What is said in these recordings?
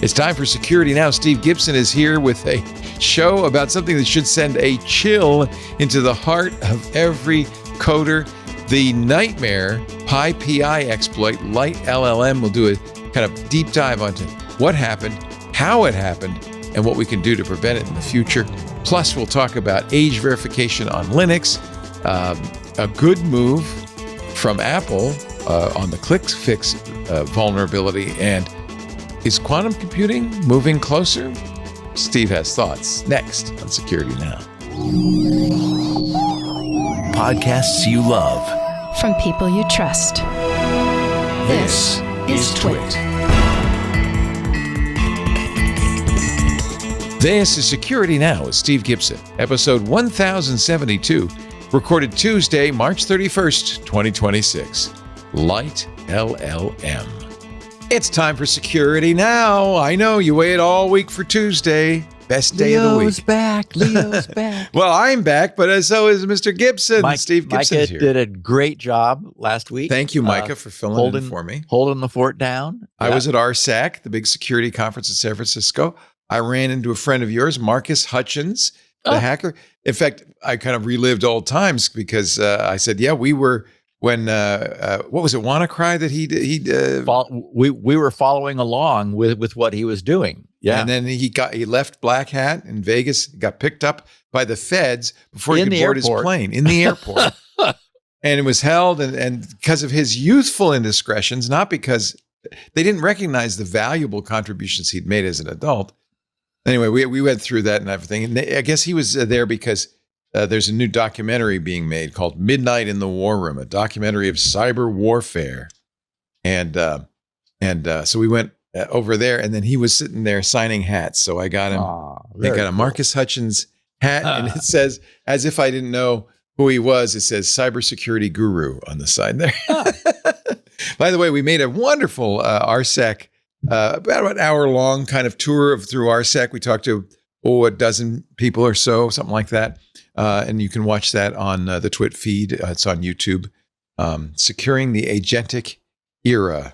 It's time for Security Now. Steve Gibson is here with a show about something that should send a chill into the heart of every coder. The nightmare PyPI exploit, Light LLM. We'll do a kind of deep dive onto what happened, how it happened, and what we can do to prevent it in the future. Plus, we'll talk about age verification on Linux, a good move from Apple on the ClickFix vulnerability, and is quantum computing moving closer? Steve has thoughts next on Security Now. Podcasts you love. From people you trust. This is TWiT. This is Security Now with Steve Gibson, episode 1072, recorded Tuesday, March 31st, 2026. Light LLM. It's time for Security Now. I know you wait all week for Tuesday. Best day of the week. Leo's back. Well, I'm back, but so is Mr. Gibson. Steve Gibson's Micah here. did a great job last week. Thank you, Micah, for filling in for me. Holding the fort down. I was at RSAC, the big security conference in San Francisco. I ran into a friend of yours, Marcus Hutchins, the hacker. In fact, I kind of relived old times because I said, yeah, we were when, what was it, WannaCry that he did? We were following along with what he was doing. Yeah. And then he left Black Hat in Vegas, got picked up by the feds before he could board his plane in the airport. And it was held, and because of his youthful indiscretions, not because they didn't recognize the valuable contributions he'd made as an adult. Anyway, we went through that and everything. And I guess he was there because there's a new documentary being made called Midnight in the War Room, a documentary of cyber warfare. And so we went over there, and then he was sitting there signing hats. So I got him. I got a Marcus Hutchins hat, and it says, as if I didn't know who he was, it says cybersecurity guru on the side there. By the way, we made a wonderful RSAC, about an hour-long kind of tour through RSAC. We talked to, a dozen people or so, something like that. And you can watch that on the TWiT feed. It's on YouTube. Securing the Agentic Era,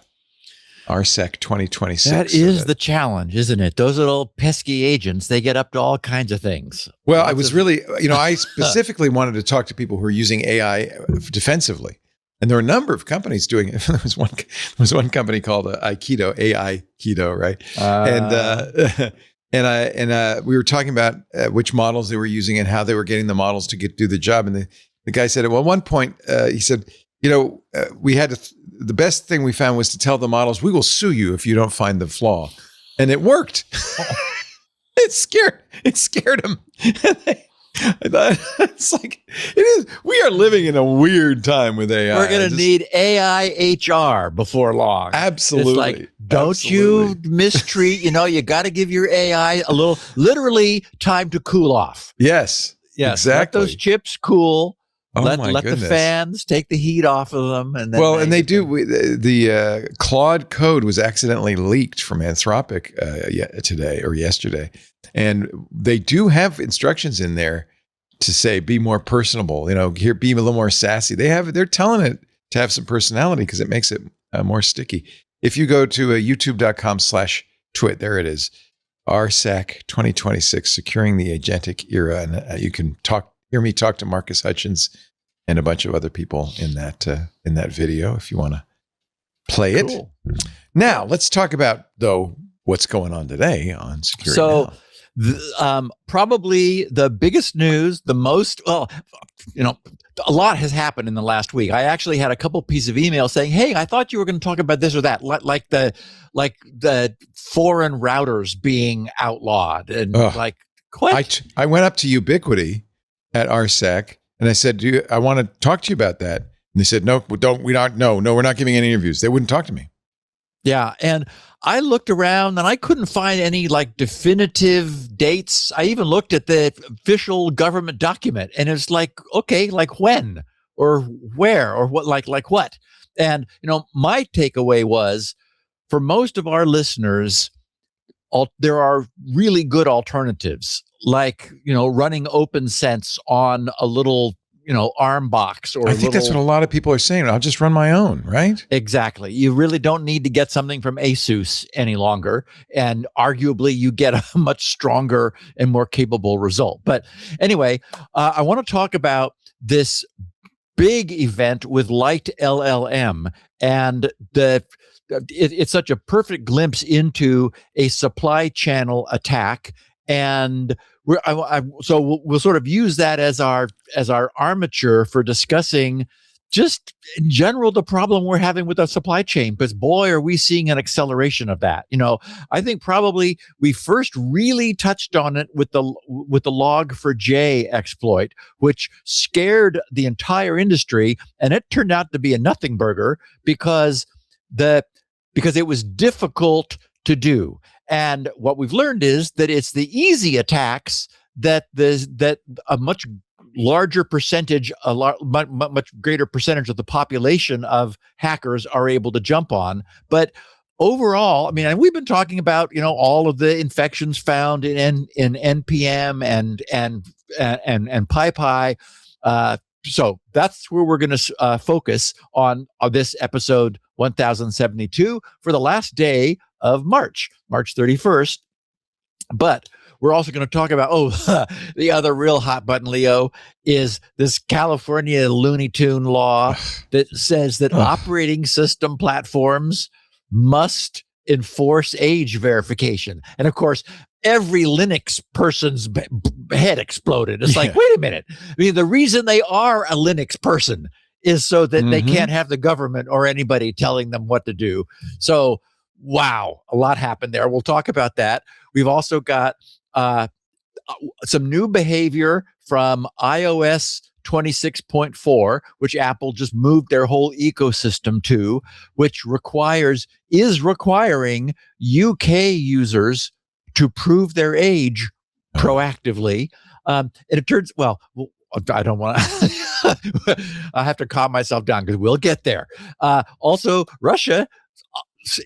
RSAC 2026. That is the challenge, isn't it? Those little pesky agents, they get up to all kinds of things. Well, I was really, I specifically wanted to talk to people who are using AI defensively. And there are a number of companies doing it. There was one company called Aikido, AI Keto, right? And we were talking about which models they were using and how they were getting the models to do the job. And the guy said, well, at one point, he said, we had the best thing we found was to tell the models, we will sue you if you don't find the flaw. And it worked. It scared them. I thought, it's like, it is. We are living in a weird time with AI. We're going to need AI HR before long. Absolutely. It's like, don't you mistreat, you got to give your AI a little, literally, time to cool off. Yes, exactly. Let those chips cool. Oh, let goodness. the fans take the heat off of them. And then and they do. The Claude code was accidentally leaked from Anthropic today or yesterday. And they do have instructions in there to say, be more personable, here, be a little more sassy. They're telling it to have some personality because it makes it more sticky. If you go to youtube.com/TWiT, there it is, RSAC 2026, Securing the Agentic Era. And you can hear me talk to Marcus Hutchins and a bunch of other people in that video if you want to play it. Cool. Now, let's talk about, though, what's going on today on Security Now. Probably the biggest news, a lot has happened in the last week. I actually had a couple pieces of email saying, hey, I thought you were going to talk about this or that, like the foreign routers being outlawed. And what? I went up to Ubiquity at RSAC and I said, I want to talk to you about that. And they said, no, we're not giving any interviews. They wouldn't talk to me. Yeah. And I looked around and I couldn't find any definitive dates. I even looked at the official government document and it's like, okay, like when or where or what, like what? And, my takeaway was for most of our listeners, there are really good alternatives, like, running OpenSense on a little ARM box or I think that's what a lot of people are saying. I'll just run my own, right? Exactly. You really don't need to get something from ASUS any longer. And arguably you get a much stronger and more capable result. But anyway, I want to talk about this big event with Light LLM, and it's such a perfect glimpse into a supply channel attack. And so we'll sort of use that as our armature for discussing just in general the problem we're having with our supply chain, because boy, are we seeing an acceleration of that. I think probably we first really touched on it with the Log4j exploit, which scared the entire industry, and it turned out to be a nothing burger because it was difficult to do. And what we've learned is that it's the easy attacks that a much larger percentage, much greater percentage of the population of hackers are able to jump on. But overall, I mean, and we've been talking about all of the infections found in NPM and PyPy. So that's where we're going to focus on this episode 1072 for the last day of March 31st. But we're also going to talk about, the other real hot button, Leo, is this California Looney Tune law that says that operating system platforms must enforce age verification. And of course, every Linux person's head exploded. It's like, wait a minute. I mean, the reason they are a Linux person is so that they can't have the government or anybody telling them what to do. So, wow, a lot happened there. We'll talk about that. We've also got some new behavior from iOS 26.4, which Apple just moved their whole ecosystem to, which is requiring UK users to prove their age proactively. And it turns, I don't want to, I have to calm myself down because we'll get there. Also, Russia,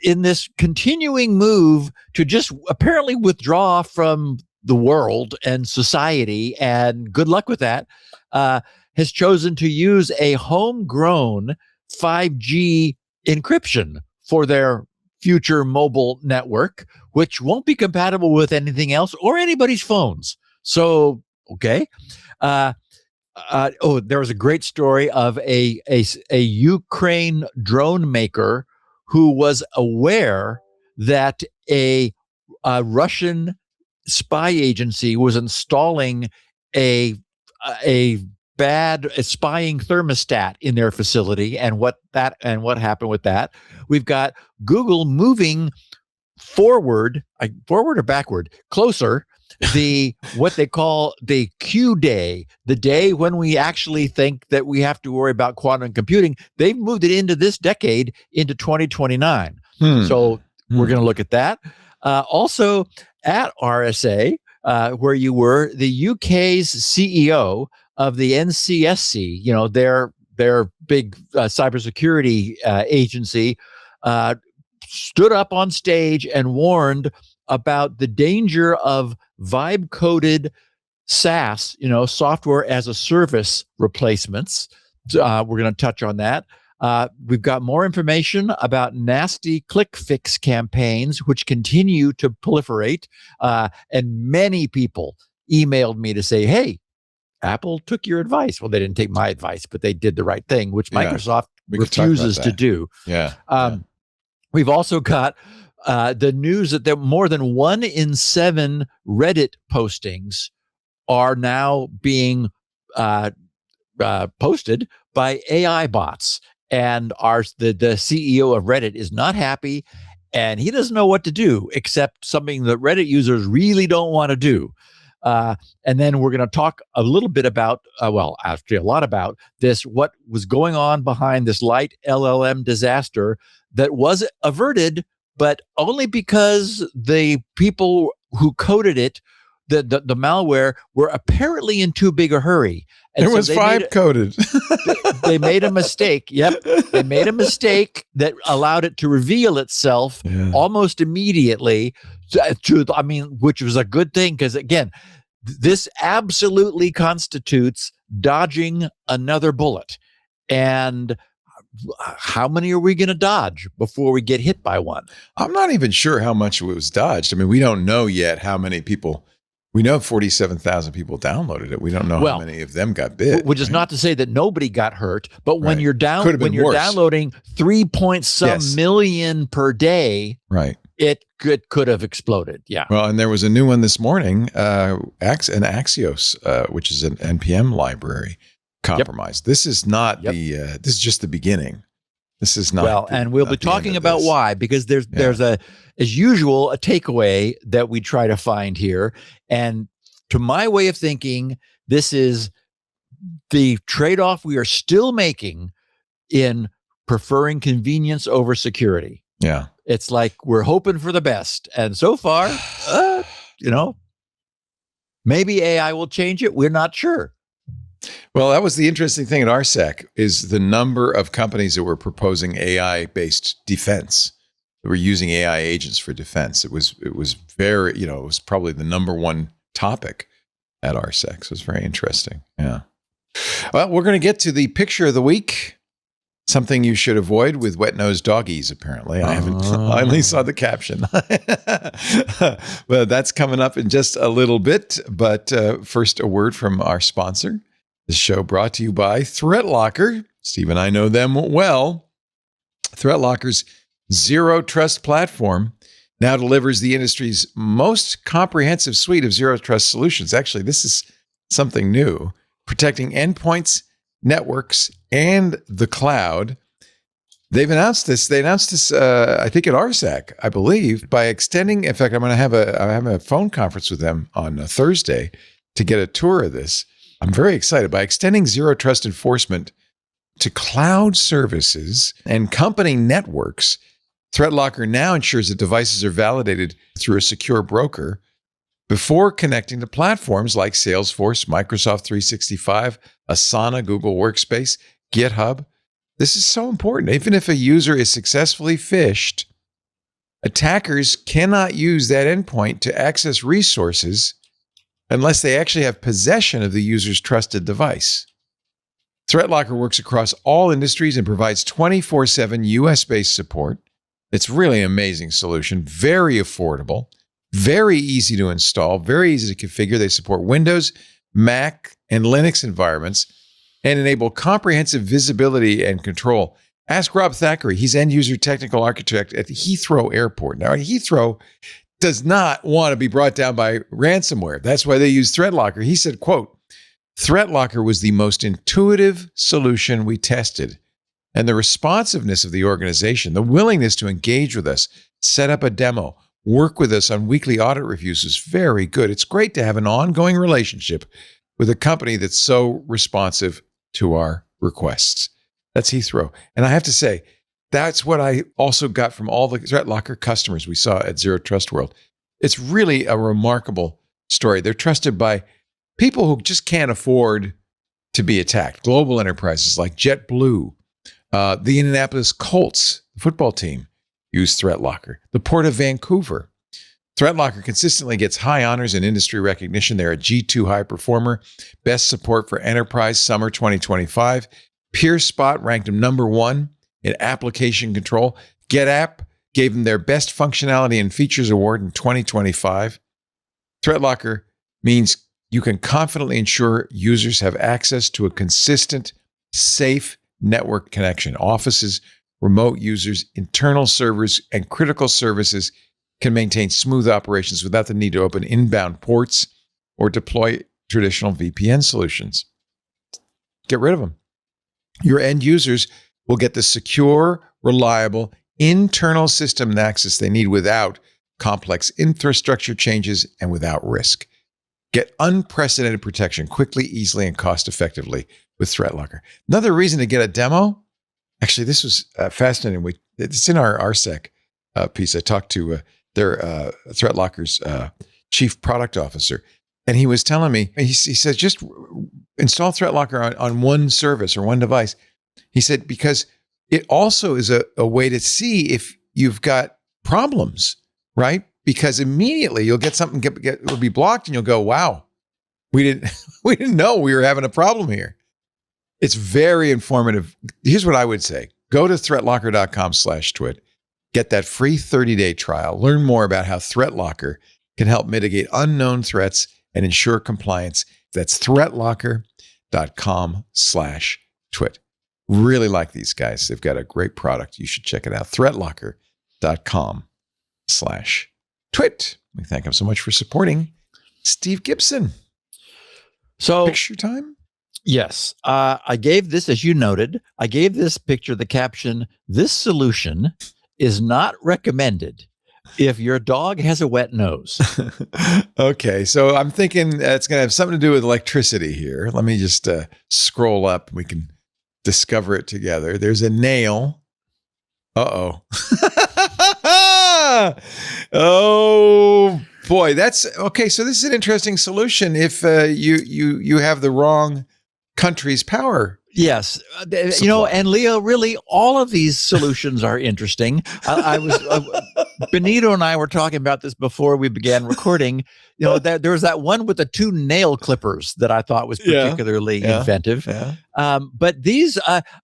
in this continuing move to just apparently withdraw from the world and society, and good luck with that, has chosen to use a homegrown 5G encryption for their future mobile network, which won't be compatible with anything else or anybody's phones. So, okay. There was a great story of a Ukraine drone maker who was aware that a Russian spy agency was installing a bad spying thermostat in their facility, and what happened with that. We've got Google moving forward or backward, closer, what they call the Q day, the day when we actually think that we have to worry about quantum computing. They've moved it into this decade, into 2029. So we're going to look at that. Also at RSA, where you were, the UK's CEO of the NCSC, their big cybersecurity agency, stood up on stage and warned about the danger of Vibecoded SaaS, software as a service replacements. We're going to touch on that. We've got more information about nasty ClickFix campaigns, which continue to proliferate. And many people emailed me to say, hey, Apple took your advice. Well, they didn't take my advice, but they did the right thing, which Microsoft refuses to do. We've also got the news that there more than 1 in 7 Reddit postings are now being posted by AI bots. And the CEO of Reddit is not happy, and he doesn't know what to do, except something that Reddit users really don't want to do. And then we're going to talk a little bit about, actually a lot about this, what was going on behind this Light LLM disaster that was averted, but only because the people who coded it, the malware, were apparently in too big a hurry. And it was Vibecoded. They made a mistake. Yep. They made a mistake that allowed it to reveal itself almost immediately, which was a good thing, because again, this absolutely constitutes dodging another bullet. And how many are we going to dodge before we get hit by one? I'm not even sure how much it was dodged. I mean, we don't know yet how many people. We know 47,000 people downloaded it. We don't know how many of them got bit. Which is not to say that nobody got hurt, but when you're downloading 3 million per day, right? It could have exploded. Yeah. Well, and there was a new one this morning, an Axios, which is an NPM library, compromised. Yep. This is not this is just the beginning. This is not and we'll be talking about why, because there's as usual a takeaway that we try to find here. And to my way of thinking, this is the trade-off we are still making in preferring convenience over security. Yeah. It's like we're hoping for the best. And so far, maybe AI will change it. We're not sure. Well, that was the interesting thing at RSAC is the number of companies that were proposing AI-based defense, that were using AI agents for defense. It was very, it was probably the number one topic at RSAC. So it's very interesting. Yeah. Well, we're going to get to the picture of the week. Something you should avoid with wet-nosed doggies, apparently. I only saw the caption. Well, that's coming up in just a little bit. But first, a word from our sponsor. This show brought to you by ThreatLocker. Steve and I know them well. ThreatLocker's zero trust platform now delivers the industry's most comprehensive suite of zero trust solutions. Actually, this is something new, protecting endpoints, networks, and the cloud. They've announced this. They announced this, I think, at RSAC, I believe, by extending. In fact, I'm having a phone conference with them on Thursday to get a tour of this. I'm very excited. By extending zero trust enforcement to cloud services and company networks, ThreatLocker now ensures that devices are validated through a secure broker before connecting to platforms like Salesforce, Microsoft 365, Asana, Google Workspace, GitHub. This is so important. Even if a user is successfully phished, attackers cannot use that endpoint to access resources unless they actually have possession of the user's trusted device. ThreatLocker works across all industries and provides 24/7 US-based support. It's really an amazing solution, very affordable, very easy to install, very easy to configure. They support Windows, Mac, and Linux environments and enable comprehensive visibility and control. Ask Rob Thackeray. He's end-user technical architect at Heathrow Airport. Now, Heathrow does not want to be brought down by ransomware. That's why they use ThreatLocker. He said, quote, ThreatLocker was the most intuitive solution we tested, and the responsiveness of the organization, the willingness to engage with us, set up a demo, work with us on weekly audit reviews is very good. It's great to have an ongoing relationship with a company that's so responsive to our requests. That's Heathrow. And I have to say, that's what I also got from all the ThreatLocker customers we saw at Zero Trust World. It's really a remarkable story. They're trusted by people who just can't afford to be attacked. Global enterprises like JetBlue, the Indianapolis Colts, the football team, use ThreatLocker. The Port of Vancouver. ThreatLocker consistently gets high honors and industry recognition. They're a G2 high performer. Best support for enterprise summer 2025. PeerSpot ranked them number 1 in application control. GetApp gave them their best functionality and features award in 2025. ThreatLocker means you can confidently ensure users have access to a consistent, safe network connection. Offices, remote users, internal servers, and critical services can maintain smooth operations without the need to open inbound ports or deploy traditional VPN solutions. Get rid of them. Your end users will get the secure, reliable, internal system access they need without complex infrastructure changes and without risk. Get unprecedented protection quickly, easily, and cost-effectively with ThreatLocker. Another reason to get a demo, actually, this was fascinating. It's in our RSAC piece. I talked to their ThreatLocker's chief product officer, and he was telling me, he said, just install ThreatLocker on one service or one device. He said, because it also is a way to see if you've got problems, right? Because immediately you'll get something, it will be blocked and you'll go, wow, We didn't know we were having a problem here. It's very informative. Here's what I would say. Go to threatlocker.com/twit. Get that free 30-day trial. Learn more about how ThreatLocker can help mitigate unknown threats and ensure compliance. That's threatlocker.com/twit. Really like these guys. They've got a great product. You should check it out. threatlocker.com/twit. We thank them so much for supporting Steve Gibson. So picture time? Yes. I gave this, as you noted, I gave this picture the caption, "This solution is not recommended if your dog has a wet nose." Okay. So I'm thinking it's going to have something to do with electricity here. Let me just scroll up. We can discover it together. There's a nail. Uh-oh. Oh boy, that's okay. So this is an interesting solution if you have the wrong country's power. Yes, and Leo, really, all of these solutions are interesting. I was Benito and I were talking about this before we began recording. There was that one with the 2 nail clippers that I thought was particularly inventive. Yeah. But these,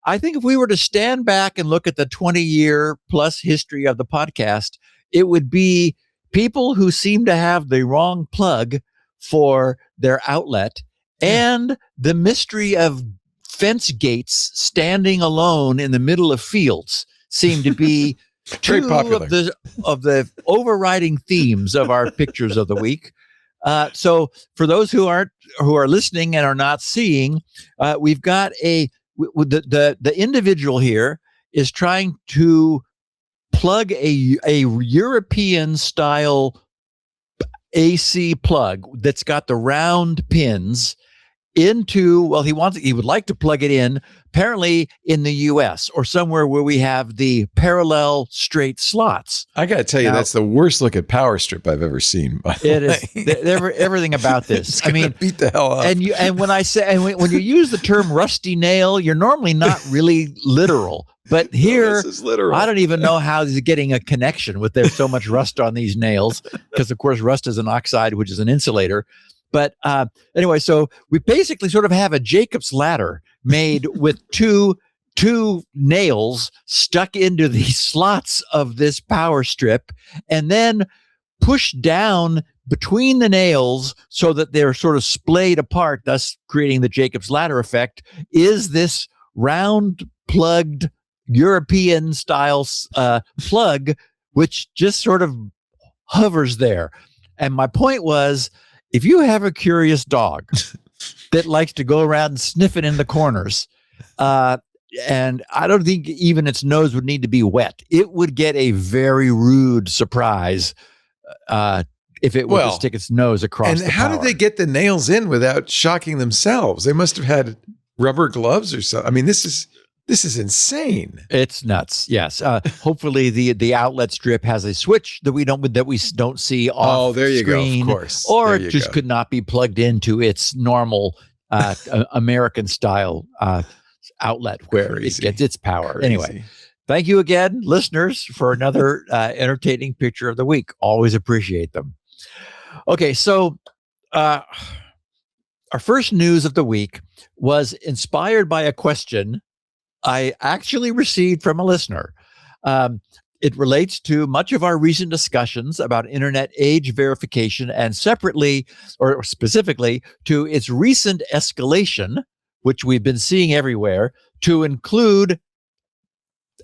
I think, if we were to stand back and look at the 20-year plus history of the podcast, it would be people who seem to have the wrong plug for their outlet, and the mystery of fence gates standing alone in the middle of fields seem to be two of the overriding themes of our pictures of the week. So for those who are listening and are not seeing, we've got the individual here is trying to plug a European style AC plug that's got the round pins into, he would like to plug it in apparently in the US or somewhere where we have the parallel straight slots. I got to tell you, that's the worst looking power strip I've ever seen. It is everything about this. I mean, beat the hell up. And when I say, when you use the term rusty nail, you're normally not really literal. But here, this is literal. I don't even know how he's getting a connection with there's so much rust on these nails, because of course rust is an oxide, which is an insulator. But anyway, so we basically sort of have a Jacob's ladder made with two nails stuck into the slots of this power strip, and then pushed down between the nails so that they're sort of splayed apart, thus creating the Jacob's ladder effect, is this round plugged European style plug, which just sort of hovers there. And my point was, if you have a curious dog that likes to go around sniffing in the corners, and I don't think even its nose would need to be wet, it would get a very rude surprise if it were to stick its nose across the how power. did they get the nails in without shocking themselves? They must have had rubber gloves or something. I mean, this is insane. It's nuts. Yes. Hopefully the outlet strip has a switch that we don't see off there you screen, go. Of course. Or it just could not be plugged into its normal American style outlet where it gets its power. Crazy. Anyway, thank you again, listeners, for another entertaining picture of the week. Always appreciate them. Okay, so our first news of the week was inspired by a question I actually received from a listener. It relates to much of our recent discussions about internet age verification, and separately or specifically to its recent escalation, which we've been seeing everywhere, to include,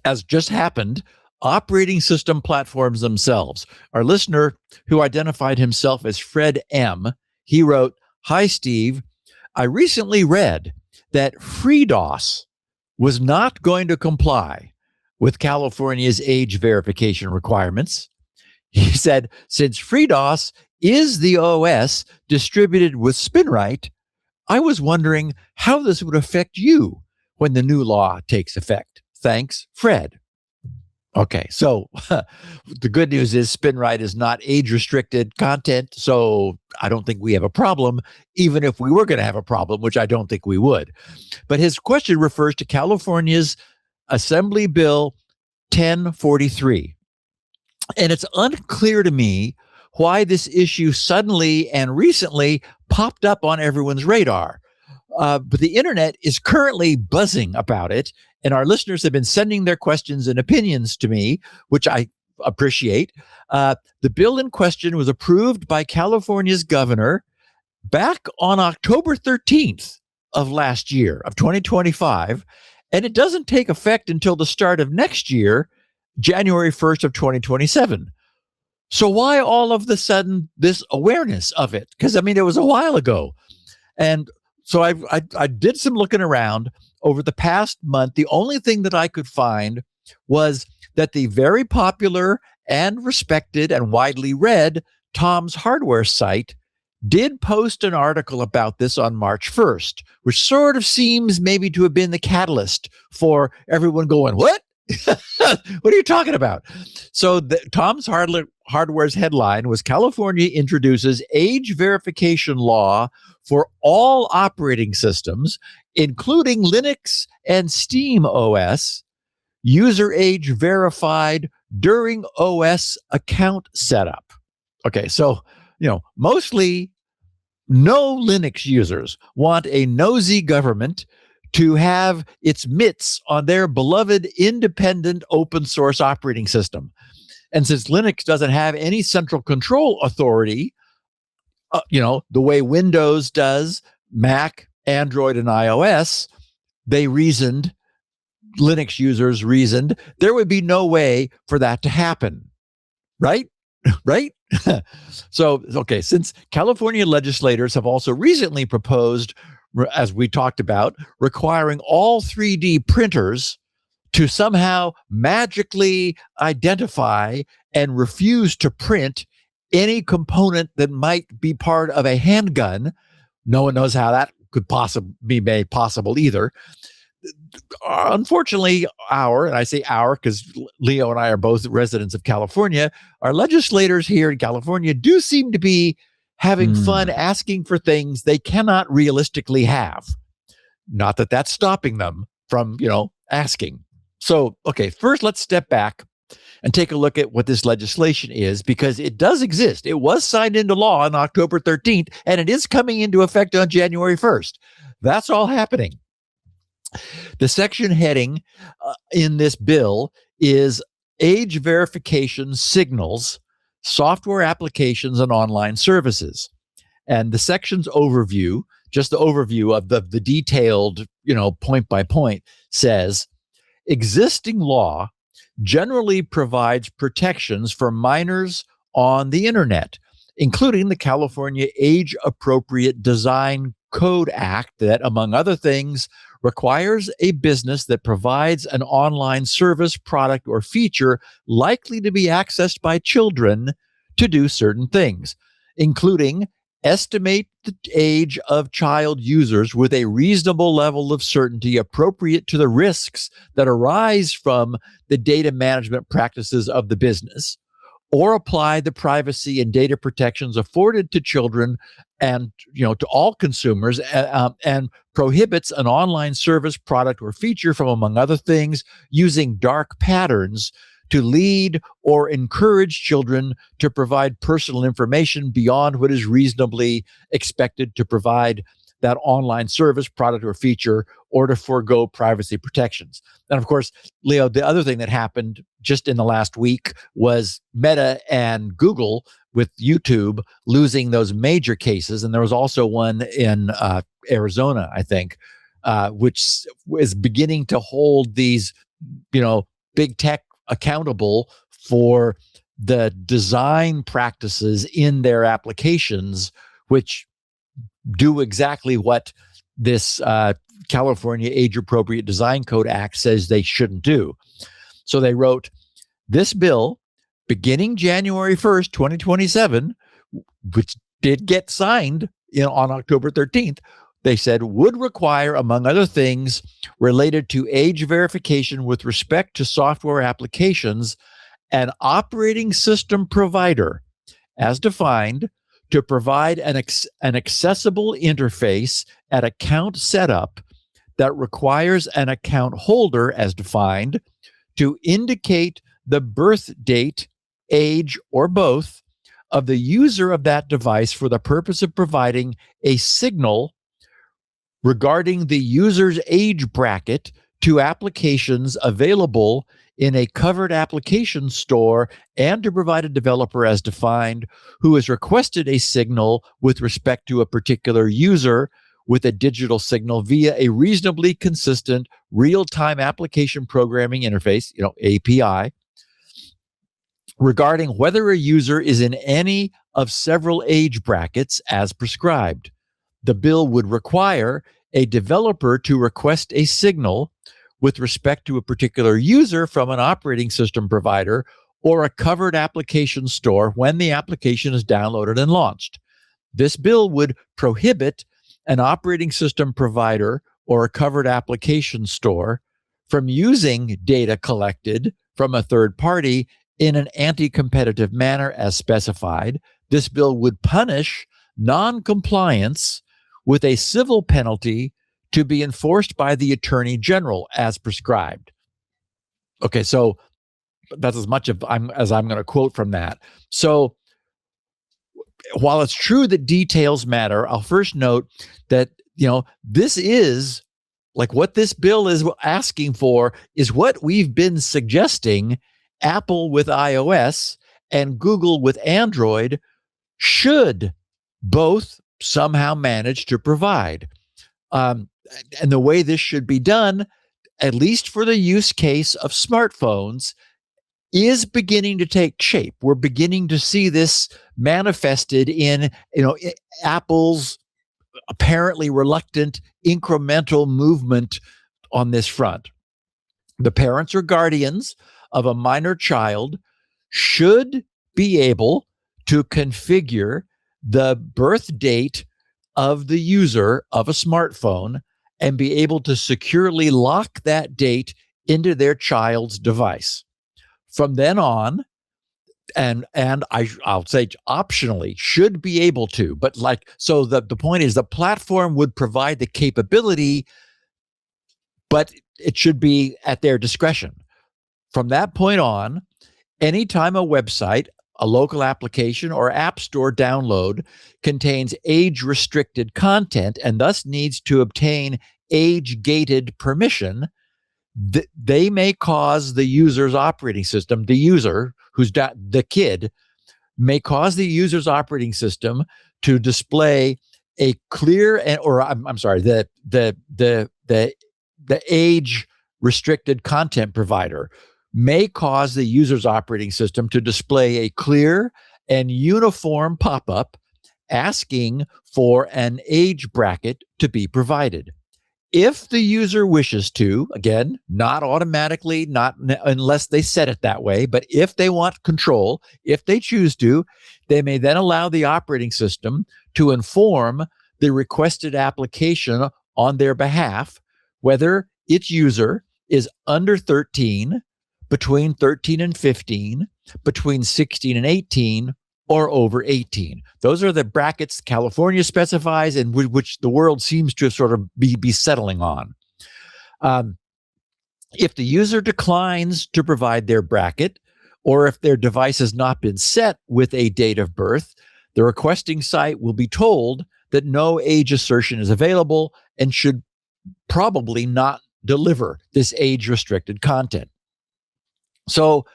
as just happened, operating system platforms themselves. Our listener, who identified himself as Fred M., he wrote, "Hi, Steve. I recently read that FreeDOS was not going to comply with California's age verification requirements. He said, since FreeDOS is the OS distributed with SpinRite, I was wondering how this would affect you when the new law takes effect. Thanks, Fred." Okay, so the good news is SpinRite is not age-restricted content, so I don't think we have a problem, even if we were going to have a problem, which I don't think we would. But his question refers to California's Assembly Bill 1043. And it's unclear to me why this issue suddenly and recently popped up on everyone's radar. But the internet is currently buzzing about it, and our listeners have been sending their questions and opinions to me, which I appreciate. The bill in question was approved by California's governor back on October 13th of last year, of 2025, and it doesn't take effect until the start of next year, January 1st of 2027. So why all of the sudden this awareness of it? Because, I mean, it was a while ago. And so I did some looking around over the past month. The only thing that I could find was that the very popular and respected and widely read Tom's Hardware site did post an article about this on March 1st, which sort of seems maybe to have been the catalyst for everyone going, what? What are you talking about? So Tom's Hardware's headline was California introduces age verification law for all operating systems, including Linux and Steam OS, user age verified during OS account setup. Okay, so, mostly no Linux users want a nosy government to have its mitts on their beloved independent open source operating system. And since Linux doesn't have any central control authority, the way Windows does, Mac, Android, and iOS, Linux users reasoned there would be no way for that to happen. Right? Right? So, okay, since California legislators have also recently proposed, as we talked about, requiring all 3D printers to somehow magically identify and refuse to print any component that might be part of a handgun. No one knows how that could possibly be made possible either. Unfortunately, and I say our because Leo and I are both residents of California, our legislators here in California do seem to be having fun asking for things they cannot realistically have. Not that that's stopping them from, asking. So, okay, first let's step back and take a look at what this legislation is, because it does exist. It was signed into law on October 13th, and it is coming into effect on January 1st. That's all happening. The section heading in this bill is age verification signals, software applications, and online services. And the section's overview, just the overview of the detailed, point by point, says, existing law generally provides protections for minors on the internet, including the California Age Appropriate Design Code Act that, among other things, requires a business that provides an online service, product, or feature likely to be accessed by children to do certain things, including estimate the age of child users with a reasonable level of certainty appropriate to the risks that arise from the data management practices of the business, or apply the privacy and data protections afforded to children and to all consumers, and prohibits an online service, product, or feature from, among other things, using dark patterns to lead or encourage children to provide personal information beyond what is reasonably expected to provide that online service, product, or feature, or to forego privacy protections. And of course, Leo, the other thing that happened just in the last week was Meta and Google with YouTube losing those major cases. And there was also one in Arizona, I think, which is beginning to hold these, big tech accountable for the design practices in their applications, which do exactly what this California Age Appropriate Design Code Act says they shouldn't do. So they wrote, this bill, beginning January 1st, 2027, which did get signed on October 13th, they said would require, among other things, related to age verification with respect to software applications, an operating system provider, as defined, to provide an accessible interface at account setup that requires an account holder, as defined, to indicate the birth date, age, or both of the user of that device for the purpose of providing a signal regarding the user's age bracket to applications available in a covered application store, and to provide a developer as defined who has requested a signal with respect to a particular user with a digital signal via a reasonably consistent real-time application programming interface, API, regarding whether a user is in any of several age brackets as prescribed. The bill would require a developer to request a signal with respect to a particular user from an operating system provider or a covered application store when the application is downloaded and launched. This bill would prohibit an operating system provider or a covered application store from using data collected from a third party in an anti-competitive manner as specified. This bill would punish non-compliance with a civil penalty to be enforced by the Attorney General as prescribed. Okay, so that's as much as I'm going to quote from that. So while it's true that details matter, I'll first note that, this is like what this bill is asking for is what we've been suggesting Apple with iOS and Google with Android should both somehow manage to provide. And the way this should be done, at least for the use case of smartphones, is beginning to take shape. We're beginning to see this manifested in, Apple's apparently reluctant incremental movement on this front. The parents or guardians of a minor child should be able to configure the birth date of the user of a smartphone and be able to securely lock that date into their child's device. From then on, and I'll say optionally should be able to, but the point is the platform would provide the capability, but it should be at their discretion. From that point on, anytime a website, a local application, or app store download contains age-restricted content and thus needs to obtain age-gated permission, they may cause the user's operating system, the user who's the kid, may cause the user's operating system to display a clear the age-restricted content provider may cause the user's operating system to display a clear and uniform pop-up asking for an age bracket to be provided. If the user wishes to, again, not automatically, not unless they set it that way, but if they want control, if they choose to, they may then allow the operating system to inform the requested application on their behalf whether its user is under 13, between 13 and 15, between 16 and 18, or over 18. Those are the brackets California specifies and which the world seems to sort of be settling on. If the user declines to provide their bracket, or if their device has not been set with a date of birth, the requesting site will be told that no age assertion is available and should probably not deliver this age-restricted content. So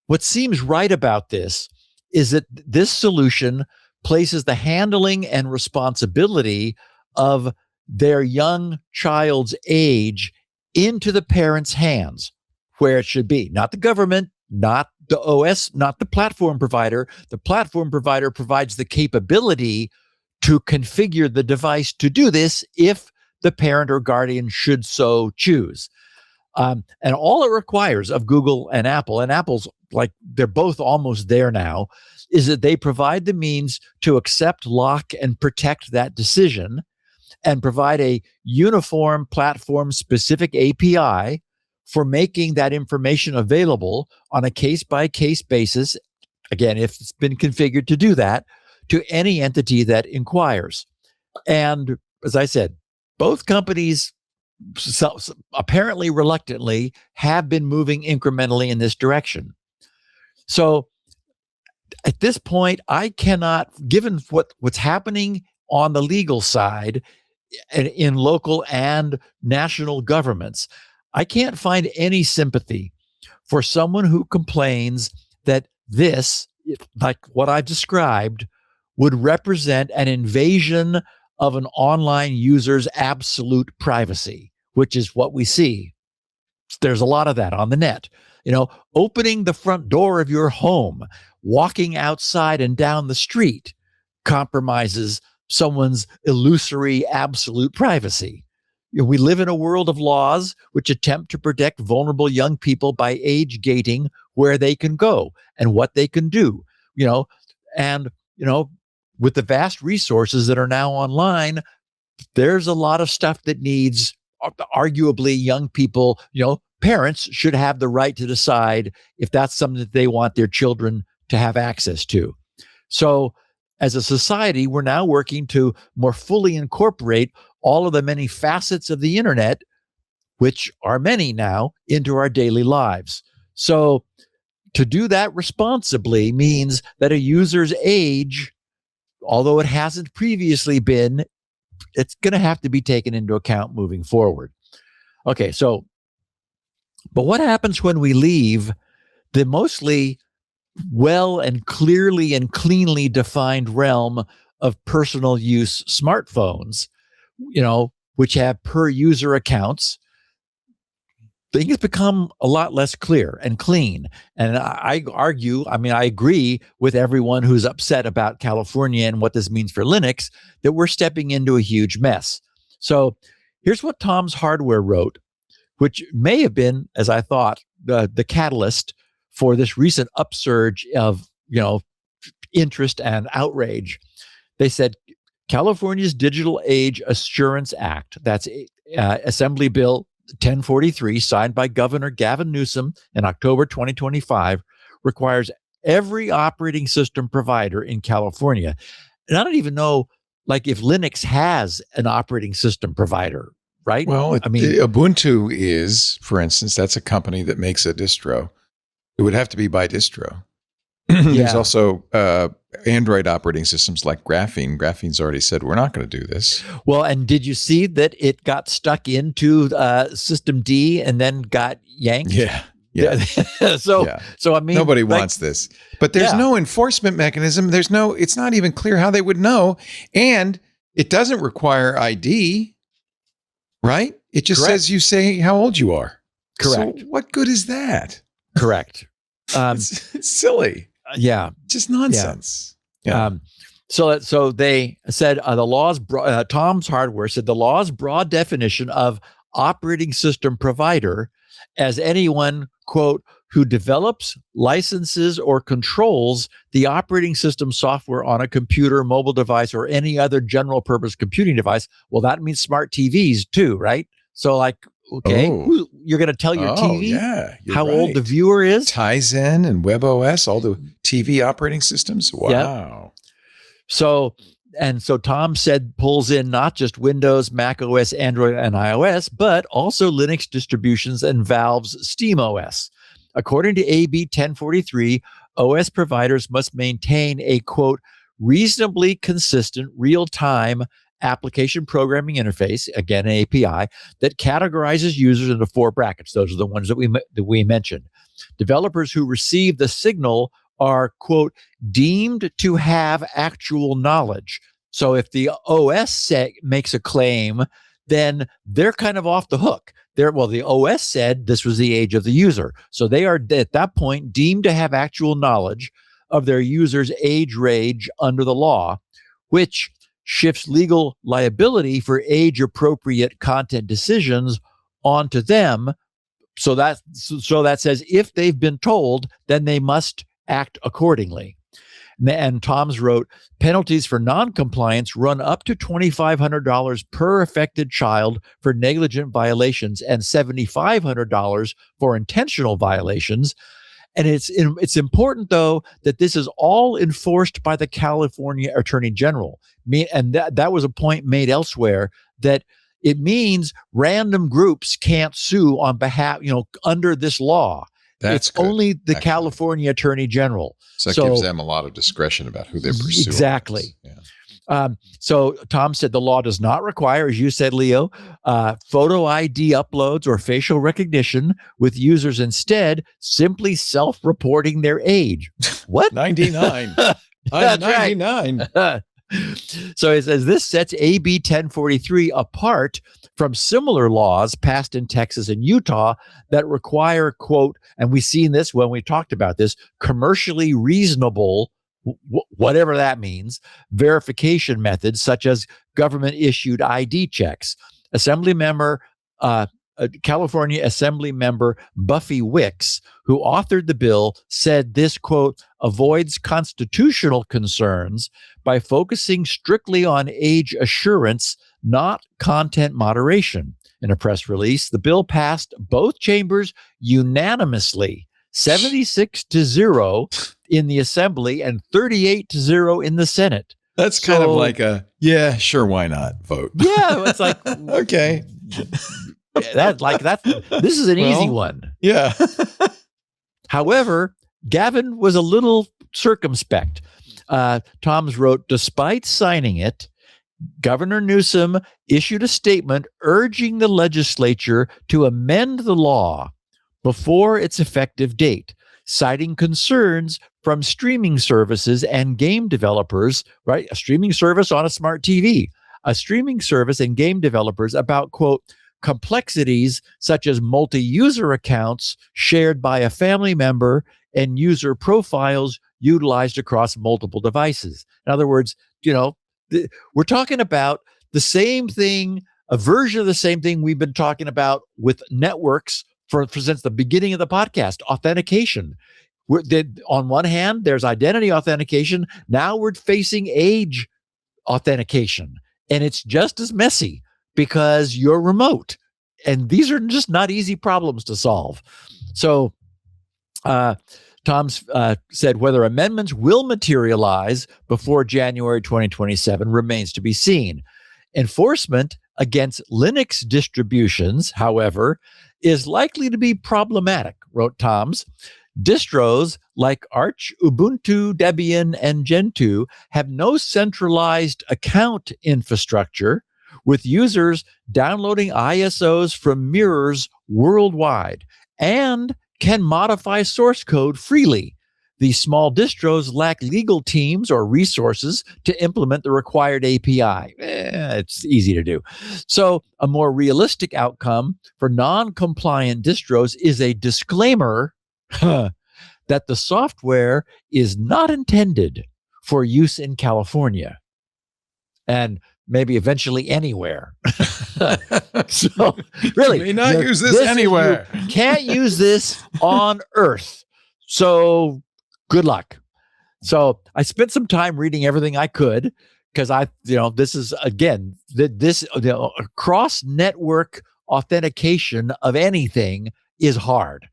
what seems right about this is that this solution places the handling and responsibility of their young child's age into the parent's hands, where it should be. Not the government, not the OS, not the platform provider. The platform provider provides the capability to configure the device to do this if the parent or guardian should so choose. And all it requires of Google and Apple's they're both almost there now, is that they provide the means to accept, lock, and protect that decision and provide a uniform platform-specific API for making that information available on a case-by-case basis, again, if it's been configured to do that, to any entity that inquires. And as I said, both companies apparently reluctantly have been moving incrementally in this direction. So at this point, I cannot, given what's happening on the legal side in local and national governments, I can't find any sympathy for someone who complains that this, like what I've described, would represent an invasion of an online user's absolute privacy, which is what we see. There's a lot of that on the net. Opening the front door of your home, walking outside and down the street compromises someone's illusory absolute privacy. We live in a world of laws which attempt to protect vulnerable young people by age gating where they can go and what they can do. With the vast resources that are now online, there's a lot of stuff that needs, arguably, young people, parents should have the right to decide if that's something that they want their children to have access to. So as a society, we're now working to more fully incorporate all of the many facets of the internet, which are many now, into our daily lives. So to do that responsibly means that a user's age, although it hasn't previously been, it's going to have to be taken into account moving forward. Okay, but what happens when we leave the mostly well and clearly and cleanly defined realm of personal use smartphones, which have per user accounts? Things become a lot less clear and clean. And I agree with everyone who's upset about California and what this means for Linux, that we're stepping into a huge mess. So here's what Tom's Hardware wrote, which may have been, as I thought, the catalyst for this recent upsurge of, interest and outrage. They said, California's Digital Age Assurance Act, that's Assembly Bill 1043, signed by Governor Gavin Newsom in October 2025, requires every operating system provider in California. And I don't even know, if Linux has an operating system provider, right? Well, Ubuntu is, for instance, that's a company that makes a distro. It would have to be by distro. There's also Android operating systems like Graphene. Graphene's already said, we're not going to do this. Well, and did you see that it got stuck into System D and then got yanked? Yeah. So nobody wants this. But there's no enforcement mechanism. It's not even clear how they would know. And it doesn't require ID, right? It just says you say how old you are. Correct. So what good is that? Correct. It's silly. Yeah. Just nonsense. Yeah. So they said the law's Tom's Hardware said the law's broad definition of operating system provider as anyone, quote, who develops, licenses, or controls the operating system software on a computer, mobile device, or any other general purpose computing device. Well, that means smart TVs too, right? So you're going to tell your TV how old the viewer is? Tizen and WebOS, all the TV operating systems. Wow. Yep. So Tom said pulls in not just Windows, Mac OS, Android, and iOS, but also Linux distributions and Valve's SteamOS. According to AB 1043, OS providers must maintain a, quote, reasonably consistent real-time application programming interface, again, an API, that categorizes users into 4 brackets. Those are the ones that we mentioned. Developers who receive the signal are, quote, deemed to have actual knowledge. So if the OS makes a claim, then they're kind of off the hook. The OS said this was the age of the user. So they are, at that point, deemed to have actual knowledge of their user's age range under the law, which shifts legal liability for age-appropriate content decisions onto them. So that says if they've been told, then they must act accordingly. And Tom's wrote, penalties for noncompliance run up to $2,500 per affected child for negligent violations and $7,500 for intentional violations. And it's important, though, that this is all enforced by the California Attorney General. And that was a point made elsewhere, that it means random groups can't sue on behalf, under this law. That's it's good, only the actually. California Attorney General. So it gives them a lot of discretion about who they're pursuing. Exactly. Yeah. So Tom said the law does not require, as you said, Leo, photo ID uploads or facial recognition, with users instead simply self-reporting their age. What? 99. I'm 99. Right. So it says this sets AB 1043 apart from similar laws passed in Texas and Utah that require, quote, and we've seen this when we talked about this, commercially reasonable, whatever that means, verification methods such as government issued ID checks. California Assembly member Buffy Wicks, who authored the bill, said this, quote, avoids constitutional concerns by focusing strictly on age assurance, not content moderation. In a press release, the bill passed both chambers unanimously, 76-0 in the Assembly and 38-0 in the Senate. That's kind of like a, yeah, sure, why not vote? Yeah, it's like, okay. This is an easy one. Yeah. However, Gavin was a little circumspect. Tom's wrote, despite signing it, Governor Newsom issued a statement urging the legislature to amend the law before its effective date, citing concerns from streaming services and game developers, right? A streaming service on a smart TV, a streaming service and game developers about, quote, complexities such as multi-user accounts shared by a family member and user profiles utilized across multiple devices. In other words, we're talking about the same thing, a version of the same thing we've been talking about with networks for since the beginning of the podcast, authentication. On one hand, there's identity authentication. Now we're facing age authentication, and it's just as messy because you're remote. And these are just not easy problems to solve. So Tom's said whether amendments will materialize before January 2027 remains to be seen. Enforcement against Linux distributions, however, is likely to be problematic, wrote Tom's. Distros like Arch, Ubuntu, Debian, and Gentoo have no centralized account infrastructure, with users downloading ISOs from mirrors worldwide, and can modify source code freely. These small distros lack legal teams or resources to implement the required API. It's easy to do. So a more realistic outcome for non-compliant distros is a disclaimer that the software is not intended for use in California and maybe eventually anywhere. So really, you may not use this anywhere. You can't use this on Earth. So good luck. So I spent some time reading everything I could because this is again cross network authentication of anything is hard.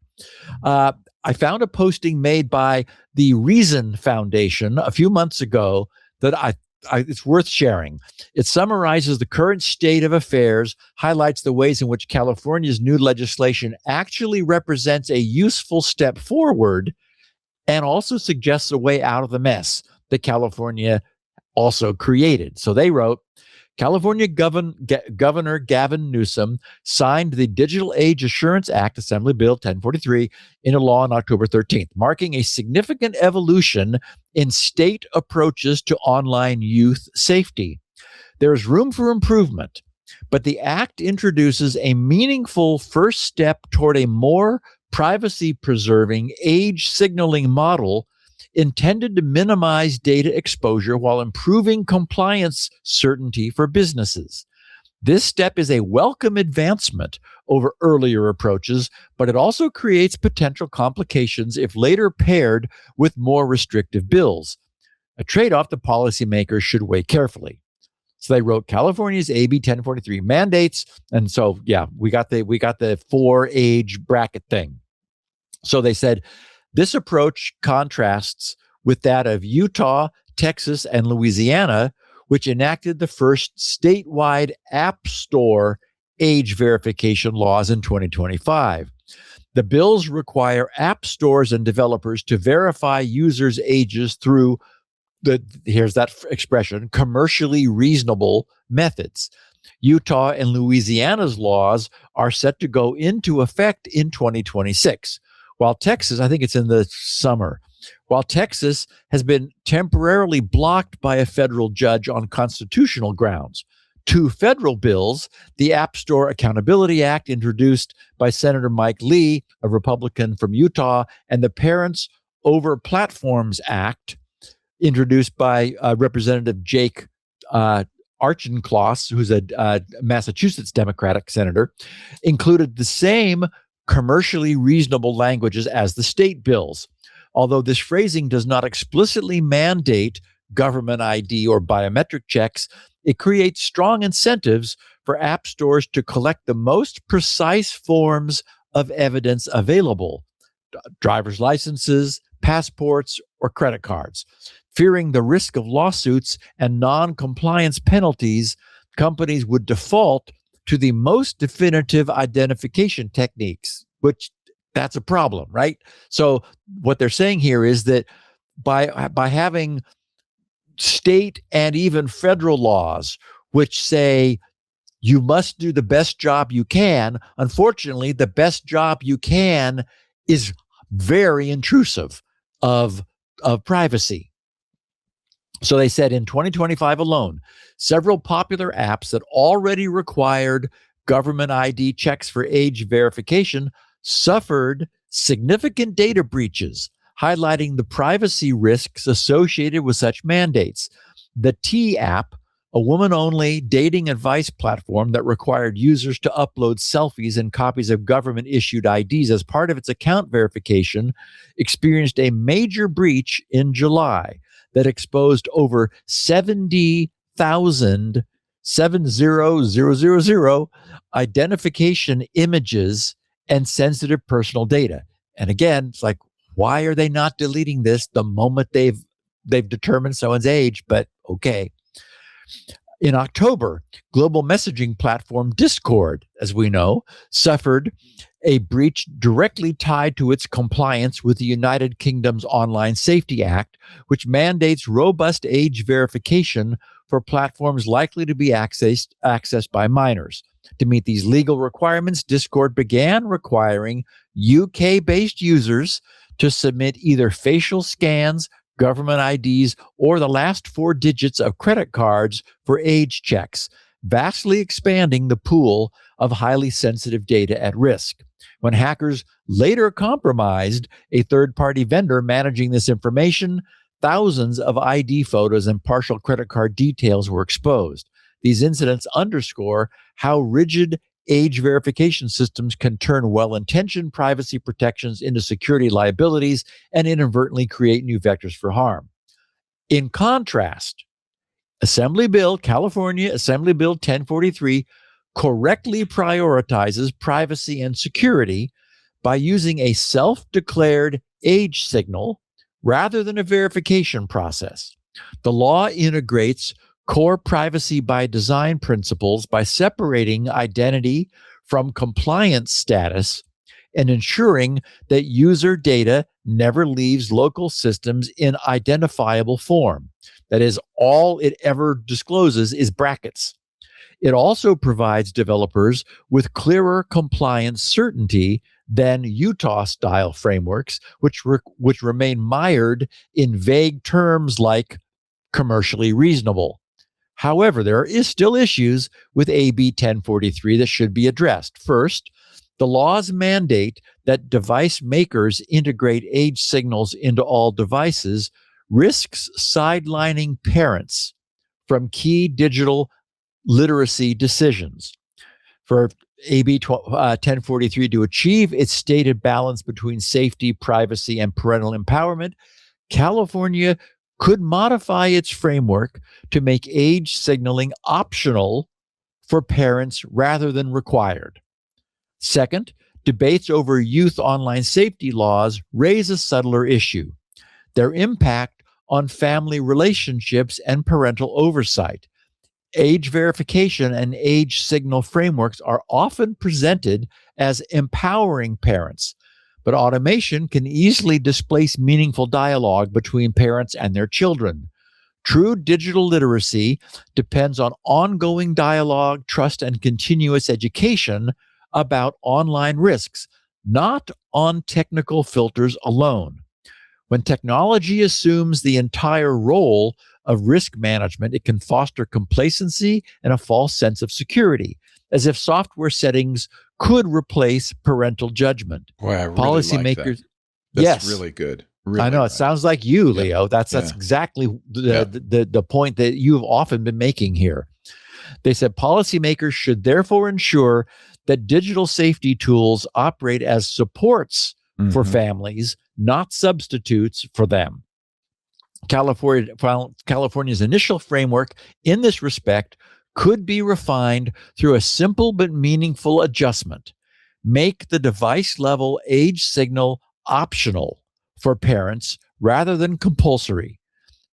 I found a posting made by the Reason Foundation a few months ago that it's worth sharing. It summarizes the current state of affairs, highlights the ways in which California's new legislation actually represents a useful step forward, and also suggests a way out of the mess that California also created. So they wrote, California Governor Gavin Newsom signed the Digital Age Assurance Act, Assembly Bill 1043, into law on October 13th, marking a significant evolution in state approaches to online youth safety. There is room for improvement, but the act introduces a meaningful first step toward a more privacy-preserving age signaling model intended to minimize data exposure while improving compliance certainty for businesses. This step is a welcome advancement over earlier approaches, but it also creates potential complications if later paired with more restrictive bills, a trade-off the policymakers should weigh carefully. So they wrote California's AB 1043 mandates, and so we got the 4 age bracket thing. So they said this approach contrasts with that of Utah, Texas, and Louisiana, which enacted the first statewide app store age verification laws in 2025. The bills require app stores and developers to verify users' ages through here's that expression, commercially reasonable methods. Utah and Louisiana's laws are set to go into effect in 2026, while Texas, I think it's in the summer, while Texas has been temporarily blocked by a federal judge on constitutional grounds. Two federal bills, the App Store Accountability Act, introduced by Senator Mike Lee, a Republican from Utah, and the Parents Over Platforms Act, introduced by Representative Jake Archincloss, who's a Massachusetts Democratic senator, included the same commercially reasonable languages as the state bills. Although this phrasing does not explicitly mandate government ID or biometric checks, it creates strong incentives for app stores to collect the most precise forms of evidence available, driver's licenses, passports, or credit cards. Fearing the risk of lawsuits and non-compliance penalties, companies would default to the most definitive identification techniques, which that's a problem, right? So what they're saying here is that by having state and even federal laws which say you must do the best job you can, unfortunately, the best job you can is very intrusive of privacy. So they said in 2025 alone, several popular apps that already required government ID checks for age verification suffered significant data breaches, highlighting the privacy risks associated with such mandates. The T app, a woman-only dating advice platform that required users to upload selfies and copies of government-issued IDs as part of its account verification, experienced a major breach in July that exposed over 70,000 identification images and sensitive personal data. And again, it's like, why are they not deleting this the moment they've determined someone's age? But okay. In October, global messaging platform Discord, as we know, suffered a breach directly tied to its compliance with the United Kingdom's Online Safety Act, which mandates robust age verification for platforms likely to be accessed by minors. To meet these legal requirements, Discord began requiring UK-based users to submit either facial scans, government IDs, or the last 4 digits of credit cards for age checks, vastly expanding the pool of highly sensitive data at risk. When hackers later compromised a third-party vendor managing this information, thousands of ID photos and partial credit card details were exposed. These incidents underscore how rigid age verification systems can turn well-intentioned privacy protections into security liabilities and inadvertently create new vectors for harm. In contrast, California Assembly Bill 1043 correctly prioritizes privacy and security by using a self-declared age signal rather than a verification process. The law integrates core privacy by design principles by separating identity from compliance status and ensuring that user data never leaves local systems in identifiable form. That is, all it ever discloses is brackets. It also provides developers with clearer compliance certainty than Utah-style frameworks, which remain mired in vague terms like commercially reasonable. However, there is still issues with AB 1043 that should be addressed. First, the law's mandate that device makers integrate age signals into all devices risks sidelining parents from key digital literacy decisions. For AB 1043 to achieve its stated balance between safety, privacy, and parental empowerment, California could modify its framework to make age signaling optional for parents rather than required. Second, debates over youth online safety laws raise a subtler issue: their impact on family relationships and parental oversight. Age verification and age signal frameworks are often presented as empowering parents, but automation can easily displace meaningful dialogue between parents and their children. True digital literacy depends on ongoing dialogue, trust, and continuous education about online risks, not on technical filters alone. When technology assumes the entire role of risk management, it can foster complacency and a false sense of security, as if software settings could replace parental judgment. Boy, I really Policymakers, like that. That's yes, really good. Really I know good. it sounds like you, Leo. That's exactly the point that you've often been making here. They said policymakers should therefore ensure that digital safety tools operate as supports for families, not substitutes for them. California's initial framework in this respect could be refined through a simple but meaningful adjustment. Make the device level age signal optional for parents rather than compulsory.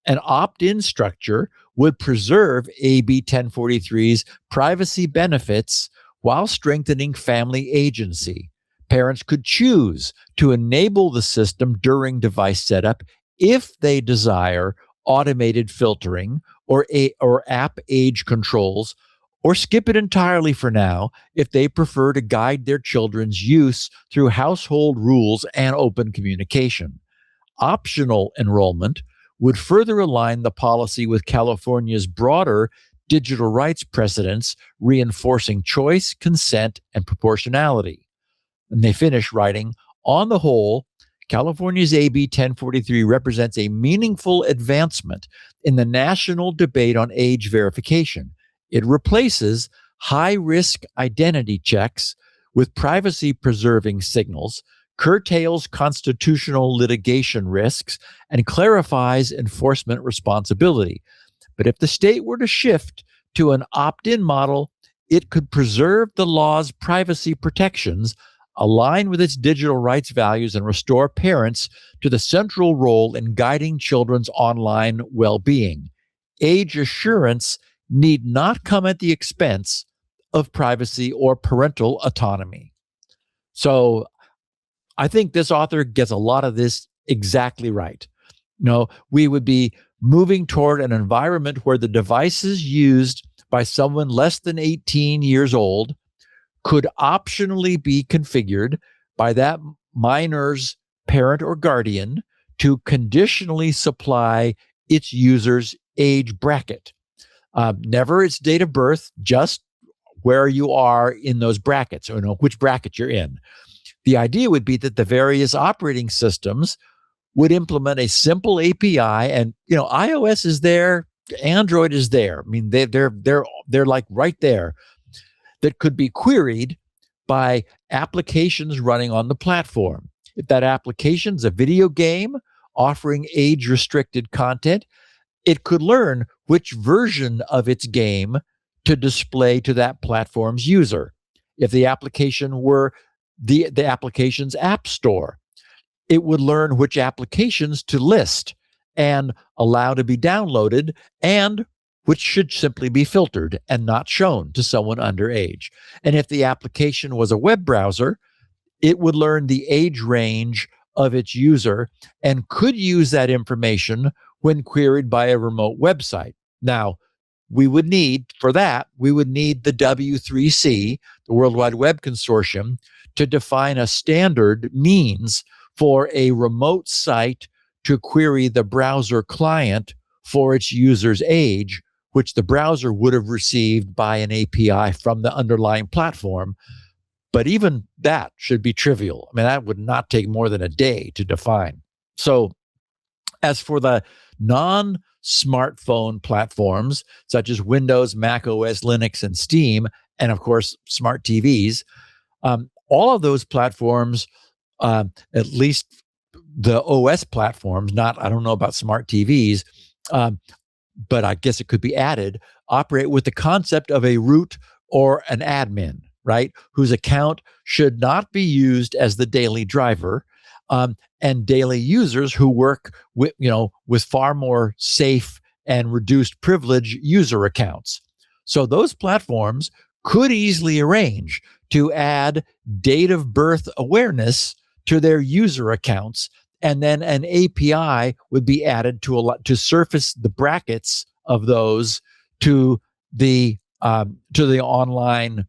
An opt-in structure would preserve AB 1043's privacy benefits while strengthening family agency. Parents could choose to enable the system during device setup if they desire automated filtering or app age controls, or skip it entirely for now if they prefer to guide their children's use through household rules and open communication. Optional enrollment would further align the policy with California's broader digital rights precedents, reinforcing choice, consent, and proportionality. And they finish writing, on the whole, California's AB 1043 represents a meaningful advancement in the national debate on age verification. It replaces high-risk identity checks with privacy-preserving signals, curtails constitutional litigation risks, and clarifies enforcement responsibility. But if the state were to shift to an opt-in model, it could preserve the law's privacy protections, align with its digital rights values, and restore parents to the central role in guiding children's online well-being. Age assurance need not come at the expense of privacy or parental autonomy. So I think this author gets a lot of this exactly right. We would be moving toward an environment where the devices used by someone less than 18 years old could optionally be configured by that minor's parent or guardian to conditionally supply its user's age bracket. Never its date of birth, just where you are in those brackets, or which bracket you're in. The idea would be that the various operating systems would implement a simple API, and iOS is there, Android is there. I mean, they're like right there, that could be queried by applications running on the platform. If that application is a video game offering age-restricted content, it could learn which version of its game to display to that platform's user. If the application were the application's app store, it would learn which applications to list and allow to be downloaded, and which should simply be filtered and not shown to someone underage. And if the application was a web browser, it would learn the age range of its user and could use that information when queried by a remote website. Now, we would need the W3C, the World Wide Web Consortium, to define a standard means for a remote site to query the browser client for its user's age, which the browser would have received by an API from the underlying platform. But even that should be trivial. I mean, that would not take more than a day to define. So as for the non-smartphone platforms, such as Windows, Mac OS, Linux, and Steam, and of course, smart TVs, all of those platforms, at least the OS platforms, I don't know about smart TVs, but I guess it could be added, operate with the concept of a root or an admin, right? Whose account should not be used as the daily driver, and daily users who work with far more safe and reduced privilege user accounts. So those platforms could easily arrange to add date of birth awareness to their user accounts, and then an API would be added to surface the brackets of those to the online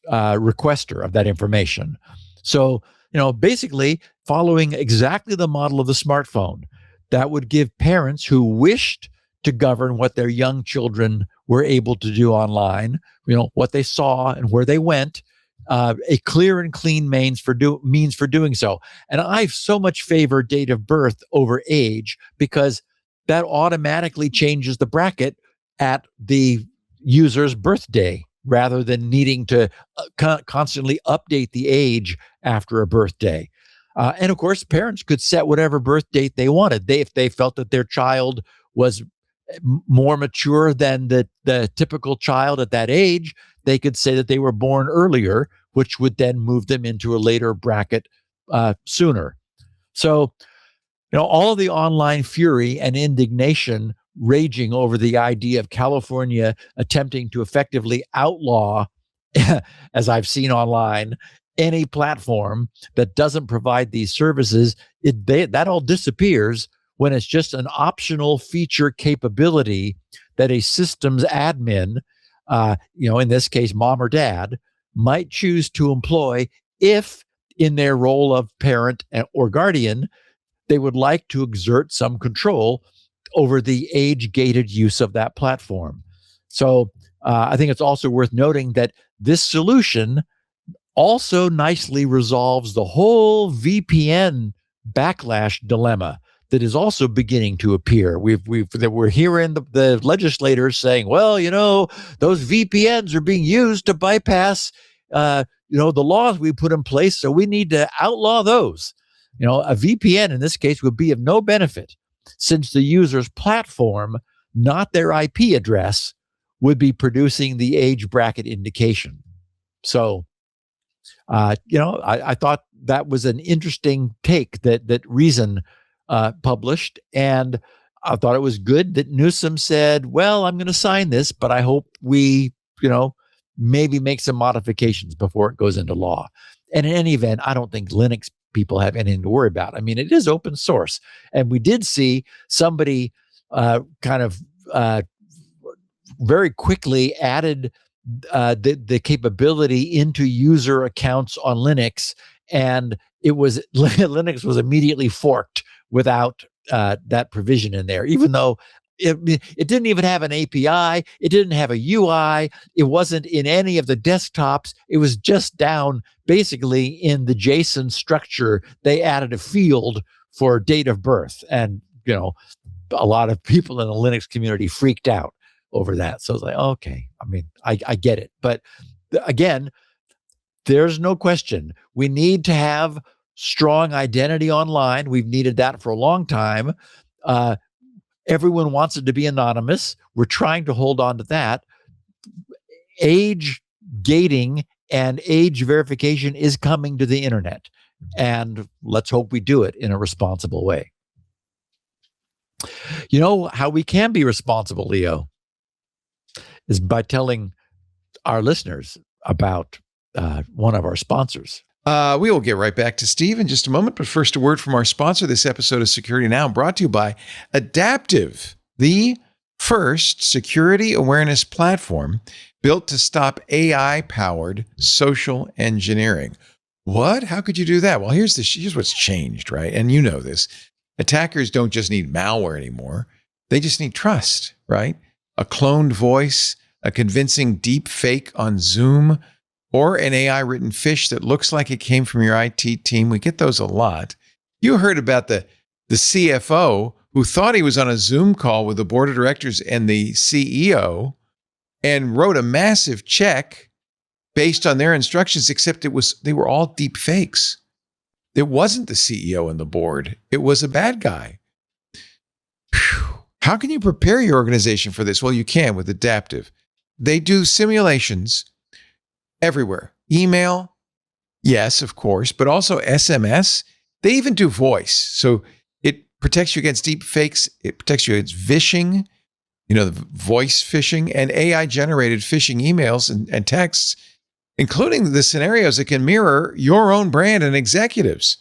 requester of that information. So, basically following exactly the model of the smartphone, that would give parents who wished to govern what their young children were able to do online, what they saw and where they went, a clear and clean means for doing so. And I so much favor date of birth over age, because that automatically changes the bracket at the user's birthday, rather than needing to constantly update the age after a birthday. And of course, parents could set whatever birth date they wanted. If they felt that their child was more mature than the typical child at that age, they could say that they were born earlier, which would then move them into a later bracket sooner. So, all of the online fury and indignation raging over the idea of California attempting to effectively outlaw, as I've seen online, any platform that doesn't provide these services, that all disappears when it's just an optional feature capability that a systems admin, in this case, mom or dad, might choose to employ if, in their role of parent or guardian, they would like to exert some control over the age-gated use of that platform. So I think it's also worth noting that this solution also nicely resolves the whole VPN backlash dilemma that is also beginning to appear. We're hearing the legislators saying, well, those VPNs are being used to bypass, the laws we put in place, so we need to outlaw those. A VPN in this case would be of no benefit, since the user's platform, not their IP address, would be producing the age bracket indication. So, I thought that was an interesting take that Reason published, and I thought it was good that Newsom said, well, I'm going to sign this, but I hope we, maybe make some modifications before it goes into law. And in any event, I don't think Linux people have anything to worry about. I mean, it is open source. And we did see somebody very quickly added the capability into user accounts on Linux, and Linux was immediately forked without that provision in there, even though it didn't even have an API, it didn't have a UI, it wasn't in any of the desktops, it was just down basically in the JSON structure. They added a field for date of birth, and a lot of people in the Linux community freaked out over that. So it's like, okay, I mean, I get it. But again, there's no question. We need to have strong identity online. We've needed that for a long time. Everyone wants it to be anonymous. We're trying to hold on to that. Age gating and age verification is coming to the internet. And let's hope we do it in a responsible way. You know how we can be responsible, Leo, is by telling our listeners about one of our sponsors. We will get right back to Steve in just a moment, but first a word from our sponsor. This episode of Security Now brought to you by Adaptive, the first security awareness platform built to stop AI-powered social engineering. What? How could you do that? Well, here's what's changed, right? And you know this. Attackers don't just need malware anymore. They just need trust, right? A cloned voice, a convincing deep fake on Zoom, or an AI-written phish that looks like it came from your IT team. We get those a lot. You heard about the CFO who thought he was on a Zoom call with the board of directors and the CEO and wrote a massive check based on their instructions, except they were all deep fakes. It wasn't the CEO and the board. It was a bad guy. Whew. How can you prepare your organization for this? Well, you can with Adaptive. They do simulations everywhere. Email, yes, of course, but also SMS. They even do voice. So it protects you against deep fakes. It protects you against phishing, the voice phishing, and AI-generated phishing emails and texts. including the scenarios that can mirror your own brand and executives.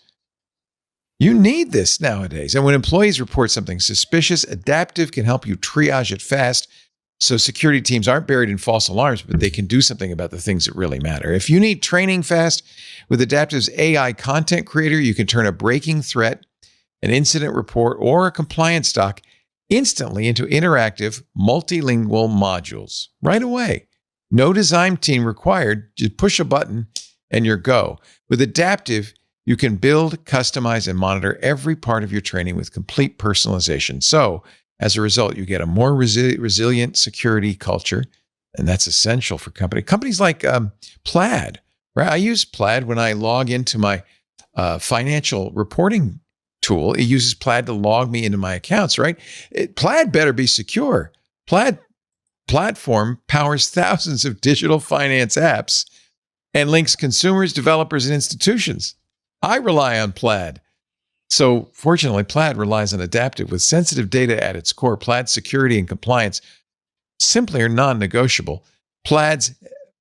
You need this nowadays. And when employees report something suspicious, Adaptive can help you triage it fast so security teams aren't buried in false alarms, but they can do something about the things that really matter. If you need training fast, with Adaptive's AI content creator, you can turn a breaking threat, an incident report, or a compliance doc instantly into interactive, multilingual modules right away. No design team required. Just push a button and you're go. With Adaptive, you can build, customize, and monitor every part of your training with complete personalization. So, as a result, you get a more resilient security culture, and that's essential for companies like Plaid. Right? I use Plaid when I log into my financial reporting tool. It uses Plaid to log me into my accounts. Right? Plaid better be secure. Plaid platform powers thousands of digital finance apps and links consumers, developers, and institutions. I rely on Plaid. So fortunately, Plaid relies on Adaptive with sensitive data at its core. Plaid's security and compliance simply are non-negotiable. Plaid's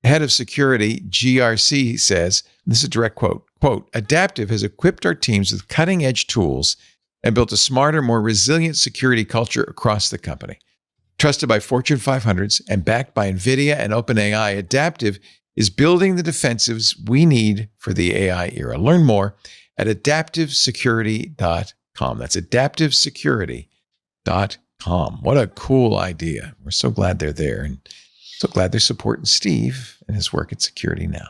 head of security, GRC, says, this is a direct quote, Adaptive has equipped our teams with cutting-edge tools and built a smarter, more resilient security culture across the company. Trusted by Fortune 500s and backed by NVIDIA and OpenAI, Adaptive is building the defensives we need for the AI era. Learn more at adaptivesecurity.com. That's adaptivesecurity.com. What a cool idea. We're so glad they're there and so glad they're supporting Steve and his work at Security Now.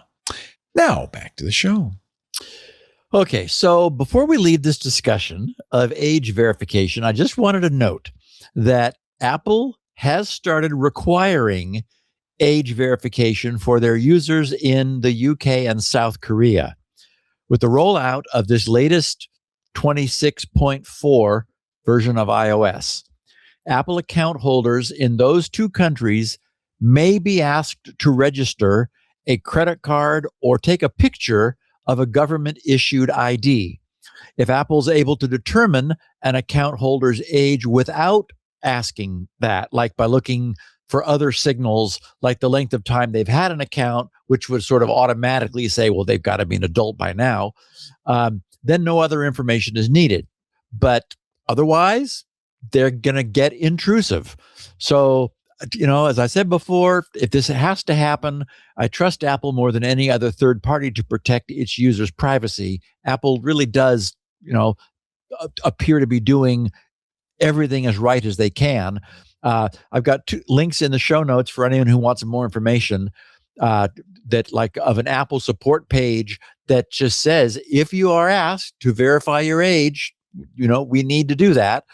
Now, back to the show. Okay, so before we leave this discussion of age verification, I just wanted to note that Apple has started requiring age verification for their users in the UK and South Korea. With the rollout of this latest 26.4 version of iOS, Apple account holders in those two countries may be asked to register a credit card or take a picture of a government-issued ID. If Apple's able to determine an account holder's age without asking that, like by looking for other signals like the length of time they've had an account, which would sort of automatically say, well, they've got to be an adult by now, then no other information is needed. But otherwise, they're going to get intrusive. So, as I said before, if this has to happen, I trust Apple more than any other third party to protect its users' privacy. Apple really does, appear to be doing everything as right as they can. I've got two links in the show notes for anyone who wants more information that like of an Apple support page that just says, if you are asked to verify your age, we need to do that.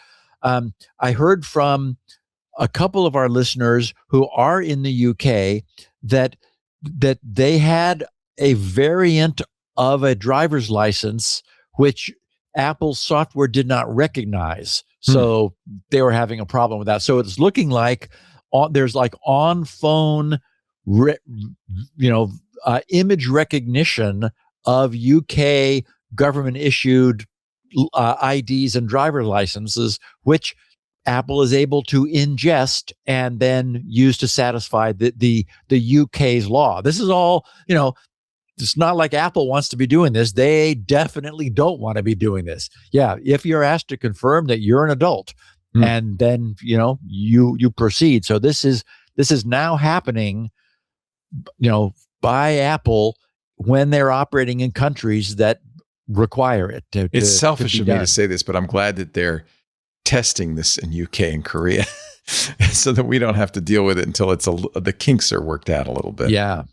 I heard from a couple of our listeners who are in the UK that they had a variant of a driver's license, which Apple's software did not recognize. So they were having a problem with that. So it's looking like there's like on-phone, image recognition of UK government-issued IDs and driver licenses, which Apple is able to ingest and then use to satisfy the UK's law. This is all, it's not like Apple wants to be doing this. They definitely don't want to be doing this. Yeah, if you're asked to confirm that you're an adult, and then you proceed. So this is now happening, by Apple when they're operating in countries that require it. It's selfish of me to say this, but I'm glad that they're testing this in UK and Korea, so that we don't have to deal with it until the kinks are worked out a little bit. Yeah.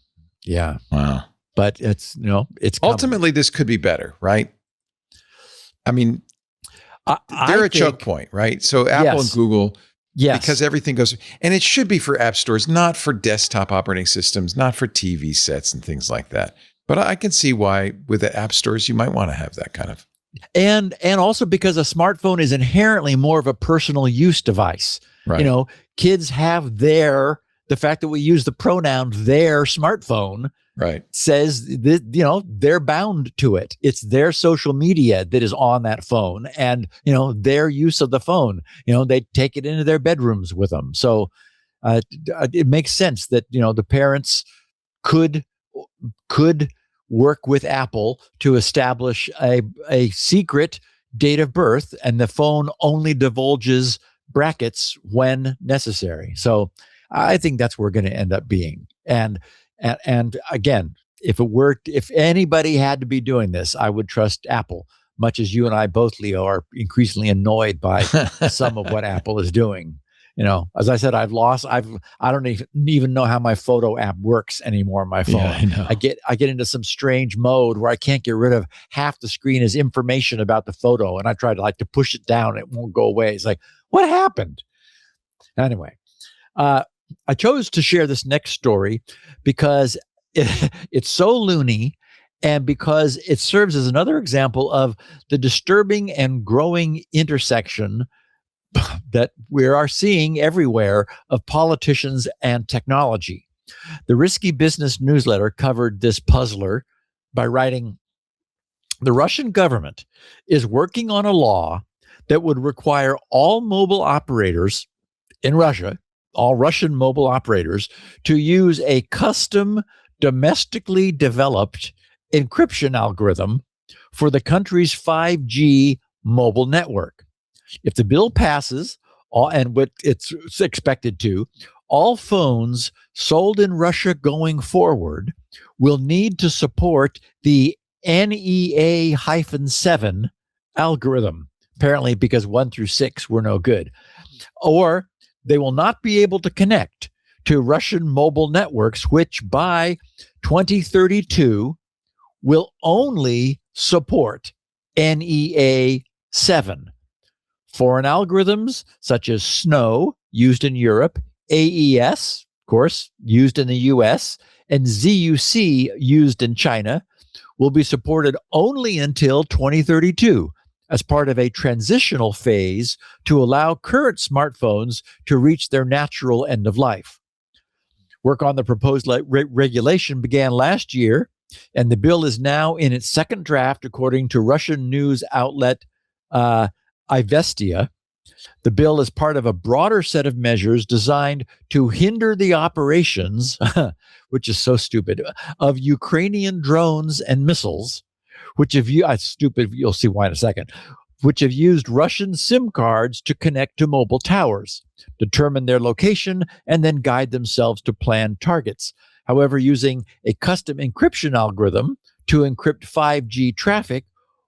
Wow. But it's it's ultimately this could be better, right? I mean, they're a choke point, right? So Apple and Google, because everything goes, and it should be for app stores, not for desktop operating systems, not for TV sets and things like that. But I can see why with the app stores you might want to have that kind of. And also because a smartphone is inherently more of a personal use device. Right. Kids have the fact that we use the pronoun their smartphone. Right. Says that, they're bound to it. It's their social media that is on that phone and, their use of the phone, they take it into their bedrooms with them. So it makes sense that, the parents could could work with Apple to establish a secret date of birth, and the phone only divulges brackets when necessary. So I think that's where we're going to end up being. And again, if anybody had to be doing this, I would trust Apple, much as you and I both, Leo, are increasingly annoyed by some of what Apple is doing. As I said, I don't even know how my photo app works anymore on my phone. Yeah, I know. I get into some strange mode where I can't get rid of half the screen as information about the photo, and I try to push it down. It won't go away. It's like, what happened? Anyway, I chose to share this next story because it's so loony, and because it serves as another example of the disturbing and growing intersection that we are seeing everywhere of politicians and technology. The Risky Business newsletter covered this puzzler by writing, the Russian government is working on a law that would require all mobile operators in Russia, all Russian mobile operators, to use a custom domestically developed encryption algorithm for the country's 5G mobile network. If the bill passes, and what it's expected to, all phones sold in Russia going forward will need to support the NEA-7 algorithm, apparently because 1 through 6 were no good. Or they will not be able to connect to Russian mobile networks, which by 2032 will only support NEA-7. Foreign algorithms such as SNOW, used in Europe, AES, of course, used in the US, and ZUC, used in China, will be supported only until 2032 as part of a transitional phase to allow current smartphones to reach their natural end of life. Work on the proposed regulation began last year, and the bill is now in its second draft, according to Russian news outlet Ivestia. The bill is part of a broader set of measures designed to hinder the operations, which is so stupid, of Ukrainian drones and missiles, which have stupid, you'll see why in a second, which have used Russian SIM cards to connect to mobile towers, determine their location, and then guide themselves to planned targets. However, using a custom encryption algorithm to encrypt 5G traffic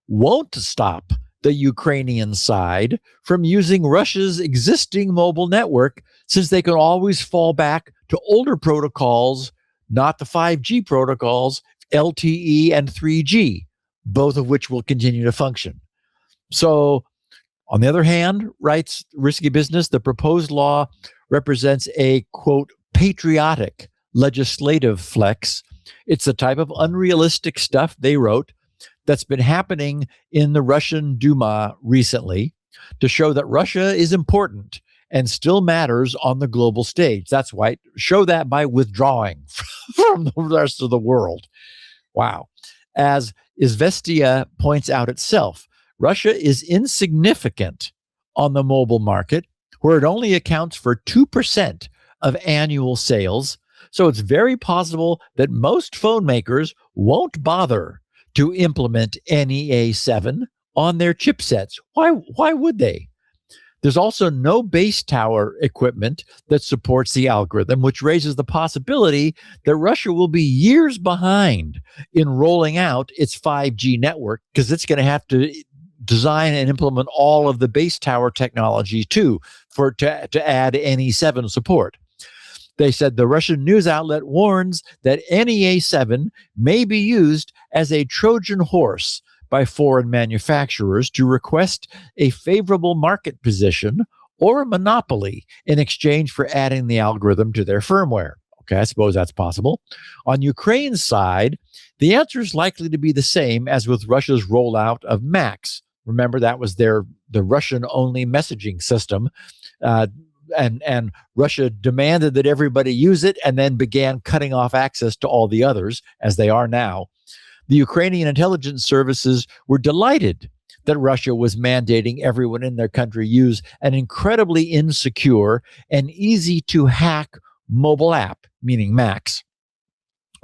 won't stop the Ukrainian side from using Russia's existing mobile network, since they can always fall back to older protocols, not the 5G protocols, LTE and 3G, both of which will continue to function. So, on the other hand, writes Risky Business, the proposed law represents a, quote, patriotic legislative flex. It's the type of unrealistic stuff, they wrote, that's been happening in the Russian Duma recently to show that Russia is important and still matters on the global stage. That's why show that by withdrawing from the rest of the world. Wow. As Izvestia points out itself, Russia is insignificant on the mobile market, where it only accounts for 2% of annual sales. So it's very possible that most phone makers won't bother to implement NEA-7 on their chipsets. Why would they? There's also no base tower equipment that supports the algorithm, which raises the possibility that Russia will be years behind in rolling out its 5G network, because it's going to have to design and implement all of the base tower technology too to add NE7 support. They said the Russian news outlet warns that NEA-7 may be used as a Trojan horse by foreign manufacturers to request a favorable market position or a monopoly in exchange for adding the algorithm to their firmware. Okay, I suppose that's possible. On Ukraine's side, the answer is likely to be the same as with Russia's rollout of MAX. Remember, that was the Russian-only messaging system. And Russia demanded that everybody use it and then began cutting off access to all the others, as they are now. The Ukrainian intelligence services were delighted that Russia was mandating everyone in their country use an incredibly insecure and easy to hack mobile app, meaning Max.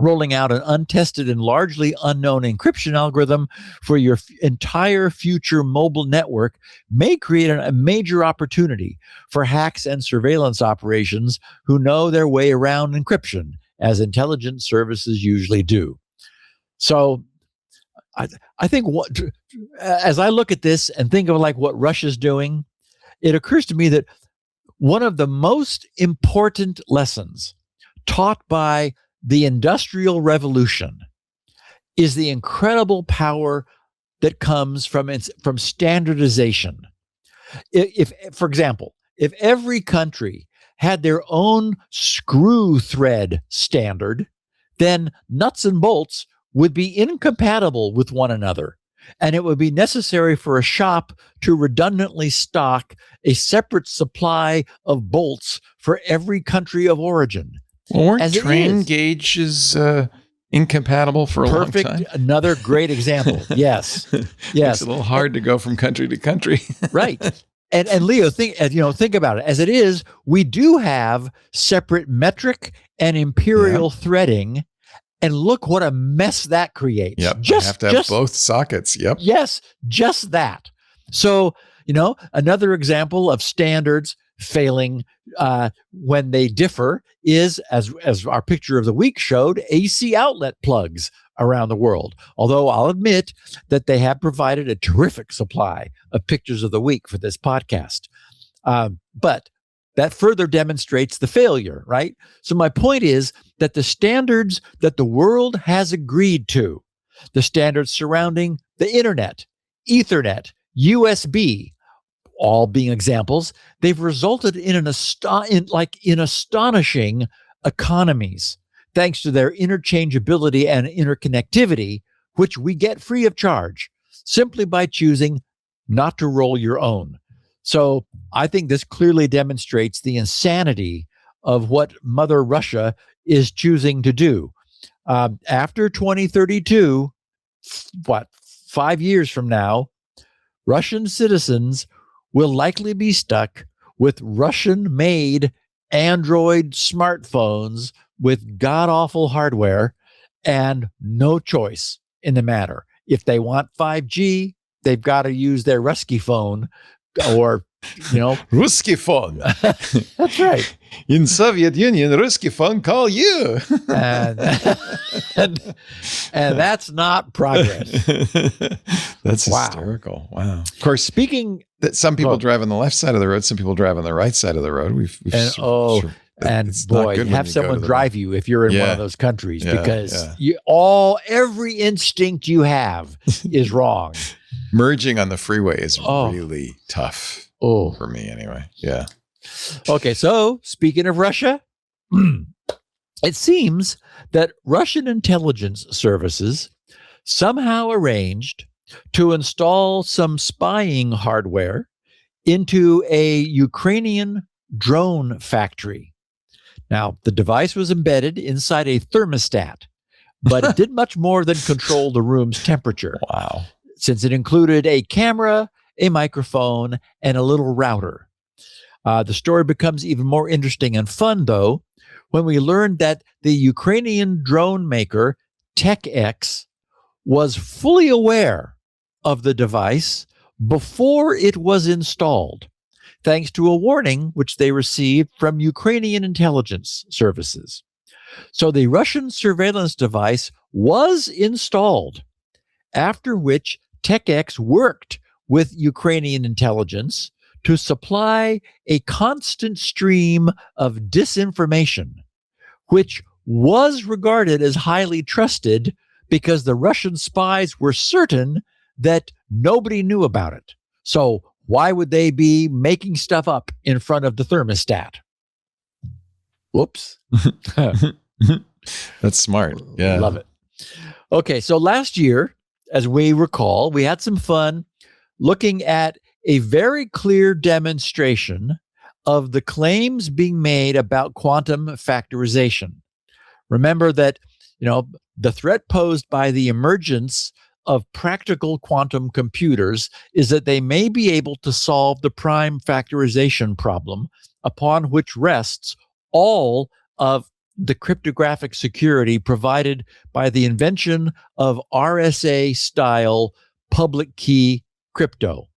rolling out an untested and largely unknown encryption algorithm for your entire future mobile network may create a major opportunity for hacks and surveillance operations who know their way around encryption, as intelligence services usually do. So I think as I look at this and think of like what Russia's doing, it occurs to me that one of the most important lessons taught by the Industrial Revolution is the incredible power that comes from standardization. If, for example, if every country had their own screw thread standard, then nuts and bolts would be incompatible with one another. And it would be necessary for a shop to redundantly stock a separate supply of bolts for every country of origin. Well, weren't train gauges incompatible for a long time? Another great example. Yes. It's a little hard to go from country to country. Right. And Leo, think about it. As it is, we do have separate metric and imperial threading. And look what a mess that creates. Yep. You have to have both sockets. Yep. Yes, just that. So, another example of standards failing when they differ is, as our picture of the week showed, AC outlet plugs around the world. Although I'll admit that they have provided a terrific supply of pictures of the week for this podcast. But that further demonstrates the failure, right? So my point is that the standards that the world has agreed to, the standards surrounding the internet, Ethernet, USB, all being examples, they've resulted in astonishing economies, thanks to their interchangeability and interconnectivity, which we get free of charge simply by choosing not to roll your own. So I think this clearly demonstrates the insanity of what Mother Russia is choosing to do. After 2032, 5 years from now, Russian citizens will likely be stuck with Russian-made Android smartphones with god-awful hardware and no choice in the matter. If they want 5G, they've got to use their Rusky phone or, Rusky phone. That's right. In Soviet Union, Rusky phone call you. and that's not progress. That's hysterical. Wow. Of course, speaking that some people drive on the left side of the road, some people drive on the right side of the road. Have someone drive you if you're in one of those countries, because every instinct you have is wrong. Merging on the freeway is really tough for me anyway. Yeah. Okay, so speaking of Russia, it seems that Russian intelligence services somehow arranged to install some spying hardware into a Ukrainian drone factory. Now, the device was embedded inside a thermostat, but it did much more than control the room's temperature. Wow. Since it included a camera, a microphone, and a little router. The story becomes even more interesting and fun, though, when we learned that the Ukrainian drone maker TechX was fully aware of the device before it was installed, thanks to a warning which they received from Ukrainian intelligence services. So the Russian surveillance device was installed, after which TechX worked with Ukrainian intelligence to supply a constant stream of disinformation, which was regarded as highly trusted because the Russian spies were certain that nobody knew about it. So why would they be making stuff up in front of the thermostat? Whoops. That's smart. Yeah. Love it. Okay, so last year, as we recall, we had some fun looking at a very clear demonstration of the claims being made about quantum factorization. Remember that, the threat posed by the emergence of practical quantum computers is that they may be able to solve the prime factorization problem upon which rests all of the cryptographic security provided by the invention of RSA style public key crypto.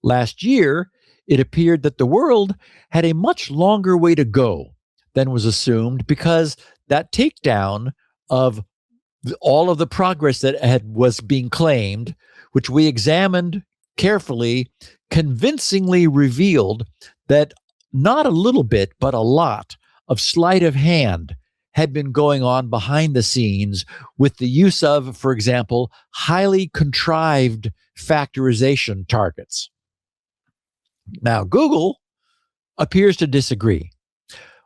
Last year, it appeared that the world had a much longer way to go than was assumed, because that takedown of all of the progress that was being claimed, which we examined carefully, convincingly revealed that not a little bit, but a lot of sleight of hand had been going on behind the scenes with the use of, for example, highly contrived factorization targets. Now, Google appears to disagree,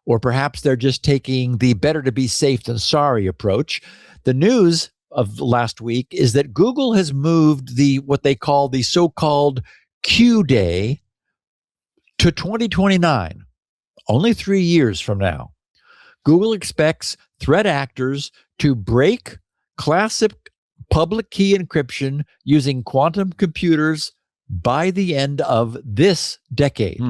or perhaps they're just taking the better to be safe than sorry approach. The news of last week is that Google has moved what they call the so-called Q day to 2029, only 3 years from now. Google expects threat actors to break classic public key encryption using quantum computers by the end of this decade.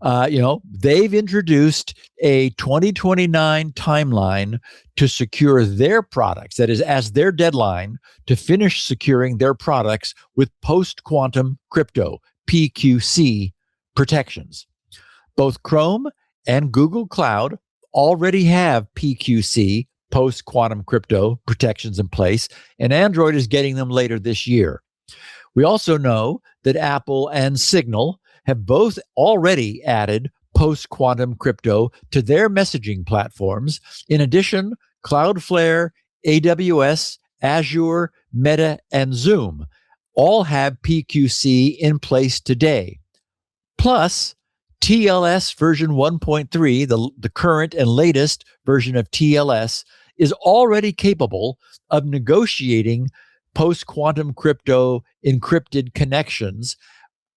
They've introduced a 2029 timeline to secure their products. That is, as their deadline to finish securing their products with post-quantum crypto, PQC protections. Both Chrome and Google Cloud already have PQC, post-quantum crypto protections in place, and Android is getting them later this year. We also know that Apple and Signal have both already added post-quantum crypto to their messaging platforms. In addition, Cloudflare, AWS, Azure, Meta, and Zoom all have PQC in place today. Plus, TLS version 1.3, the current and latest version of TLS, is already capable of negotiating post-quantum crypto encrypted connections.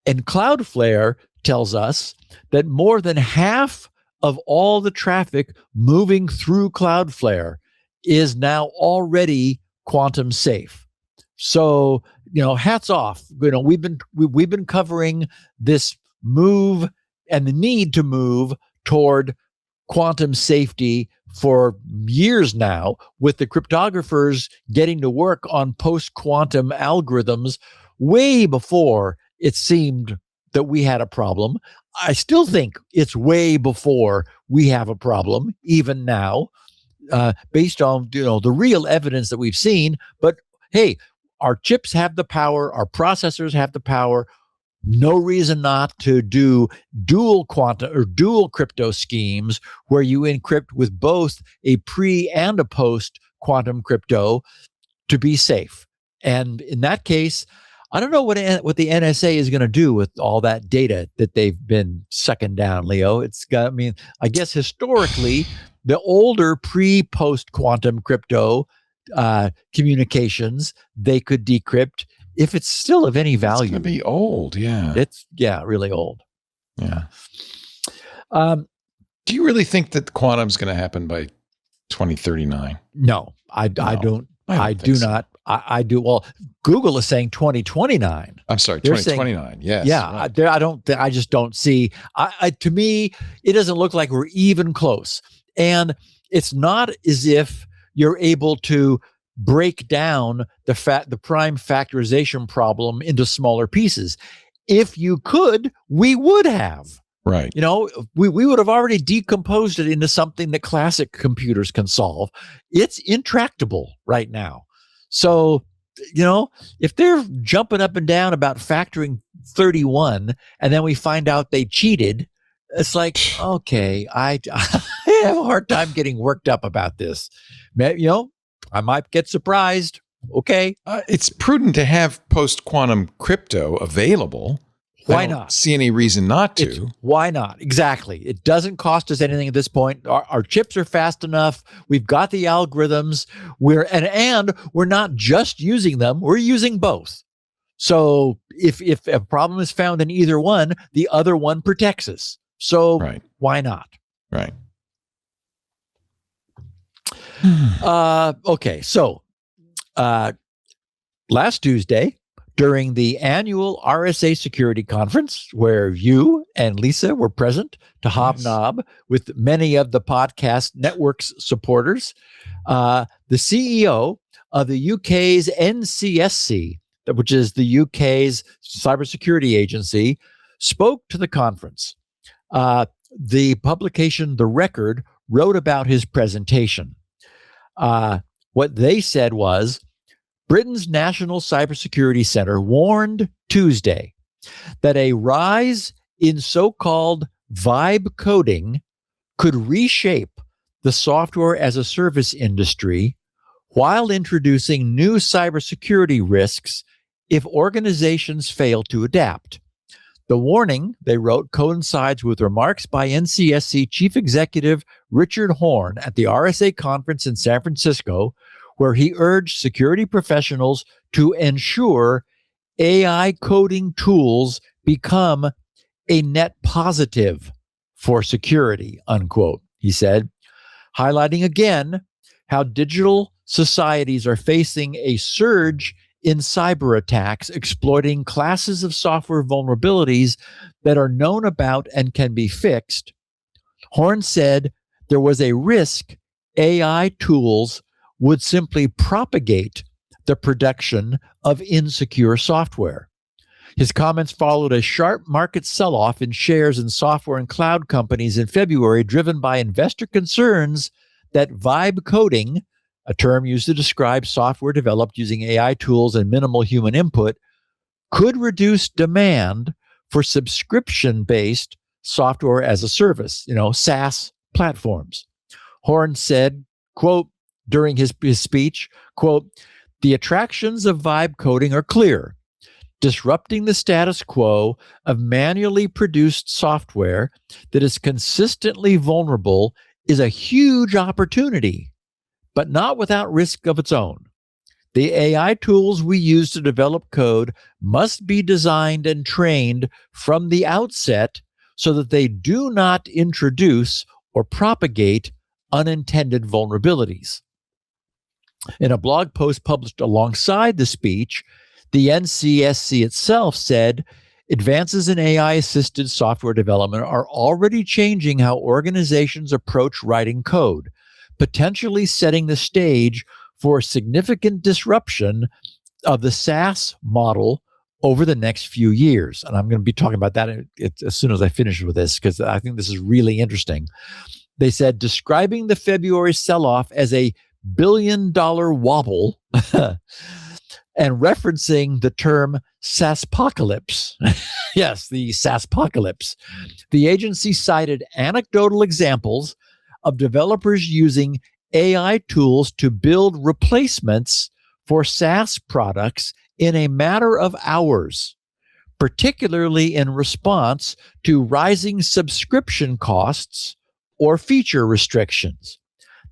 And Cloudflare tells us that more than half of all the traffic moving through Cloudflare is now already quantum safe. So, hats off. We've been covering this move and the need to move toward quantum safety for years now, with the cryptographers getting to work on post-quantum algorithms way before it seemed that we had a problem. I still think it's way before we have a problem, even now, based on the real evidence that we've seen. But hey, our chips have the power, our processors have the power. No reason not to do dual quantum or dual crypto schemes where you encrypt with both a pre and a post quantum crypto to be safe. And in that case, I don't know what the NSA is going to do with all that data that they've been sucking down, Leo. I guess historically, the older pre-post quantum crypto communications, they could decrypt if it's still of any value. It's going to be old, yeah. It's really old. Yeah. Do you really think that quantum's going to happen by 2039? No, I don't. I do not. I do. Well, Google is saying 2029. I'm sorry, 2029. Yes. Yeah. Right. I just don't see. To me, it doesn't look like we're even close. And it's not as if you're able to break down the prime factorization problem into smaller pieces. If you could, we would have. Right. We would have already decomposed it into something that classic computers can solve. It's intractable right now. So, if they're jumping up and down about factoring 31 and then we find out they cheated, it's like, okay, I have a hard time getting worked up about this. I might get surprised. Okay. It's prudent to have post-quantum crypto available. Why I don't not? see any reason not to. Why not? Exactly. It doesn't cost us anything at this point. Our chips are fast enough. We've got the algorithms. And we're not just using them. We're using both. So if a problem is found in either one, the other one protects us. So Why not? Right. Okay. So last Tuesday, during the annual RSA Security Conference, where you and Lisa were present to hobnob with many of the podcast network's supporters. The CEO of the UK's NCSC, which is the UK's cybersecurity agency, spoke to the conference. The publication, The Record, wrote about his presentation. What they said was, Britain's National Cybersecurity Center warned Tuesday that a rise in so-called Vibecoding could reshape the software as a service industry while introducing new cybersecurity risks if organizations fail to adapt. The warning, they wrote, coincides with remarks by NCSC Chief Executive Richard Horne at the RSA conference in San Francisco, where he urged security professionals to ensure AI coding tools become a net positive for security, unquote, he said, highlighting again how digital societies are facing a surge in cyber attacks exploiting classes of software vulnerabilities that are known about and can be fixed. Horne said there was a risk AI tools would simply propagate the production of insecure software. His comments followed a sharp market sell-off in shares in software and cloud companies in February, driven by investor concerns that Vibecoding, a term used to describe software developed using AI tools and minimal human input, could reduce demand for subscription-based software as a service, SaaS platforms. Horne said, quote, during his speech, quote, the attractions of Vibecoding are clear. Disrupting the status quo of manually produced software that is consistently vulnerable is a huge opportunity, but not without risk of its own. The AI tools we use to develop code must be designed and trained from the outset so that they do not introduce or propagate unintended vulnerabilities. In a blog post published alongside the speech, the NCSC itself said advances in AI-assisted software development are already changing how organizations approach writing code, potentially setting the stage for significant disruption of the SaaS model over the next few years. And I'm going to be talking about that as soon as I finish with this, because I think this is really interesting. They said, describing the February sell-off as a billion-dollar wobble and referencing the term SaaSpocalypse. Yes, the SaaSpocalypse. The agency cited anecdotal examples of developers using AI tools to build replacements for SaaS products in a matter of hours, particularly in response to rising subscription costs or feature restrictions.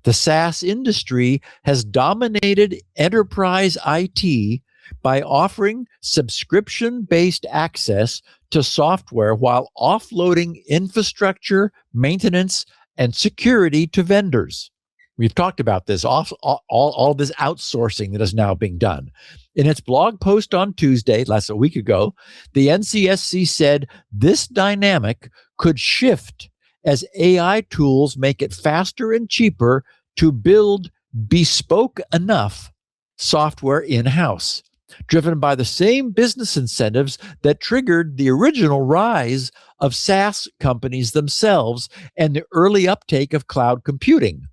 The SaaS industry has dominated enterprise IT by offering subscription-based access to software while offloading infrastructure, maintenance, and security to vendors. We've talked about this, all this outsourcing that is now being done. In its blog post on Tuesday, less a week ago, the NCSC said this dynamic could shift as AI tools make it faster and cheaper to build bespoke enough software in-house, driven by the same business incentives that triggered the original rise of SaaS companies themselves and the early uptake of cloud computing.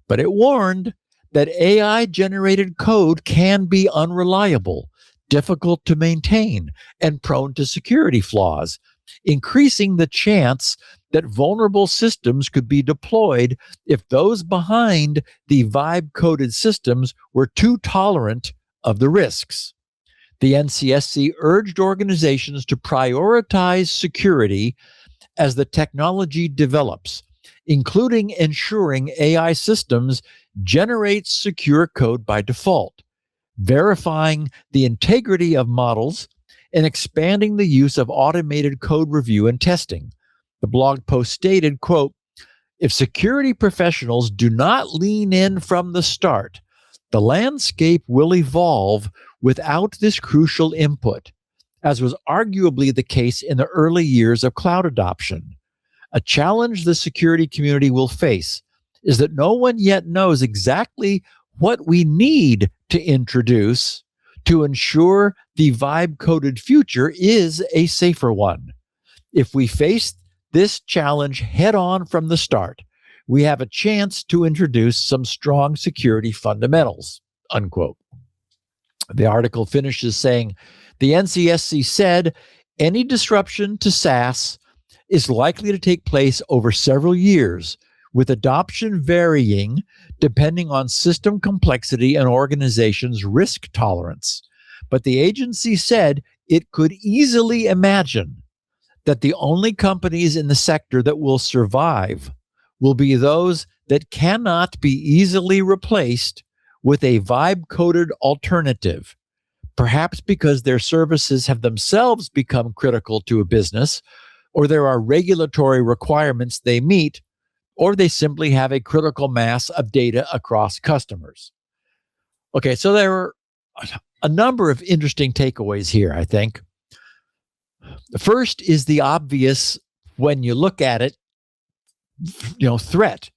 But it warned that AI-generated code can be unreliable, difficult to maintain, and prone to security flaws, increasing the chance that vulnerable systems could be deployed if those behind the Vibe-coded systems were too tolerant of the risks. The NCSC urged organizations to prioritize security as the technology develops, including ensuring AI systems generate secure code by default, verifying the integrity of models, and expanding the use of automated code review and testing. The blog post stated, quote, if security professionals do not lean in from the start, The landscape will evolve without this crucial input, as was arguably the case in the early years of cloud adoption. A challenge the security community will face is that no one yet knows exactly what we need to introduce to ensure the vibe-coded future is a safer one. If we face this challenge head-on from the start, we have a chance to introduce some strong security fundamentals, unquote. The article finishes saying, the NCSC said any disruption to SaaS is likely to take place over several years, with adoption varying depending on system complexity and organization's risk tolerance. But the agency said it could easily imagine that the only companies in the sector that will survive will be those that cannot be easily replaced with a vibe-coded alternative, perhaps because their services have themselves become critical to a business, or there are regulatory requirements they meet, or they simply have a critical mass of data across customers. Okay, so there are a number of interesting takeaways here, I think. The first is the obvious, when you look at it, threat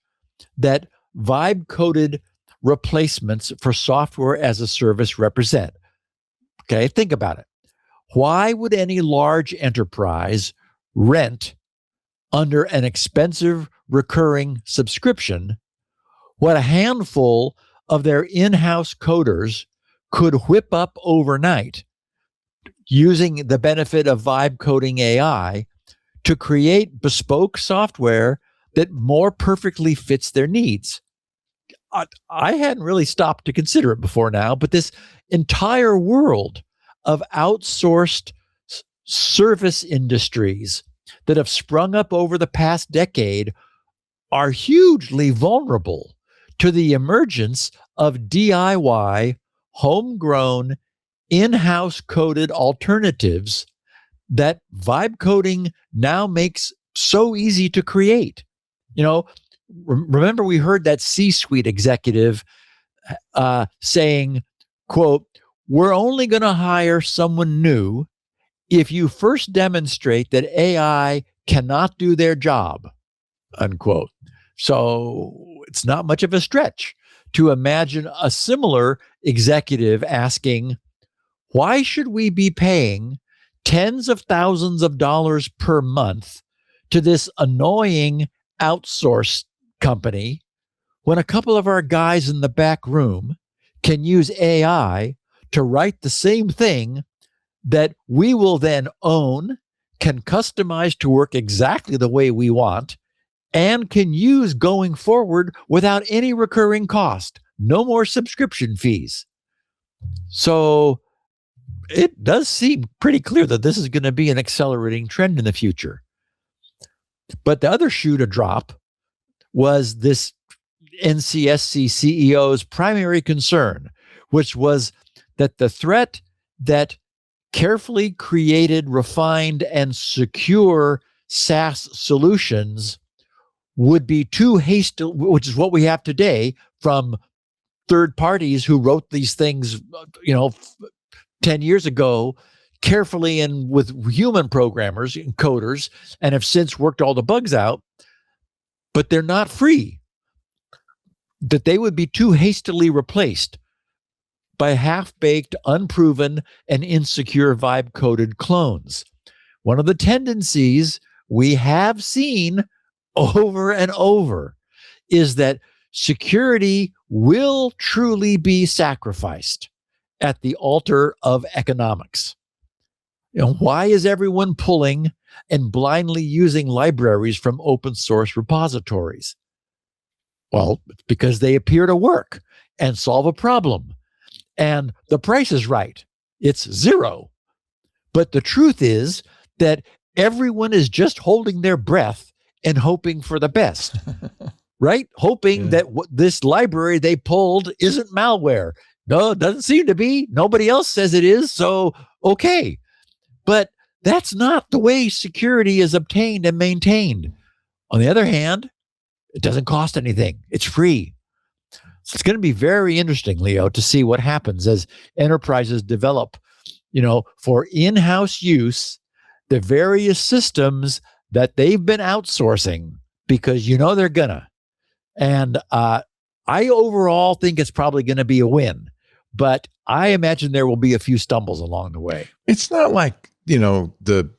that vibe-coded replacements for software as a service represent. Okay, think about it. Why would any large enterprise rent under an expensive recurring subscription what a handful of their in-house coders could whip up overnight using the benefit of vibe coding AI to create bespoke software that more perfectly fits their needs? I hadn't really stopped to consider it before now, but this entire world of outsourced service industries that have sprung up over the past decade are hugely vulnerable to the emergence of DIY, homegrown, in-house coded alternatives that vibe coding now makes so easy to create. Remember we heard that C-suite executive saying, quote, "We're only going to hire someone new if you first demonstrate that AI cannot do their job," unquote. So it's not much of a stretch to imagine a similar executive asking, why should we be paying tens of thousands of dollars per month to this annoying outsourced company when a couple of our guys in the back room can use AI to write the same thing that we will then own, can customize to work exactly the way we want, and can use going forward without any recurring cost, no more subscription fees. So it does seem pretty clear that this is going to be an accelerating trend in the future. But the other shoe to drop was this NCSC CEO's primary concern, which was that the threat that carefully created, refined, and secure SaaS solutions would be too hasty, which is what we have today from third parties who wrote these things, 10 years ago, carefully and with human programmers and coders, and have since worked all the bugs out, but they're not free. That they would be too hastily replaced by half-baked, unproven, and insecure vibe-coded clones. One of the tendencies we have seen over and over is that security will truly be sacrificed at the altar of economics. Why is everyone pulling and blindly using libraries from open source repositories? Well, it's because they appear to work and solve a problem. And the price is right. It's zero. But the truth is that everyone is just holding their breath and hoping for the best, right? Hoping that this library they pulled isn't malware. No, it doesn't seem to be. Nobody else says it is. So, okay. But that's not the way security is obtained and maintained. On the other hand, it doesn't cost anything. It's free. it's going to be very interesting, Leo, to see what happens as enterprises develop, for in-house use, the various systems that they've been outsourcing, because they're gonna. And I overall think it's probably going to be a win, but I imagine there will be a few stumbles along the way. It's not like, the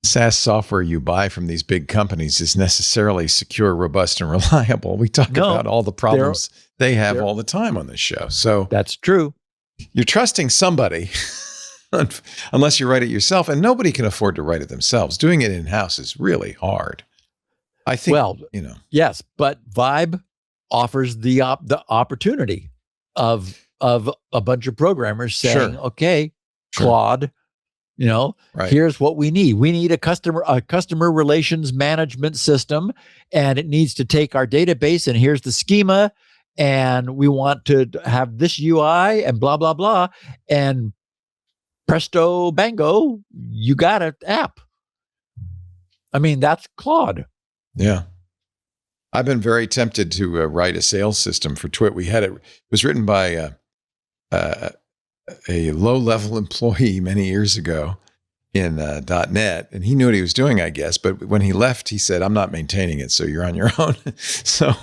SaaS software you buy from these big companies is necessarily secure, robust, and reliable. We talk about all the problems they have all the time on this show. So that's true. You're trusting somebody unless you write it yourself, and nobody can afford to write it themselves. Doing it in-house is really hard. I think, yes, but Vibe offers the opportunity of a bunch of programmers saying, okay, Claude, here's what we need. We need a customer relations management system, and it needs to take our database, and here's the schema, and we want to have this UI and blah, blah, blah. And presto bango, you got an app. I mean, that's Claude. Yeah. I've been very tempted to write a sales system for TWiT. It was written by a low-level employee many years ago in .NET, and he knew what he was doing, I guess. But when he left, he said, "I'm not maintaining it, so you're on your own." So,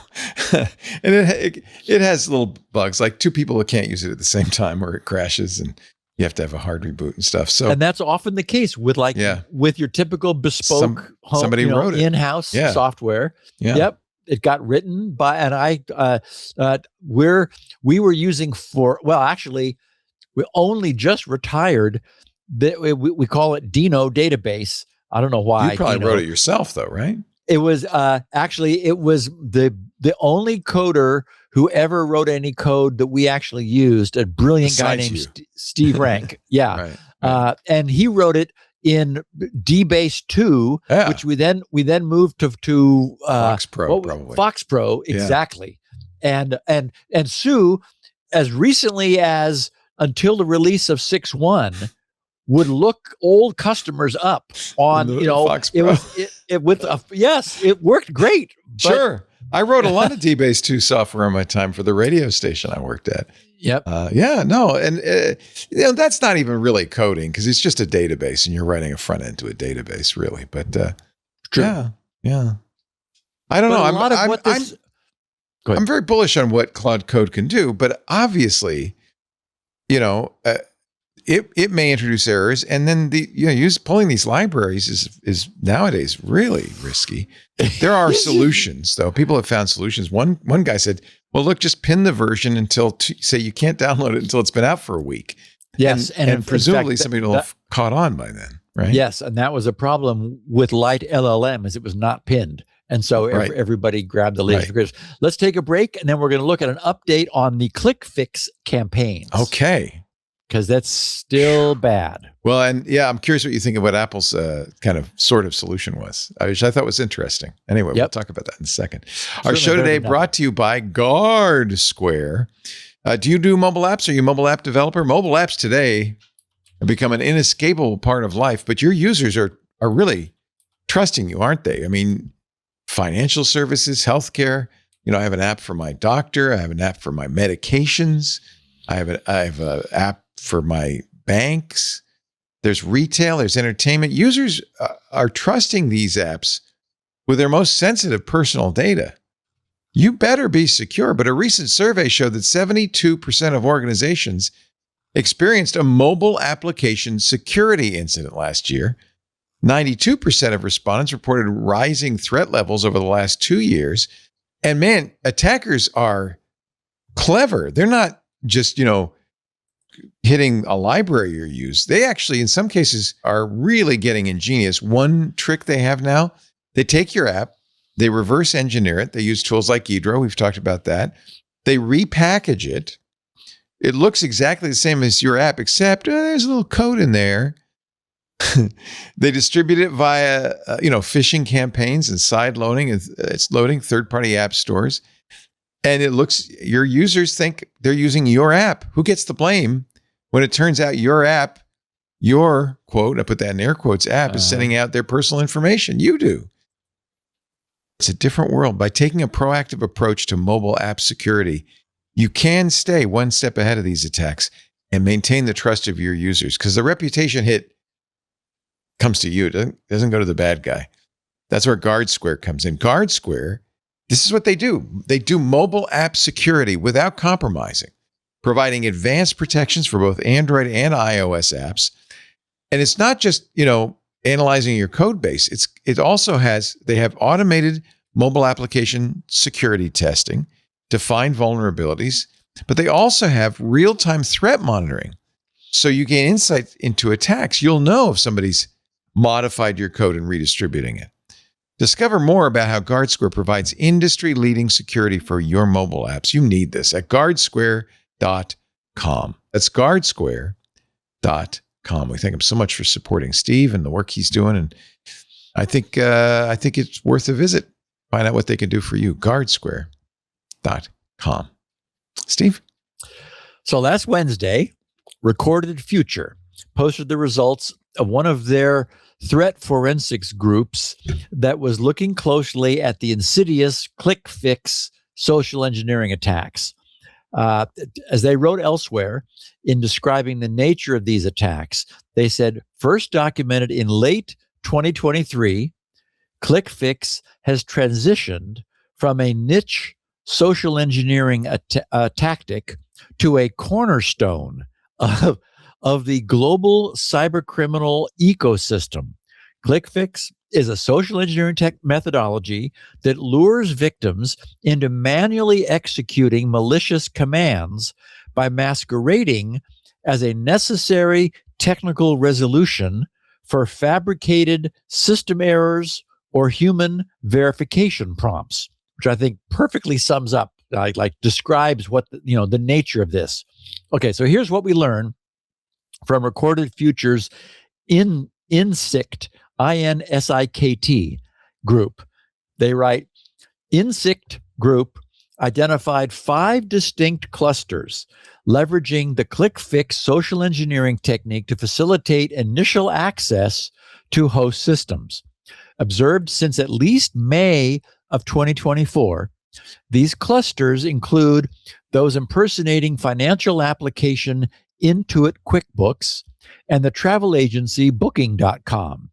and it has little bugs, like two people can't use it at the same time, or it crashes, and you have to have a hard reboot and stuff. So, and that's often the case with with your typical bespoke somebody wrote it. In-house software. Yeah. Yep. It got written by, and we were using actually, we only just retired. We call it Dino database. I don't know why. You probably wrote it yourself, though, right? It was it was the only coder who ever wrote any code that we actually used. A brilliant guy named Steve Rank. Yeah, right. And he wrote it in DBase 2, which we then moved to Fox Pro, probably. Fox Pro, exactly. And Sue, as recently as until the release of 6.1, would look old customers up on Fox Pro. It worked great. Sure. I wrote a lot of DBase 2 software in my time for the radio station I worked at. Yep. And that's not even really coding, because it's just a database and you're writing a front end to a database, really. But true. Yeah. I don't know. I'm very bullish on what Cloud Code can do, but obviously, it may introduce errors, and then pulling these libraries is nowadays really risky. There are solutions, though. People have found solutions. One guy said, "Well, look, just pin the version until say you can't download it until it's been out for a week." Yes, and presumably somebody will have caught on by then, right? Yes, and that was a problem with Light LLM, as it was not pinned. And so everybody grabbed the latest. Right. Let's take a break, and then we're going to look at an update on the ClickFix campaigns. Okay. Because that's still bad. Well, and I'm curious what you think of what Apple's kind of sort of solution was, which I thought was interesting. Anyway, we'll talk about that in a second. Our show today brought to you by GuardSquare. Do you do mobile apps? Are you a mobile app developer? Mobile apps today have become an inescapable part of life, but your users are really trusting you, aren't they? I mean, financial services, healthcare. I have an app for my doctor. I have an app for my medications. I have an app for my banks. There's retail, there's entertainment. Users are trusting these apps with their most sensitive personal data. You better be secure. But a recent survey showed that 72% of organizations experienced a mobile application security incident last year. 92% of respondents reported rising threat levels over the last 2 years. And man, attackers are clever. They're not just, hitting a library you use. They actually, in some cases, are really getting ingenious. One trick they have now, they take your app, they reverse engineer it. They use tools like Ghidra. We've talked about that. They repackage it. It looks exactly the same as your app, except there's a little code in there. They distribute it via, phishing campaigns and side loading. It's loading third-party app stores. And your users think they're using your app. Who gets the blame when it turns out your app, your quote, I put that in air quotes, app is sending out their personal information? You do. It's a different world. By taking a proactive approach to mobile app security, you can stay one step ahead of these attacks and maintain the trust of your users, because the reputation hit comes to you. It doesn't go to the bad guy. That's where GuardSquare comes in. GuardSquare, this is what they do. They do mobile app security without compromising, providing advanced protections for both Android and iOS apps. And it's not just, analyzing your code base. They have automated mobile application security testing to find vulnerabilities, but they also have real-time threat monitoring. So you gain insight into attacks. You'll know if somebody's modified your code and redistributing it. Discover more about how GuardSquare provides industry-leading security for your mobile apps. You need this at GuardSquare.com. That's GuardSquare.com. We thank him so much for supporting Steve and the work he's doing, and I think it's worth a visit. Find out what they can do for you. GuardSquare.com. Steve? So last Wednesday, Recorded Future posted the results of one of their threat forensics groups that was looking closely at the insidious ClickFix social engineering attacks. As they wrote elsewhere in describing the nature of these attacks, they said, first documented in late 2023, ClickFix has transitioned from a niche social engineering tactic to a cornerstone of the global cybercriminal ecosystem. ClickFix is a social engineering methodology that lures victims into manually executing malicious commands by masquerading as a necessary technical resolution for fabricated system errors or human verification prompts, which I think perfectly sums up, describes what the nature of this. Okay, so here's what we learn from Recorded Future's INSICT, INSIKT group. They write, INSICT group identified 5 distinct clusters leveraging the ClickFix social engineering technique to facilitate initial access to host systems. Observed since at least May of 2024, these clusters include those impersonating financial application Intuit QuickBooks and the travel agency Booking.com.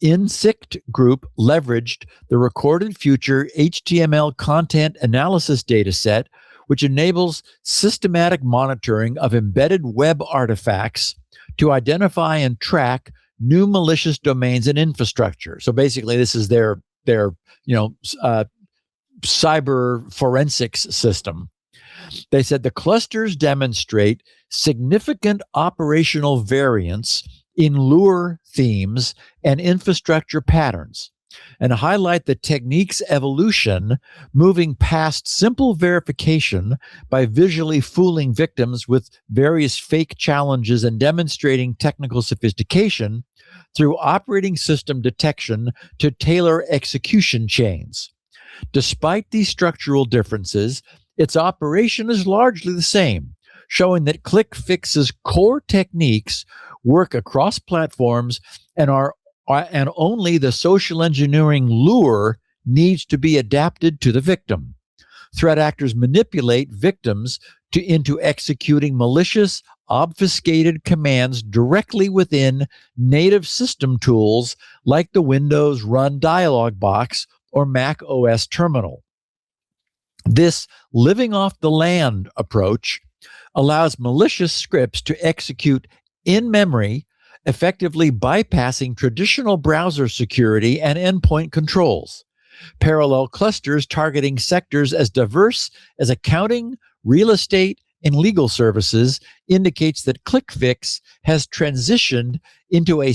INSICT Group leveraged the Recorded Future HTML content analysis dataset, which enables systematic monitoring of embedded web artifacts to identify and track new malicious domains and infrastructure. So basically, this is their cyber forensics system. They said the clusters demonstrate significant operational variance in lure themes and infrastructure patterns, and highlight the technique's evolution, moving past simple verification by visually fooling victims with various fake challenges and demonstrating technical sophistication through operating system detection to tailor execution chains. Despite these structural differences, its operation is largely the same, showing that ClickFix's core techniques work across platforms and only the social engineering lure needs to be adapted to the victim. Threat actors manipulate victims into executing malicious, obfuscated commands directly within native system tools like the Windows Run dialog box or Mac OS terminal. This living off the land approach allows malicious scripts to execute in memory, effectively bypassing traditional browser security and endpoint controls. Parallel clusters targeting sectors as diverse as accounting, real estate, and legal services indicates that ClickFix has transitioned into a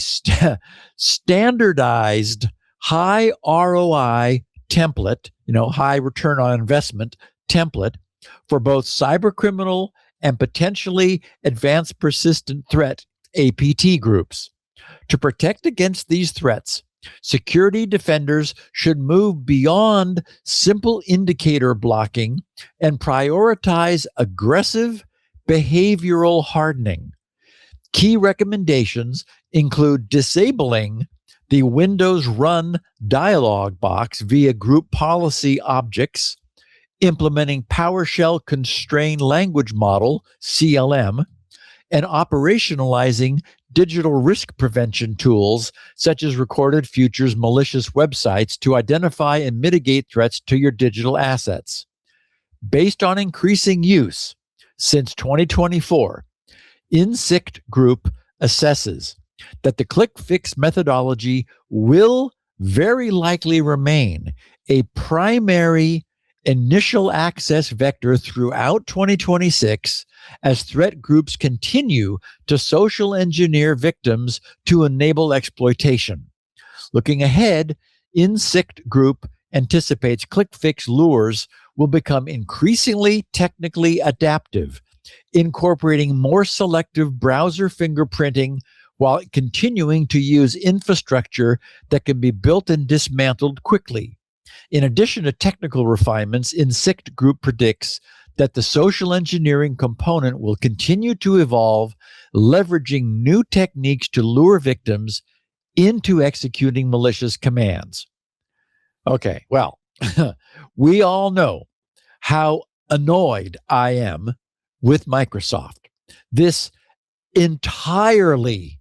standardized high ROI template, high return on investment template for both cybercriminal and potentially advanced persistent threat APT groups. To protect against these threats, security defenders should move beyond simple indicator blocking and prioritize aggressive behavioral hardening. Key recommendations include disabling the Windows Run dialog box via group policy objects, implementing PowerShell Constrained Language Model, CLM, and operationalizing digital risk prevention tools such as recorded futures malicious websites to identify and mitigate threats to your digital assets. Based on increasing use since 2024, InSict Group assesses that the ClickFix methodology will very likely remain a primary initial access vector throughout 2026 as threat groups continue to social engineer victims to enable exploitation. Looking ahead, InSict Group anticipates ClickFix lures will become increasingly technically adaptive, incorporating more selective browser fingerprinting while continuing to use infrastructure that can be built and dismantled quickly. In addition to technical refinements, InSict Group predicts that the social engineering component will continue to evolve, leveraging new techniques to lure victims into executing malicious commands. Okay, well, we all know how annoyed I am with Microsoft. This entirely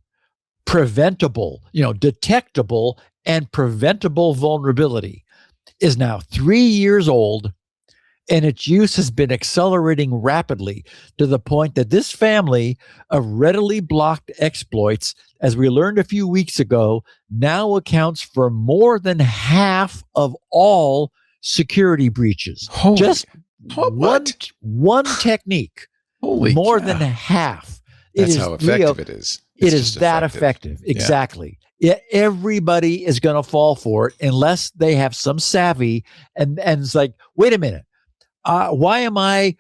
preventable, detectable and preventable vulnerability is now 3 years old, and its use has been accelerating rapidly to the point that this family of readily blocked exploits, as we learned a few weeks ago, now accounts for more than half of all security breaches. One technique, more than half. That's how effective it is. It is that effective. Exactly. Everybody is going to fall for it unless they have some savvy and it's like, wait a minute. Why am I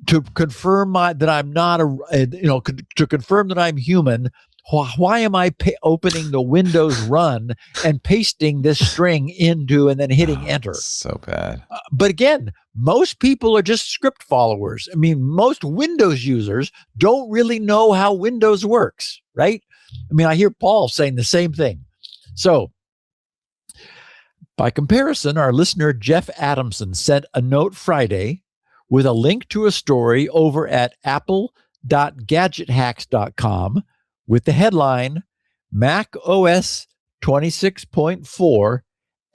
to confirm that I'm not to confirm that I'm human? Why am I opening the Windows Run and pasting this string into and then hitting enter? So bad. But again, most people are just script followers. I mean, most Windows users don't really know how Windows works, right? I mean, I hear Paul saying the same thing. So, by comparison, our listener Jeff Adamson sent a note Friday with a link to a story over at apple.gadgethacks.com with the headline, Mac OS 26.4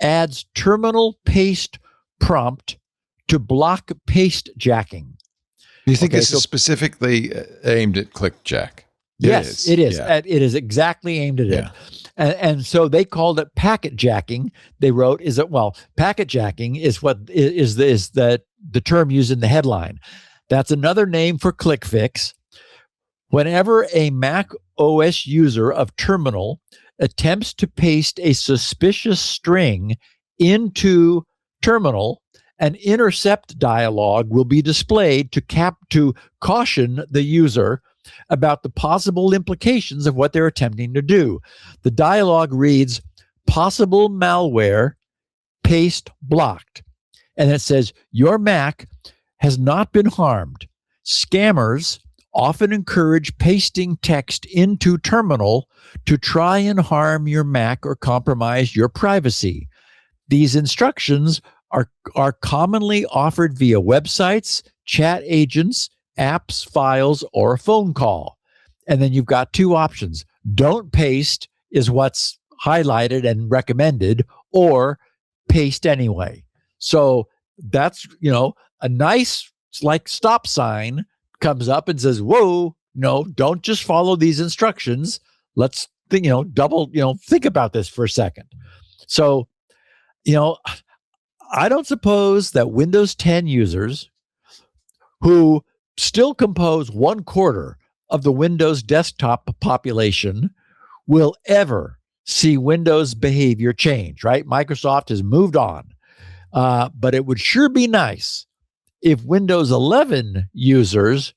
adds terminal paste prompt to block paste jacking. Do you think this is specifically aimed at ClickJack? Yes, it is. Yeah. It is exactly aimed at it. And so they called it packet jacking. They wrote, packet jacking is what is the term used in the headline. That's another name for ClickFix. Whenever a Mac OS user of terminal attempts to paste a suspicious string into terminal, an intercept dialog will be displayed to caution the user about the possible implications of what they're attempting to do. The dialog reads, possible malware, paste blocked. And it says, your Mac has not been harmed. Scammers often encourage pasting text into terminal to try and harm your Mac or compromise your privacy. These instructions are commonly offered via websites, chat agents, apps, files, or a phone call. And then you've got two options. Don't paste is what's highlighted and recommended, or paste anyway. So that's, a nice stop sign comes up and says, whoa, no, don't just follow these instructions. Let's think about this for a second. So, I don't suppose that Windows 10 users who still compose 1/4 of the Windows desktop population will ever see Windows behavior change, right? Microsoft has moved on. But it would sure be nice if Windows 11 users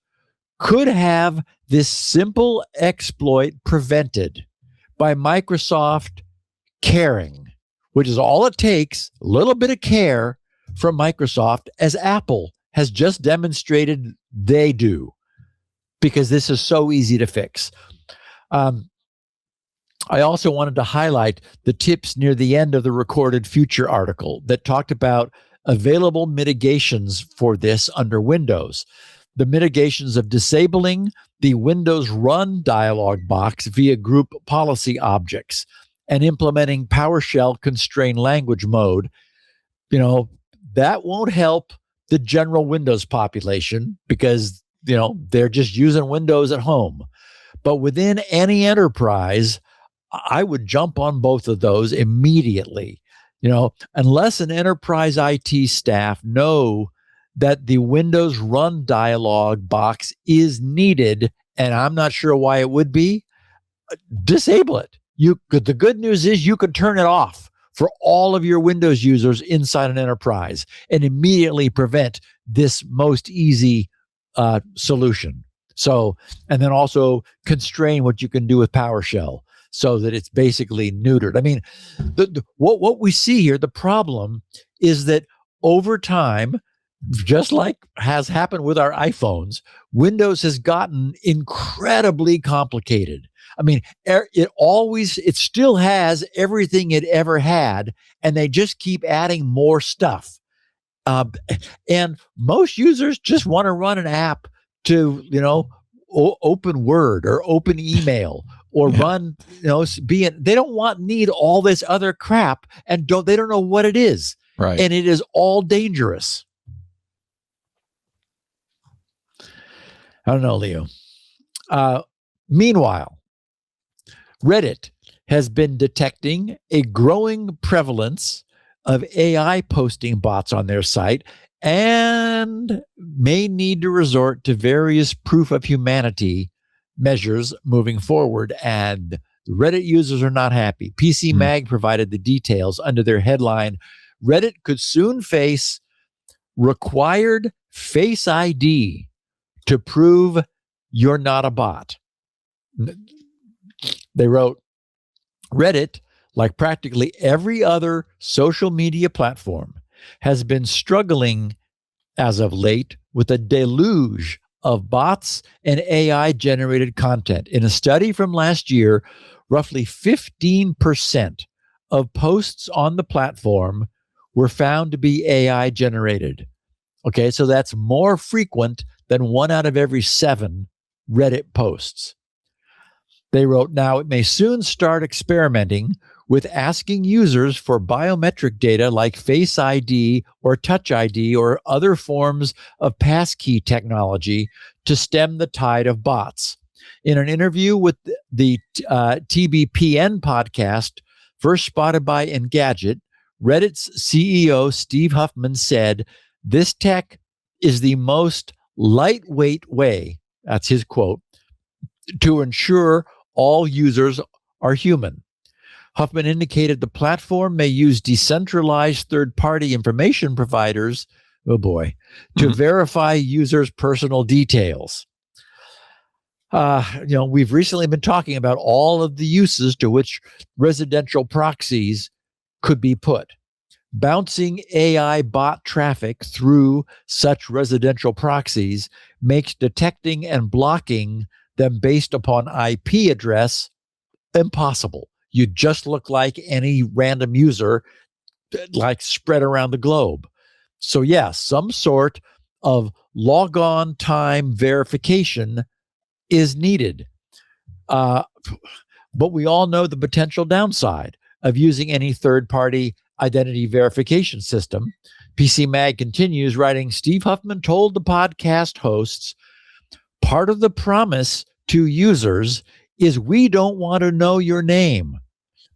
could have this simple exploit prevented by Microsoft caring, which is all it takes, a little bit of care from Microsoft, as Apple has just demonstrated they do, because this is so easy to fix. I also wanted to highlight the tips near the end of the Recorded Future article that talked about available mitigations for this under Windows. The mitigations of disabling the Windows Run dialog box via group policy objects and implementing PowerShell constrained language mode. That won't help the general Windows population because, they're just using Windows at home. But within any enterprise, I would jump on both of those immediately. Unless an enterprise IT staff know that the Windows Run dialog box is needed, and I'm not sure why it would be, disable it. The good news is you can turn it off for all of your Windows users inside an enterprise and immediately prevent this most easy solution. And then also constrain what you can do with PowerShell so that it's basically neutered. I mean, what we see here, the problem is that over time, just like has happened with our iPhones, Windows has gotten incredibly complicated. I mean, it still has everything it ever had, and they just keep adding more stuff. And most users just want to run an app to, open Word or open email or run, they don't need all this other crap, and they don't know what it is. Right. And it is all dangerous. I don't know, Leo. Meanwhile, Reddit has been detecting a growing prevalence of AI posting bots on their site and may need to resort to various proof of humanity measures moving forward. And Reddit users are not happy. PC Mag provided the details under their headline, Reddit could soon face required Face ID to prove you're not a bot. They wrote, Reddit, like practically every other social media platform, has been struggling as of late with a deluge of bots and AI-generated content. In a study from last year, roughly 15% of posts on the platform were found to be AI-generated. Okay, so that's more frequent than 1 out of every 7 Reddit posts. They wrote, now it may soon start experimenting with asking users for biometric data like Face ID or Touch ID or other forms of passkey technology to stem the tide of bots. In an interview with the TBPN podcast, first spotted by Engadget, Reddit's CEO Steve Huffman said, this tech is the most lightweight way, that's his quote, to ensure all users are human. Huffman indicated the platform may use decentralized third-party information providers, to verify users' personal details. We've recently been talking about all of the uses to which residential proxies could be put. Bouncing AI bot traffic through such residential proxies makes detecting and blocking them based upon IP address impossible. You just look like any random user, like spread around the globe. So yes, some sort of logon time verification is needed. But we all know the potential downside of using any third-party identity verification system. PC Mag continues writing, Steve Huffman told the podcast hosts, part of the promise to users is we don't want to know your name,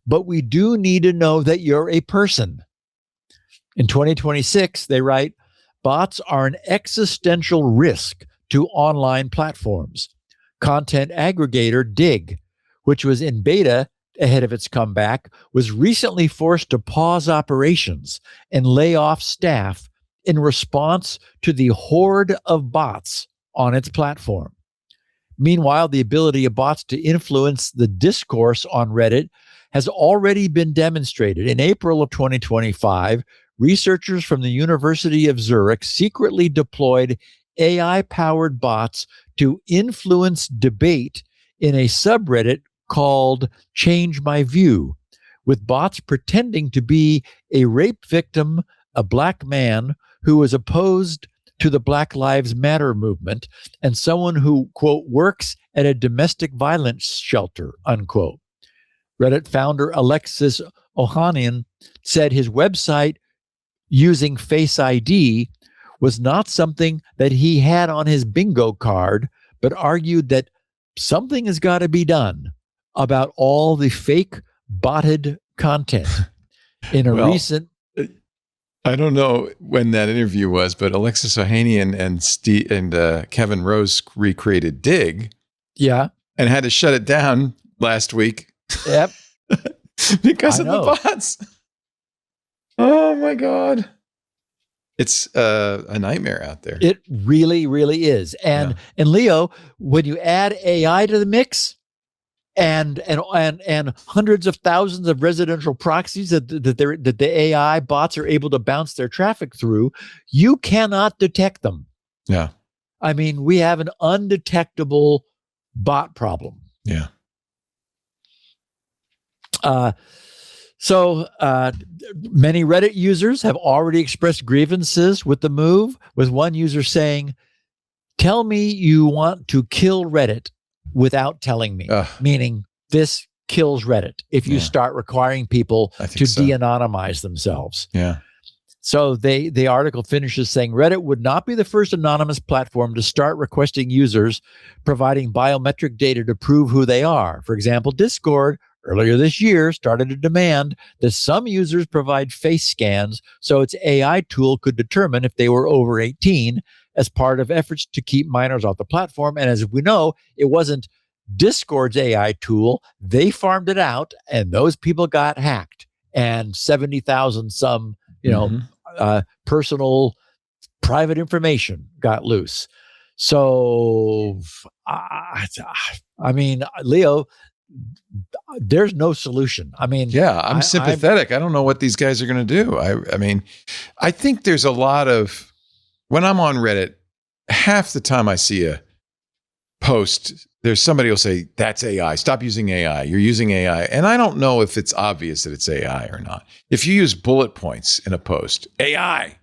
but we do need to know that you're a person. In 2026, they write, bots are an existential risk to online platforms. Content aggregator Dig, which was in beta ahead of its comeback, was recently forced to pause operations and lay off staff in response to the horde of bots on its platform. Meanwhile, the ability of bots to influence the discourse on Reddit has already been demonstrated. In April of 2025, researchers from the University of Zurich secretly deployed AI-powered bots to influence debate in a subreddit called Change My View, with bots pretending to be a rape victim, a black man who was opposed to the Black Lives Matter movement, and someone who, quote, works at a domestic violence shelter, unquote. Reddit founder Alexis Ohanian said his website using Face ID was not something that he had on his bingo card, but argued that something has got to be done about all the fake botted content. In a recent... I don't know when that interview was, but Alexis Ohanian and Kevin Rose recreated Dig. Yeah. And had to shut it down last week. Yep. Because of the bots. Oh my God. It's a nightmare out there. It really, really is. And Leo, when you add AI to the mix and hundreds of thousands of residential proxies that the AI bots are able to bounce their traffic through, you cannot detect them. Yeah. I mean, we have an undetectable bot problem. Yeah. So many Reddit users have already expressed grievances with the move, with one user saying, "Tell me you want to kill Reddit without telling me," meaning this kills Reddit if you start requiring people to de-anonymize themselves. Yeah. So the article finishes saying Reddit would not be the first anonymous platform to start requesting users providing biometric data to prove who they are. For example, Discord earlier this year started a demand that some users provide face scans so its AI tool could determine if they were over 18 as part of efforts to keep minors off the platform. And as we know, it wasn't Discord's AI tool. They farmed it out and those people got hacked and 70,000 some, personal private information got loose. So, I mean, Leo, there's no solution. I mean, I'm sympathetic. I don't know what these guys are going to do. I mean, I think there's a lot of, when I'm on Reddit, half the time I see a post, there's somebody will say, "That's AI. Stop using AI. You're using AI." And I don't know if it's obvious that it's AI or not. If you use bullet points in a post, AI.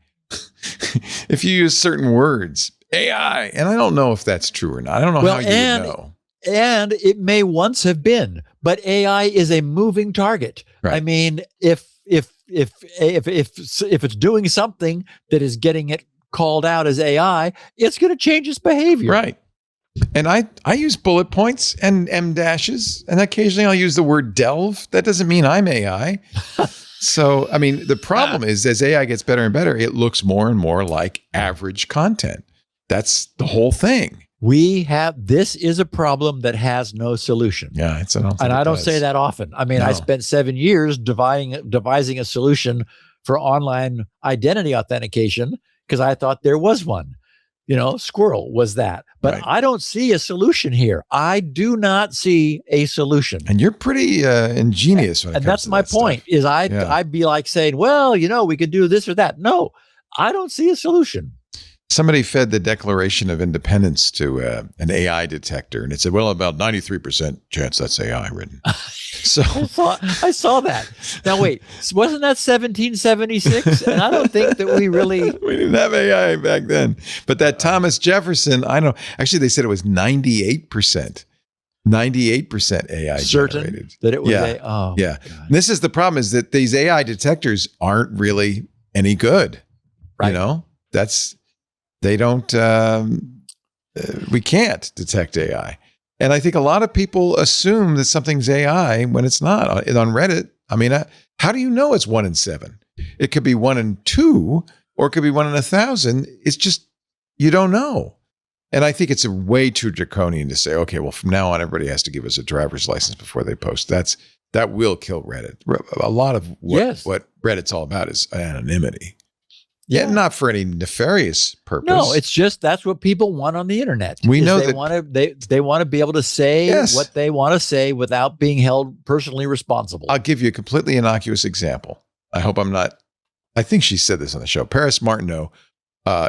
If you use certain words, AI. And I don't know if that's true or not. I don't know how you would know. And it may once have been, but AI is a moving target. Right. I mean, if it's doing something that is getting it called out as AI, it's going to change its behavior. Right. And I use bullet points and M dashes, and occasionally I'll use the word delve. That doesn't mean I'm AI. So, I mean, the problem is as AI gets better and better, it looks more and more like average content. That's the whole thing. This is a problem that has no solution. Yeah, I don't say that often. I mean, I spent 7 years devising a solution for online identity authentication because I thought there was one. Squirrel was that. But I don't see a solution here. I do not see a solution. And you're pretty ingenious when it comes to that. And that's my point, is I'd be like saying, well, we could do this or that. No, I don't see a solution. Somebody fed the Declaration of Independence to an AI detector, and it said, well, about 93% chance that's AI written. So I saw that. Now, wait, wasn't that 1776? And I don't think that we didn't have AI back then. But that Thomas Jefferson, I don't know. Actually, they said it was 98%. 98% AI certain generated. That it was This is the problem, is that these AI detectors aren't really any good. Right. They don't, we can't detect AI. And I think a lot of people assume that something's AI when it's not. On Reddit, I mean, how do you know it's 1 in 7? It could be 1 in 2, or it could be 1 in 1,000. It's just, you don't know. And I think it's a way too draconian to say, okay, well, from now on, everybody has to give us a driver's license before they post. That will kill Reddit. A lot of what Reddit's all about is anonymity. Yeah, not for any nefarious purpose. No, it's just that's what people want on the internet. We know they want to be able to say what they want to say without being held personally responsible. I'll give you a completely innocuous example. I hope I'm not. I think she said this on the show. Paris Martineau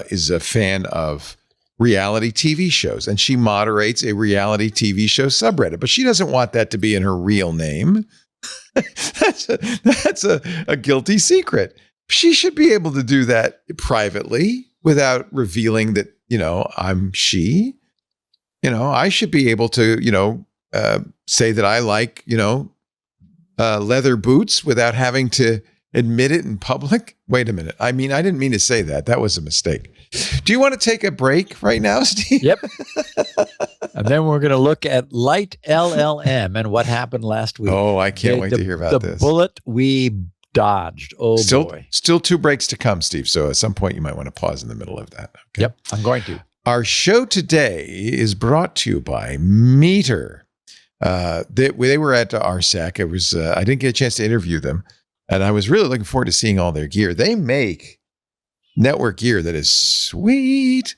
is a fan of reality TV shows, and she moderates a reality TV show subreddit, but she doesn't want that to be in her real name. That's a guilty secret. She should be able to do that privately without revealing that, I'm she. I should be able to, say that I like, leather boots without having to admit it in public. Wait a minute. I didn't mean to say that. That was a mistake. Do you want to take a break right now, Steve? Yep. And then we're going to look at Light LLM and what happened last week. Oh, I can't wait to hear about this. The bullet we dodged. Oh, boy. Still 2 breaks to come, Steve. So at some point you might want to pause in the middle of that. Okay? Yep, I'm going to. Our show today is brought to you by Meter. They were at RSAC. I didn't get a chance to interview them, and I was really looking forward to seeing all their gear. They make network gear that is sweet.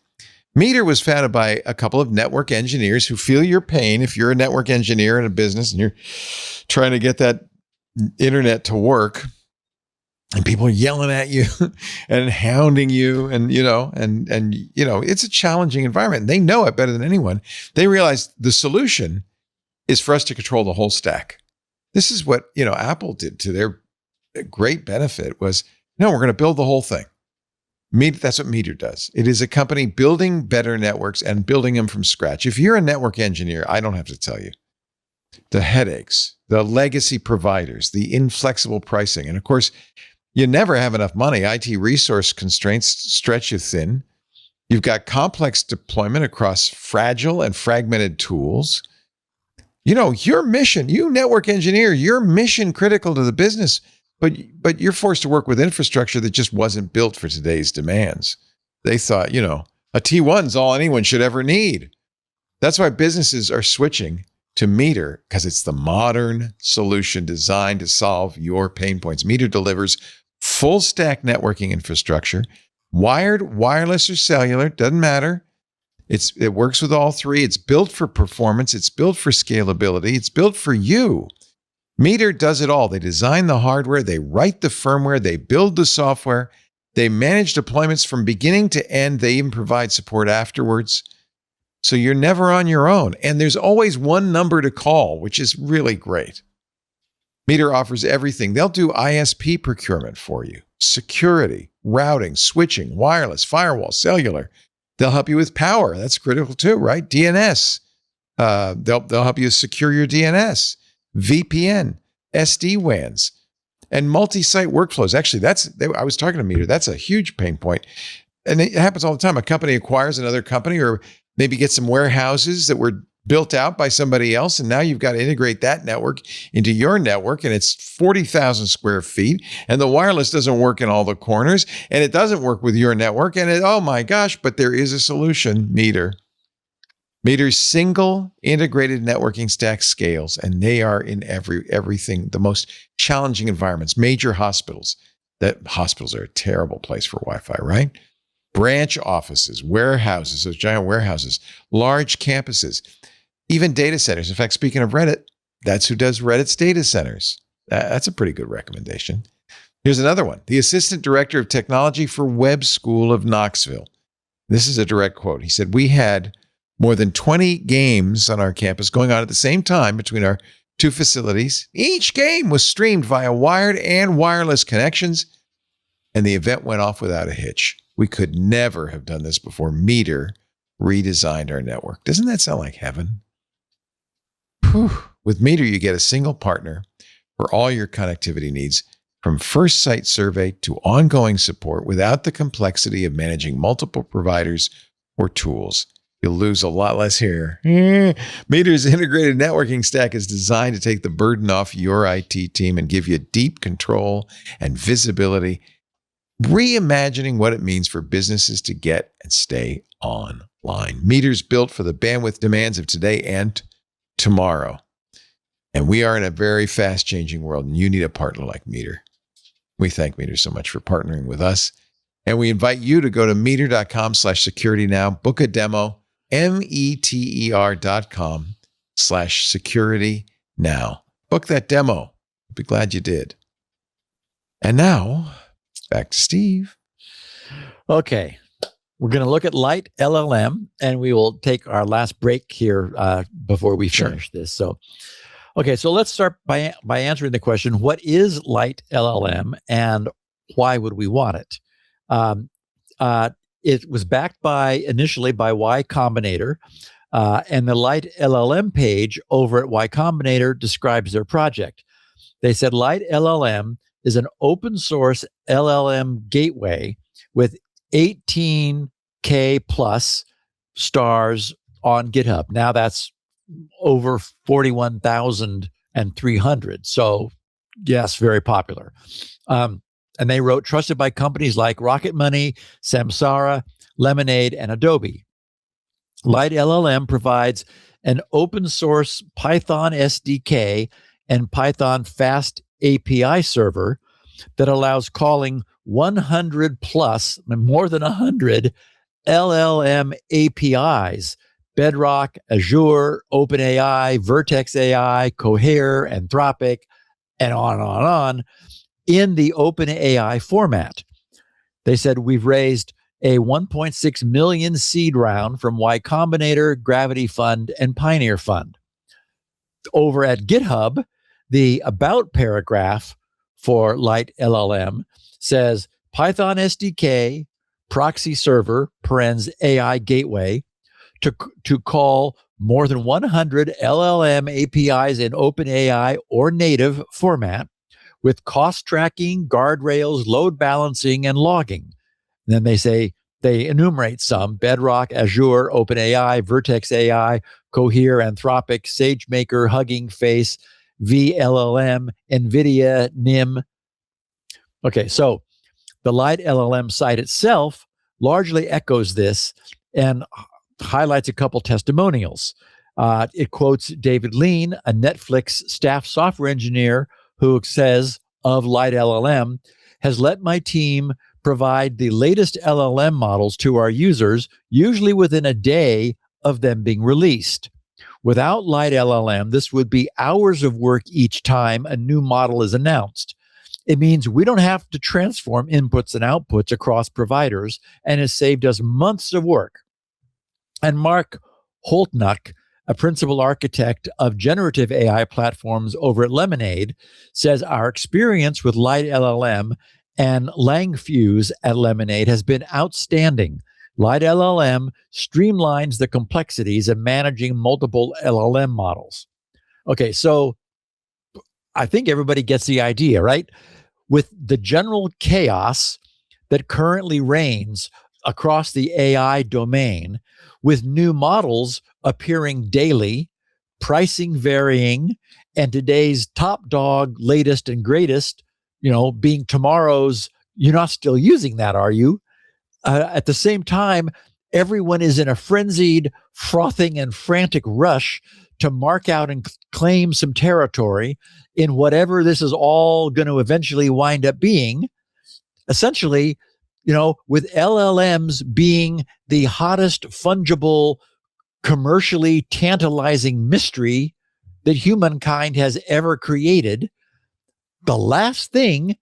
Meter was founded by a couple of network engineers who feel your pain. If you're a network engineer in a business and you're trying to get that internet to work, and people are yelling at you and hounding you, and it's a challenging environment. They know it better than anyone. They realize the solution is for us to control the whole stack. This is what, Apple did to their great benefit was, no, we're going to build the whole thing. That's what Meter does. It is a company building better networks and building them from scratch. If you're a network engineer, I don't have to tell you the headaches, the legacy providers, the inflexible pricing. And of course, you never have enough money. IT resource constraints stretch you thin. You've got complex deployment across fragile and fragmented tools. Your mission, you network engineer, you're mission critical to the business, but you're forced to work with infrastructure that just wasn't built for today's demands. They thought, a T1's all anyone should ever need. That's why businesses are switching to Meter, because it's the modern solution designed to solve your pain points. Meter delivers full stack networking infrastructure, wired, wireless, or cellular, doesn't matter. It works with all three. It's built for performance. It's built for scalability. It's built for you. Meter does it all. They design the hardware. They write the firmware. They build the software. They manage deployments from beginning to end. They even provide support afterwards. So you're never on your own. And there's always one number to call, which is really great. Meter offers everything. They'll do ISP procurement for you, security, routing, switching, wireless, firewall, cellular. They'll help you with power. That's critical too, right? DNS. They'll help you secure your DNS, VPN, SD-WANs, and multi-site workflows. Actually, I was talking to Meter. That's a huge pain point. And it happens all the time. A company acquires another company, or maybe get some warehouses that were built out by somebody else, and now you've got to integrate that network into your network, and it's 40,000 square feet, and the wireless doesn't work in all the corners, and it doesn't work with your network, and oh my gosh, but there is a solution, Meter. Meter's single integrated networking stack scales, and they are in everything, the most challenging environments, major hospitals. Hospitals are a terrible place for Wi-Fi, right? Branch offices, warehouses, those giant warehouses, large campuses, even data centers. In fact, speaking of Reddit, that's who does Reddit's data centers. That's a pretty good recommendation. Here's another one. The Assistant Director of Technology for Web School of Knoxville. This is a direct quote. He said, "We had more than 20 games on our campus going on at the same time between our two facilities. Each game was streamed via wired and wireless connections, and the event went off without a hitch. We could never have done this before Meter redesigned our network." Doesn't that sound like heaven? Whew. With Meter, you get a single partner for all your connectivity needs, from first site survey to ongoing support, without the complexity of managing multiple providers or tools. You'll lose a lot less here. Meter's integrated networking stack is designed to take the burden off your IT team and give you deep control and visibility, reimagining what it means for businesses to get and stay online. Meter's built for the bandwidth demands of today and tomorrow. And we are in a very fast-changing world, and you need a partner like Meter. We thank Meter so much for partnering with us. And we invite you to go to meter.com/security now, book a demo, meter.com/security now. Book that demo. I'll be glad you did. And now, back to Steve. Okay. we're going to look at Light LLM, and we will take our last break here before we finish this. So, okay, so let's start by answering the question: what is Light LLM, and why would we want it? It was backed initially by Y Combinator, and the Light LLM page over at Y Combinator describes their project. They said Light LLM is an open source LLM gateway with 18K plus stars on GitHub. Now that's over 41,300. So yes, very popular. And they wrote, trusted by companies like Rocket Money, Samsara, Lemonade, and Adobe. Light LLM provides an open source Python SDK and Python fast API server that allows calling 100 plus, more than 100 LLM APIs, Bedrock, Azure, OpenAI, Vertex AI, Cohere, Anthropic, and on, in the OpenAI format. They said, we've raised a 1.6 million seed round from Y Combinator, Gravity Fund, and Pioneer Fund. Over at GitHub, the about paragraph for Light LLM says Python SDK, proxy server, AI gateway, to call more than 100 LLM APIs in OpenAI or native format with cost tracking, guardrails, load balancing, and logging. And then they say they enumerate some: Bedrock, Azure, OpenAI, Vertex AI, Cohere, Anthropic, SageMaker, Hugging Face, VLLM, NVIDIA, NIM. Okay, so the Light LLM site itself largely echoes this and highlights a couple testimonials. It quotes David Lean, a Netflix staff software engineer, who says of Light LLM, has let my team provide the latest LLM models to our users, usually within a day of them being released. Without Light LLM, this would be hours of work each time a new model is announced. It means we don't have to transform inputs and outputs across providers, and has saved us months of work. And Mark Holtnuck, a principal architect of generative AI platforms over at Lemonade, says our experience with Light LLM and Langfuse at Lemonade has been outstanding. Light LLM streamlines the complexities of managing multiple LLM models. Okay, so I think everybody gets the idea, right? With the general chaos that currently reigns across the AI domain, with new models appearing daily, pricing varying, and today's top dog, latest and greatest, being tomorrow's, you're not still using that, are you? At the same time, everyone is in a frenzied, frothing, and frantic rush to mark out and claim some territory in whatever this is all going to eventually wind up being. Essentially, with LLMs being the hottest fungible, commercially tantalizing mystery that humankind has ever created, the last thing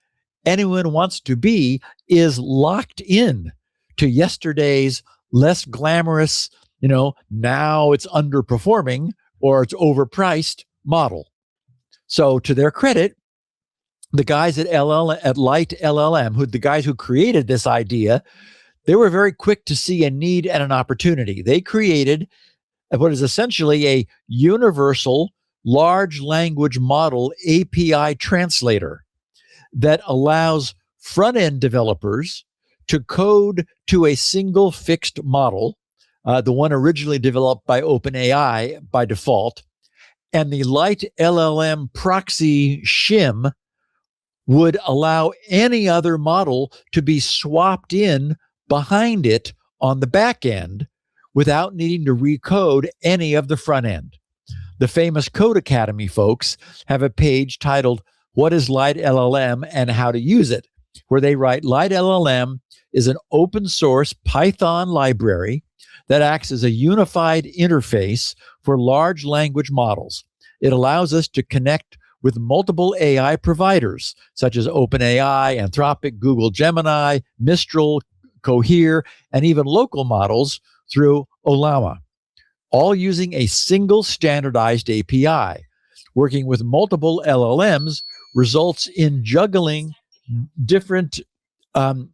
anyone wants to be is locked in to yesterday's less glamorous, now it's underperforming or it's overpriced model. So to their credit, the guys at Light LLM, the guys who created this idea, they were very quick to see a need and an opportunity. They created what is essentially a universal large language model API translator that allows front-end developers to code to a single fixed model, the one originally developed by OpenAI by default, and the Light LLM proxy shim would allow any other model to be swapped in behind it on the back end without needing to recode any of the front end. The famous Code Academy folks have a page titled, "What is Light LLM and How to Use It?" where they write, Light LLM is an open source Python library that acts as a unified interface for large language models. It allows us to connect with multiple AI providers, such as OpenAI, Anthropic, Google Gemini, Mistral, Cohere, and even local models through Ollama, all using a single standardized API. Working with multiple LLMs results in juggling different LLMs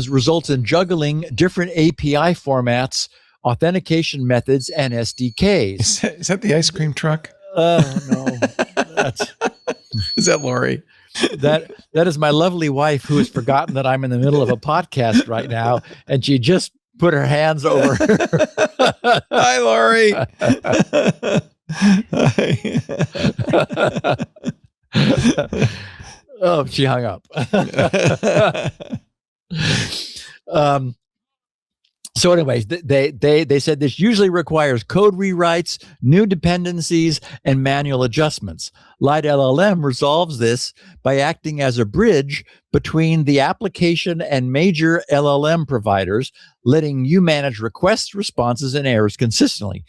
results in juggling different API formats, authentication methods, and SDKs. Is that the ice cream truck? No, Is that Lori? That is my lovely wife, who has forgotten that I'm in the middle of a podcast right now, and she just put her hands over her. Hi, Lori. Oh, she hung up. So anyways, they said this usually requires code rewrites, new dependencies, and manual adjustments. Light LLM resolves this by acting as a bridge between the application and major LLM providers, letting you manage requests, responses, and errors consistently.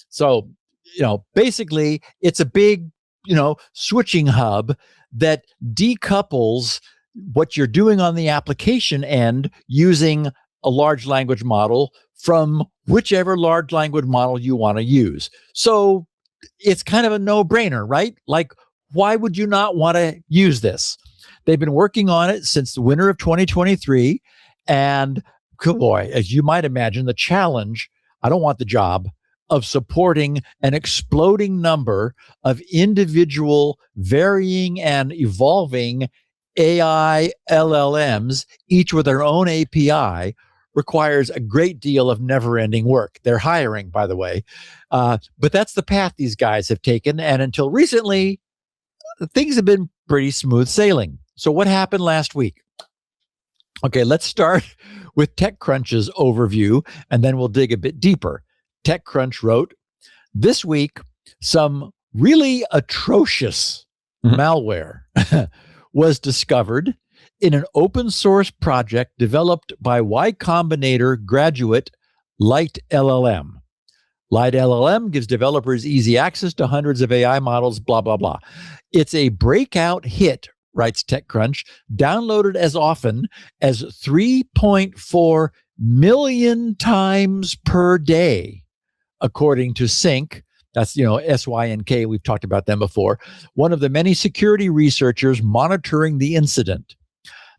So, basically, it's a big, switching hub that decouples what you're doing on the application end using a large language model from whichever large language model you want to use. So it's kind of a no-brainer, right? Like, why would you not want to use this? They've been working on it since the winter of 2023. And good boy, as you might imagine, the challenge, I don't want the job of supporting an exploding number of individual, varying and evolving AI LLMs, each with their own API, requires a great deal of never-ending work. They're hiring, by the way. But that's the path these guys have taken. And until recently, things have been pretty smooth sailing. So what happened last week? Okay, let's start with TechCrunch's overview, and then we'll dig a bit deeper. TechCrunch wrote, this week, some really atrocious malware was discovered in an open source project developed by Y Combinator graduate Light LLM. Light LLM gives developers easy access to hundreds of AI models, blah, blah, blah. It's a breakout hit, writes TechCrunch, downloaded as often as 3.4 million times per day, according to Sync. That's, SYNK. We've talked about them before. One of the many security researchers monitoring the incident.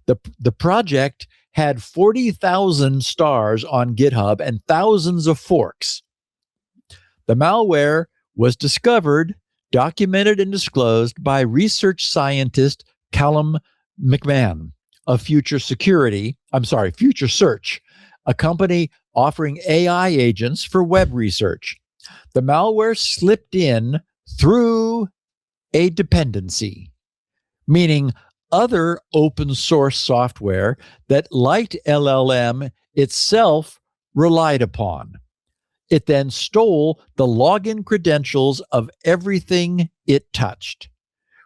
The project had 40,000 stars on GitHub and thousands of forks. The malware was discovered, documented, and disclosed by research scientist Callum McMahon of Future Search, a company offering AI agents for web research. The malware slipped in through a dependency, meaning other open source software that Light LLM itself relied upon. It then stole the login credentials of everything it touched.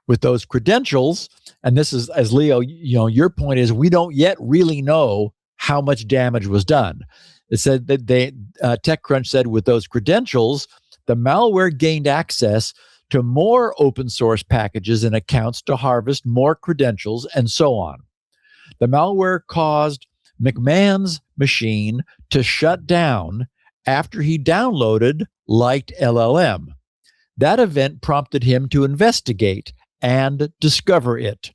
With those credentials, and this is, as Leo, your point is, we don't yet really know how much damage was done. It said that TechCrunch said with those credentials, the malware gained access to more open source packages and accounts to harvest more credentials, and so on. The malware caused McMahon's machine to shut down after he downloaded Light LLM. That event prompted him to investigate and discover it.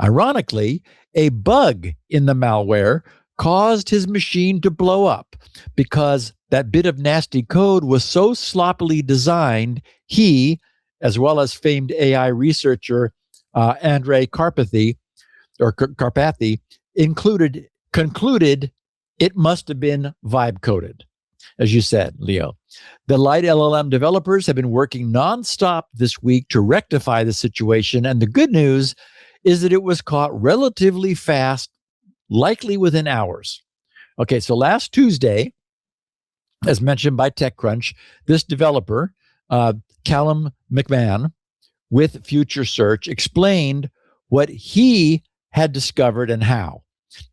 Ironically, a bug in the malware caused his machine to blow up because that bit of nasty code was so sloppily designed, he, as well as famed AI researcher Andrei Karpathy, concluded it must have been Vibecoded, as you said, Leo. The Light LLM developers have been working nonstop this week to rectify the situation, and the good news is that it was caught relatively fast, likely within hours. Okay, so last Tuesday, as mentioned by TechCrunch, this developer, Callum McMahon, with Future Search, explained what he had discovered and how.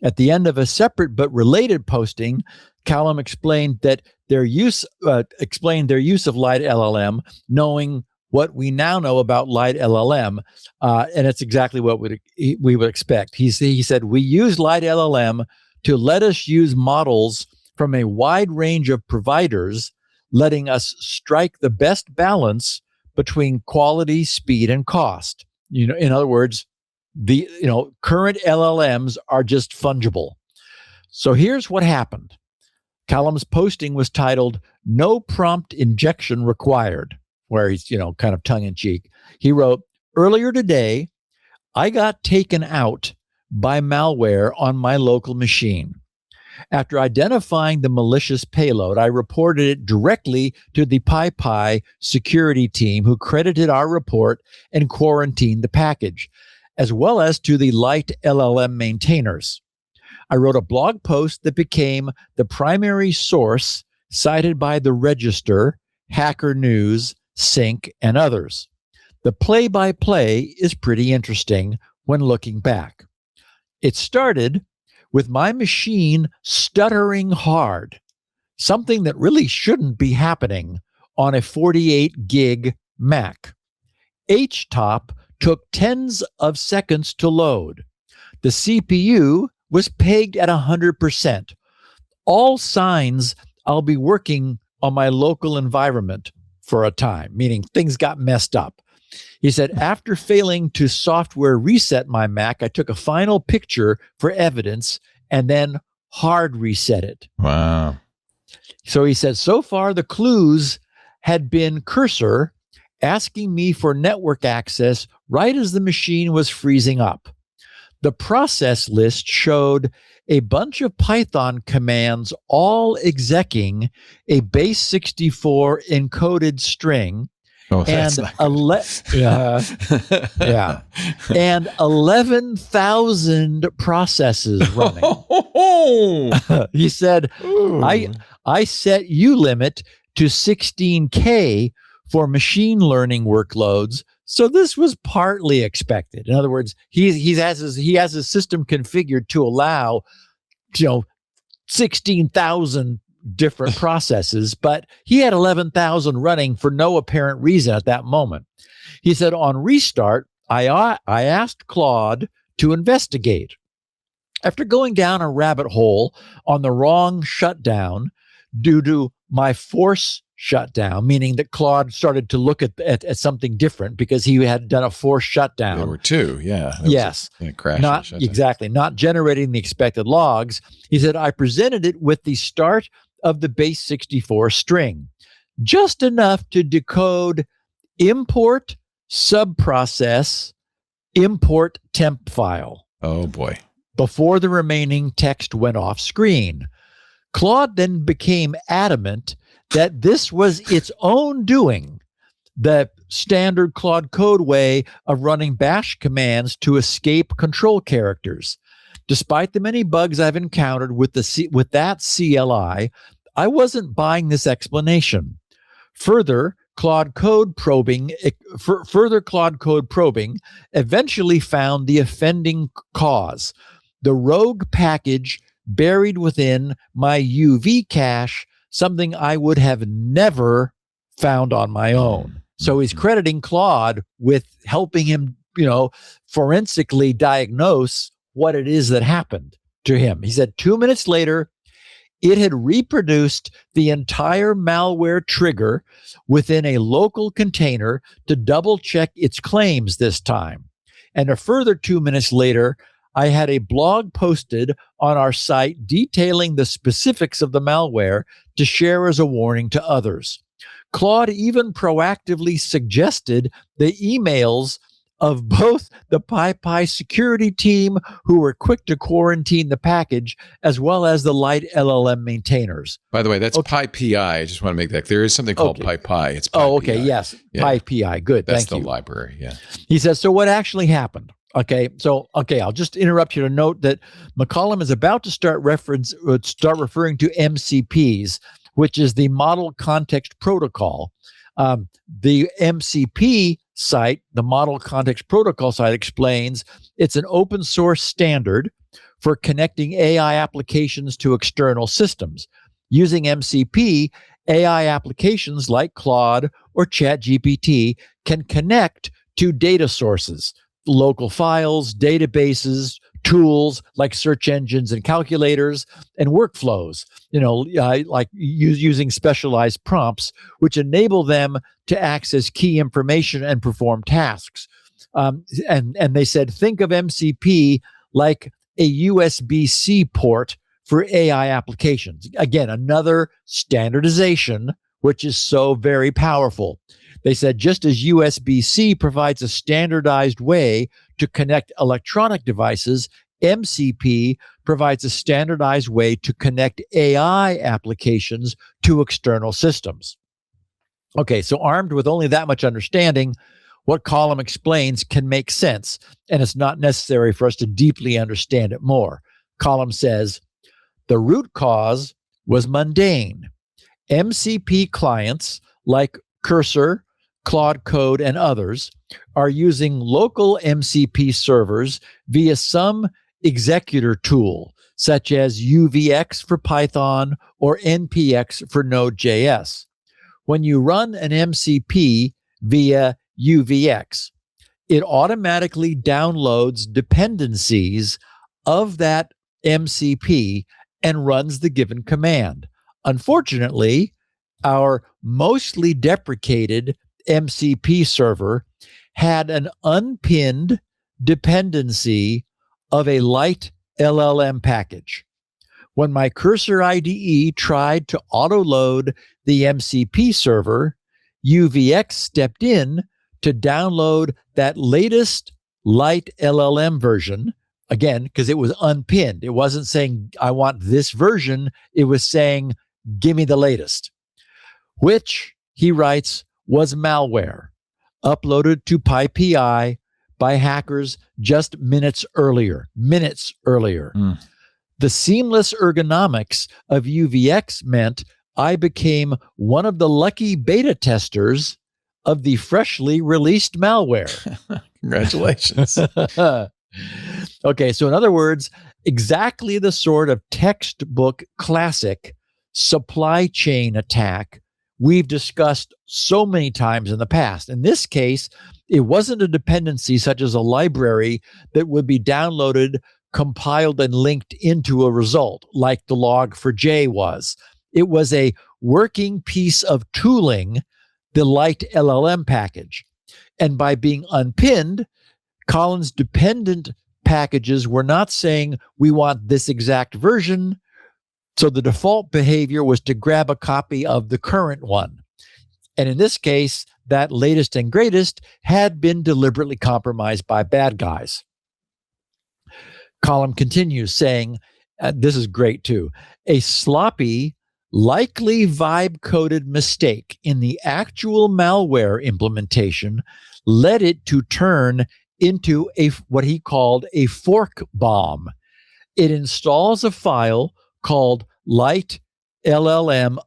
At the end of a separate but related posting, Callum explained their use of Light LLM, knowing what we now know about Light LLM, and it's exactly what we would expect. He said, we use Light LLM to let us use models from a wide range of providers, letting us strike the best balance between quality, speed, and cost. In other words, the current LLMs are just fungible. So here's what happened. Callum's posting was titled "No Prompt Injection Required," where he's kind of tongue-in-cheek. He wrote, "Earlier today, I got taken out by malware on my local machine. After identifying the malicious payload, I reported it directly to the PyPI security team, who credited our report and quarantined the package, as well as to the Light LLM maintainers. I wrote a blog post that became the primary source cited by the Register, Hacker News, Sync, and others. The play-by-play is pretty interesting when looking back. It started with my machine stuttering hard, something that really shouldn't be happening on a 48 gig Mac. HTOP took tens of seconds to load. The CPU was pegged at 100%. All signs I'll be working on my local environment for a time, meaning things got messed up. He said, after failing to software reset my Mac, I took a final picture for evidence and then hard reset it. Wow. So he said, so far the clues had been cursor asking me for network access right as the machine was freezing up. The process list showed a bunch of Python commands all executing a base 64 encoded string. Oh, that's and and 11,000 processes running. He said, I set ULimit to 16K for machine learning workloads, so this was partly expected. In other words, he has his system configured to allow 16,000 different processes, but he had 11,000 running for no apparent reason at that moment. He said, on restart, I asked Claude to investigate. After going down a rabbit hole on the wrong shutdown due to my force shutdown, meaning that Claude started to look at something different because he had done a forced shutdown. There were two, yeah. Yes. Crash. Not generating the expected logs. He said, I presented it with the start of the base 64 string, just enough to decode import subprocess import temp file. Oh boy. Before the remaining text went off screen. Claude then became adamant that this was its own doing, the standard Claude code way of running bash commands to escape control characters. Despite the many bugs I've encountered with that CLI, I wasn't buying this explanation. Further Claude code probing eventually found the offending cause, the rogue package buried within my UV cache, something I would have never found on my own. So he's crediting Claude with helping him, forensically diagnose what it is that happened to him. He said 2 minutes later, it had reproduced the entire malware trigger within a local container to double check its claims this time. And a further 2 minutes later, I had a blog posted on our site detailing the specifics of the malware to share as a warning to others. Claude even proactively suggested the emails of both the PyPI security team, who were quick to quarantine the package, as well as the Light LLM maintainers. By the way, that's PyPI. I just want to make that clear. There is something called PyPI. It's PyPI. Oh, okay. Yes. Yeah. PyPI. Good. That's Thank you. the library. Yeah. He says, so what actually happened? I'll just interrupt you to note that McCollum is about to start referring to MCPs, which is the Model Context Protocol. The MCP site, the Model Context Protocol site, explains it's an open source standard for connecting AI applications to external systems. Using MCP, AI applications like Claude or ChatGPT can connect to data sources, local files, databases, tools like search engines and calculators, and workflows, like using specialized prompts, which enable them to access key information and perform tasks. And they said, think of MCP like a USB-C port for AI applications. Again, another standardization, which is so very powerful. They said, just as USB-C provides a standardized way to connect electronic devices, MCP provides a standardized way to connect AI applications to external systems. Okay, so armed with only that much understanding, what Column explains can make sense, and it's not necessary for us to deeply understand it more. Column says, the root cause was mundane. MCP clients like Cursor, Claude Code, and others are using local MCP servers via some executor tool, such as UVX for Python or NPX for Node.js. When you run an MCP via UVX, it automatically downloads dependencies of that MCP and runs the given command. Unfortunately, our mostly deprecated MCP server had an unpinned dependency of a Light LLM package. When my Cursor IDE tried to auto-load the MCP server, UVX stepped in to download that latest Light LLM version, again, because it was unpinned. It wasn't saying, I want this version. It was saying, give me the latest, which, he writes, was malware uploaded to PyPI by hackers just minutes earlier. The seamless ergonomics of UVX meant I became one of the lucky beta testers of the freshly released malware. Congratulations. Okay, so in other words, exactly the sort of textbook classic supply chain attack we've discussed so many times in the past. In this case, it wasn't a dependency such as a library that would be downloaded, compiled, and linked into a result, like the log4j was. It was a working piece of tooling, the Light LLM package. And by being unpinned, Colin's dependent packages were not saying, we want this exact version. So the default behavior was to grab a copy of the current one. And in this case, that latest and greatest had been deliberately compromised by bad guys. Column continues saying, this is great too, a sloppy, likely vibe-coded mistake in the actual malware implementation led it to turn into what he called a fork bomb. It installs a file called LiteLLM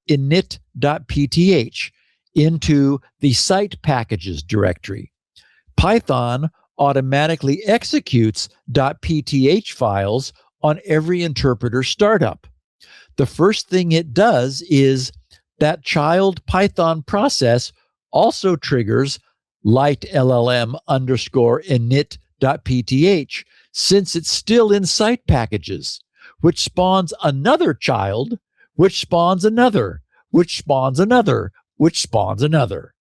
_init.pth into the site packages directory. Python automatically executes .pth files on every interpreter startup. The first thing it does is that child Python process also triggers LiteLLM _init.pth since it's still in site packages, which spawns another child, which spawns another, which spawns another, which spawns another,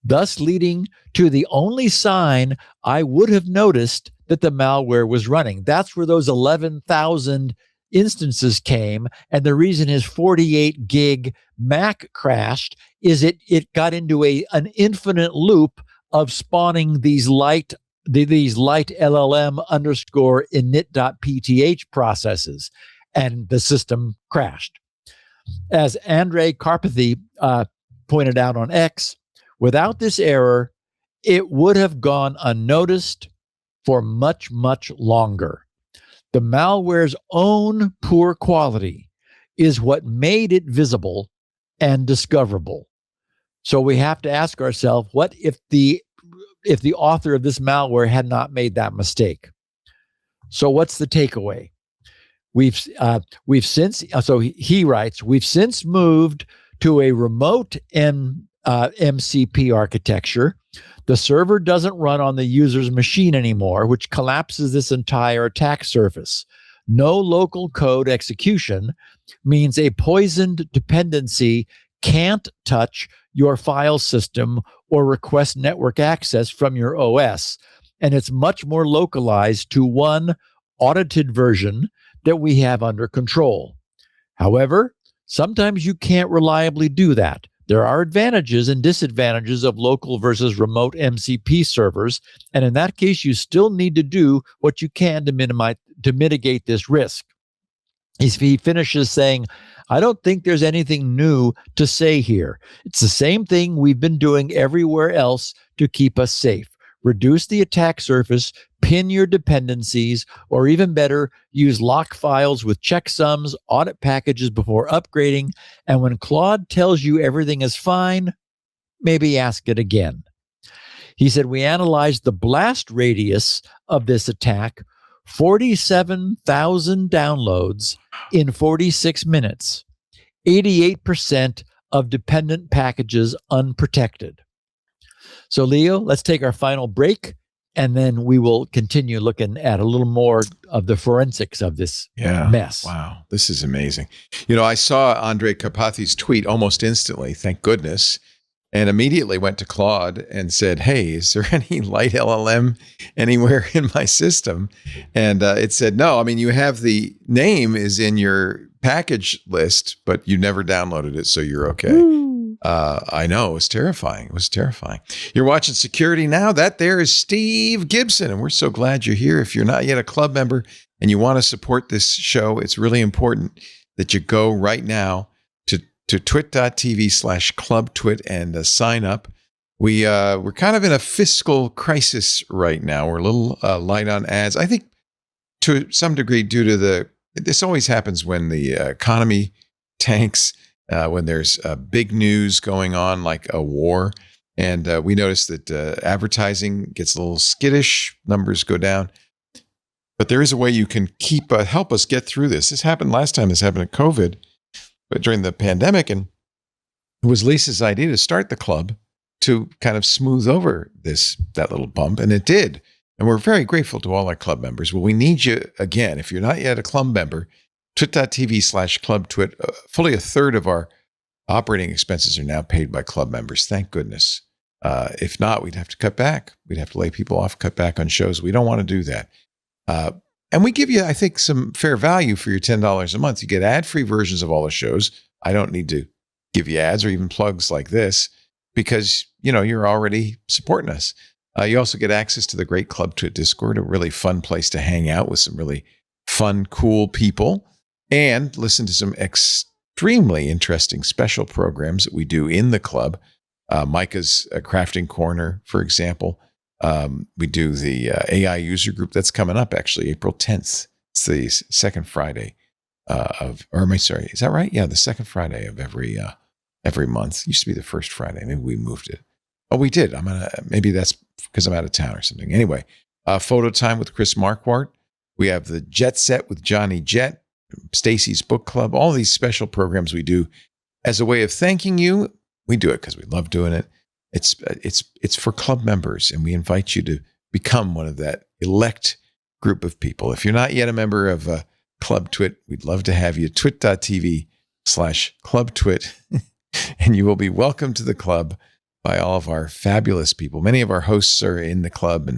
thus leading to the only sign I would have noticed that the malware was running. That's where those 11,000 instances came. And the reason his 48 gig Mac crashed is it got into an infinite loop of spawning these Light LLM _init.pth processes, and the system crashed. As Andrei Karpathy pointed out on X, without this error, it would have gone unnoticed for much, much longer. The malware's own poor quality is what made it visible and discoverable. So we have to ask ourselves, what if the author of this malware had not made that mistake? So what's the takeaway? We've since, so he writes, we've since moved to a remote MCP architecture. The server doesn't run on the user's machine anymore, which collapses this entire attack surface. No local code execution means a poisoned dependency can't touch your file system or request network access from your OS. And it's much more localized to one audited version that we have under control. However, sometimes you can't reliably do that. There are advantages and disadvantages of local versus remote MCP servers, and in that case, you still need to do what you can to mitigate this risk. He finishes saying, I don't think there's anything new to say here. It's the same thing we've been doing everywhere else to keep us safe. Reduce the attack surface, pin your dependencies, or even better, use lock files with checksums, audit packages before upgrading, and when Claude tells you everything is fine, maybe ask it again. He said, we analyzed the blast radius of this attack, 47,000 downloads in 46 minutes, 88% of dependent packages unprotected. So, Leo, let's take our final break, and then we will continue looking at a little more of the forensics of this mess. Wow, this is amazing. You know, I saw Andre Karpathy's tweet almost instantly, thank goodness, and immediately went to Claude and said, hey, is there any Light LLM anywhere in my system? And it said, no, I mean, you have the name is in your package list, but you never downloaded it, so you're okay. Woo. I know, it was terrifying. It was terrifying. You're watching Security Now. That there is Steve Gibson, and we're so glad you're here. If you're not yet a club member and you want to support this show, it's really important that you go right now to twit.tv/clubtwit and sign up. We're kind of in a fiscal crisis right now. We're a little light on ads. I think to some degree due to this always happens when the economy tanks, when there's big news going on like a war. And we notice that advertising gets a little skittish, numbers go down. But there is a way you can help us get through this. This happened last time. This happened at COVID, but during the pandemic. And it was Lisa's idea to start the club to kind of smooth over that little bump. And it did. And we're very grateful to all our club members. Well, we need you again. If you're not yet a club member, twit.tv/clubtwit. Fully a third of our operating expenses are now paid by club members. Thank goodness. If not, we'd have to cut back. We'd have to lay people off, cut back on shows. We don't want to do that. And we give you, I think, some fair value for your $10 a month. You get ad-free versions of all the shows. I don't need to give you ads or even plugs like this because, you're already supporting us. You also get access to the great ClubTwit Discord, a really fun place to hang out with some really fun, cool people, and listen to some extremely interesting special programs that we do in the club. Micah's Crafting Corner, for example. We do the AI user group that's coming up, actually, April 10th. It's the second Friday is that right? Yeah, the second Friday of every month. It used to be the first Friday. Maybe we moved it. Oh, we did. Maybe that's because I'm out of town or something. Anyway, Photo Time with Chris Marquardt. We have the Jet Set with Johnny Jet, Stacy's Book Club, all these special programs we do as a way of thanking you. We do it because we love doing it. It's for club members, and we invite you to become one of that elect group of people. If you're not yet a member of Club Twit, we'd love to have you. twit.tv/clubtwit, and you will be welcome to the club by all of our fabulous people. Many of our hosts are in the club,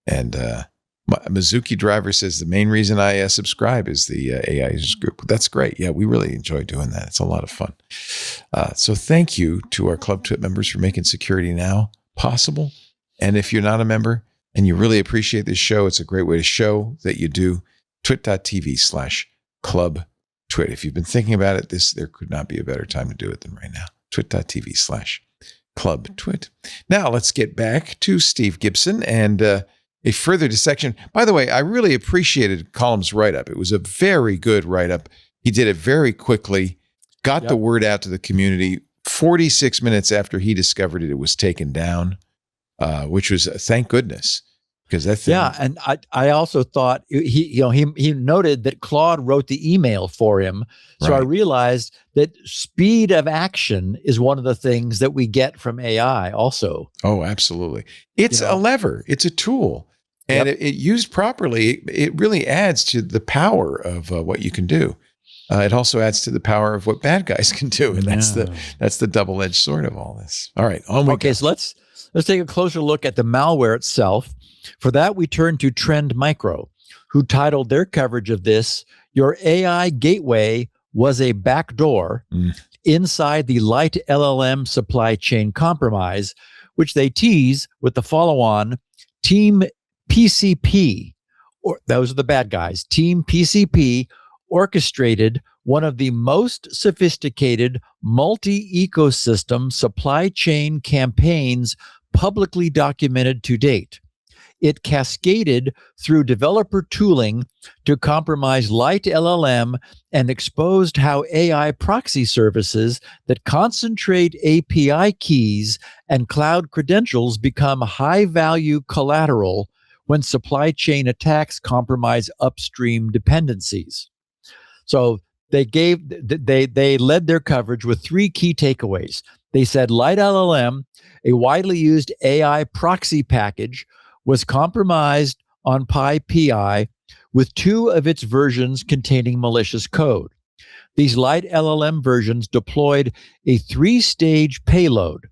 and Mizuki Driver says the main reason I subscribe is the AI users group. That's great. Yeah, we really enjoy doing that. It's a lot of fun. So thank you to our Club Twit members for making Security Now possible. And if you're not a member and you really appreciate this show, it's a great way to show that you do. twit.tv/clubtwit. If you've been thinking about it, there could not be a better time to do it than right now. twit.tv/clubtwit. Now let's get back to Steve Gibson and a further dissection. By the way, I really appreciated Column's write-up. It was a very good write-up. He did it very quickly, got the word out to the community. 46 minutes after he discovered it, it was taken down, which was, thank goodness. Because that thing, Yeah, and I also thought he noted that Claude wrote the email for him. So I Right. realized that speed of action is one of the things that we get from AI also. oh, absolutely. It's a lever. It's a tool. And Yep. it used properly, it really adds to the power of what you can do. It also adds to the power of what bad guys can do, and that's the double-edged sword of all this. All right, on we go. So let's take a closer look at the malware itself. For that, we turn to Trend Micro, who titled their coverage of this, "Your AI Gateway Was a Backdoor Inside the Light LLM Supply Chain Compromise," which they tease with the follow-on, Team PCP, or those are the bad guys, Team PCP orchestrated one of the most sophisticated multi-ecosystem supply chain campaigns publicly documented to date. It cascaded through developer tooling to compromise Light LLM and exposed how AI proxy services that concentrate API keys and cloud credentials become high-value collateral when supply chain attacks compromise upstream dependencies. So they led their coverage with three key takeaways. They said Light LLM, a widely used AI proxy package, was compromised on PyPI with two of its versions containing malicious code. These Light LLM versions deployed a three-stage payload: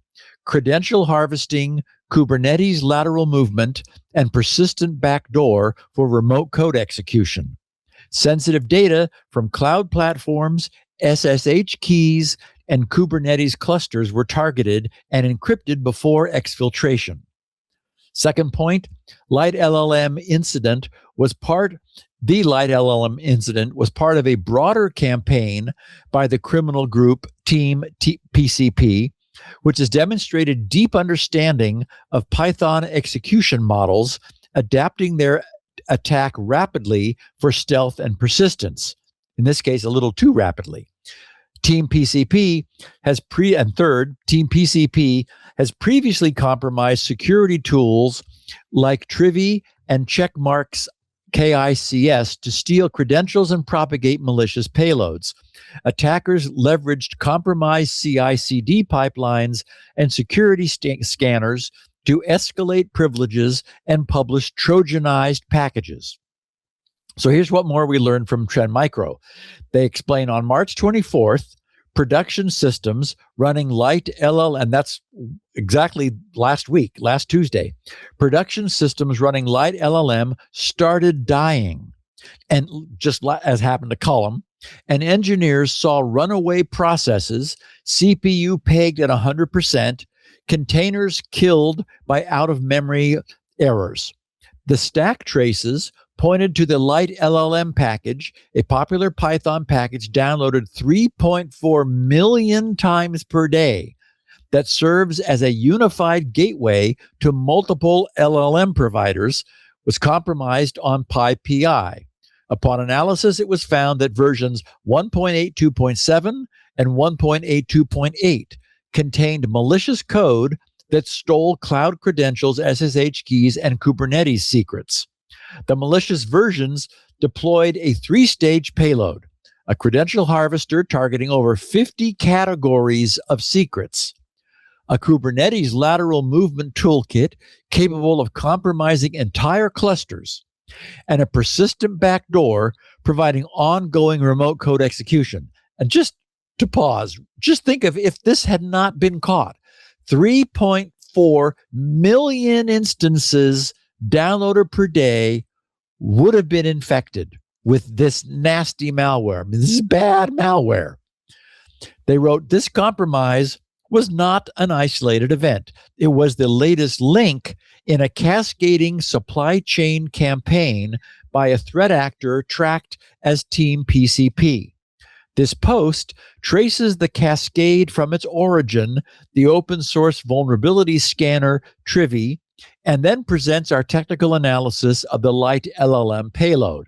credential harvesting, Kubernetes lateral movement, and persistent backdoor for remote code execution. Sensitive data from cloud platforms, SSH keys, and Kubernetes clusters were targeted and encrypted before exfiltration. Second point, the Light LLM incident was part of a broader campaign by the criminal group Team PCP, which has demonstrated deep understanding of Python execution models, adapting their attack rapidly for stealth and persistence. In this case, a little too rapidly. Team PCP has previously compromised security tools like Trivy and Checkmark's KICS to steal credentials and propagate malicious payloads. Attackers leveraged compromised CI/CD pipelines and security scanners to escalate privileges and publish Trojanized packages. So here's what more we learned from Trend Micro. They explain on March 24th, production systems running Light LLM, and that's exactly last Tuesday, production systems running Light LLM started dying. And just as happened to Column, and engineers saw runaway processes, CPU pegged at 100%, containers killed by out-of-memory errors. The stack traces pointed to the Light LLM package, a popular Python package downloaded 3.4 million times per day, that serves as a unified gateway to multiple LLM providers, was compromised on PyPI. Upon analysis, it was found that versions 1.82.7 and 1.82.8 contained malicious code that stole cloud credentials, SSH keys, and Kubernetes secrets. The malicious versions deployed a three-stage payload: a credential harvester targeting over 50 categories of secrets, a Kubernetes lateral movement toolkit capable of compromising entire clusters, and a persistent backdoor providing ongoing remote code execution. And just to pause, just think of if this had not been caught. 3.4 million instances downloaded per day would have been infected with this nasty malware. I mean, this is bad malware. They wrote, this compromise was not an isolated event. It was the latest link in a cascading supply chain campaign by a threat actor tracked as Team PCP. This post traces the cascade from its origin, the open source vulnerability scanner Trivy, and then presents our technical analysis of the Light LLM payload.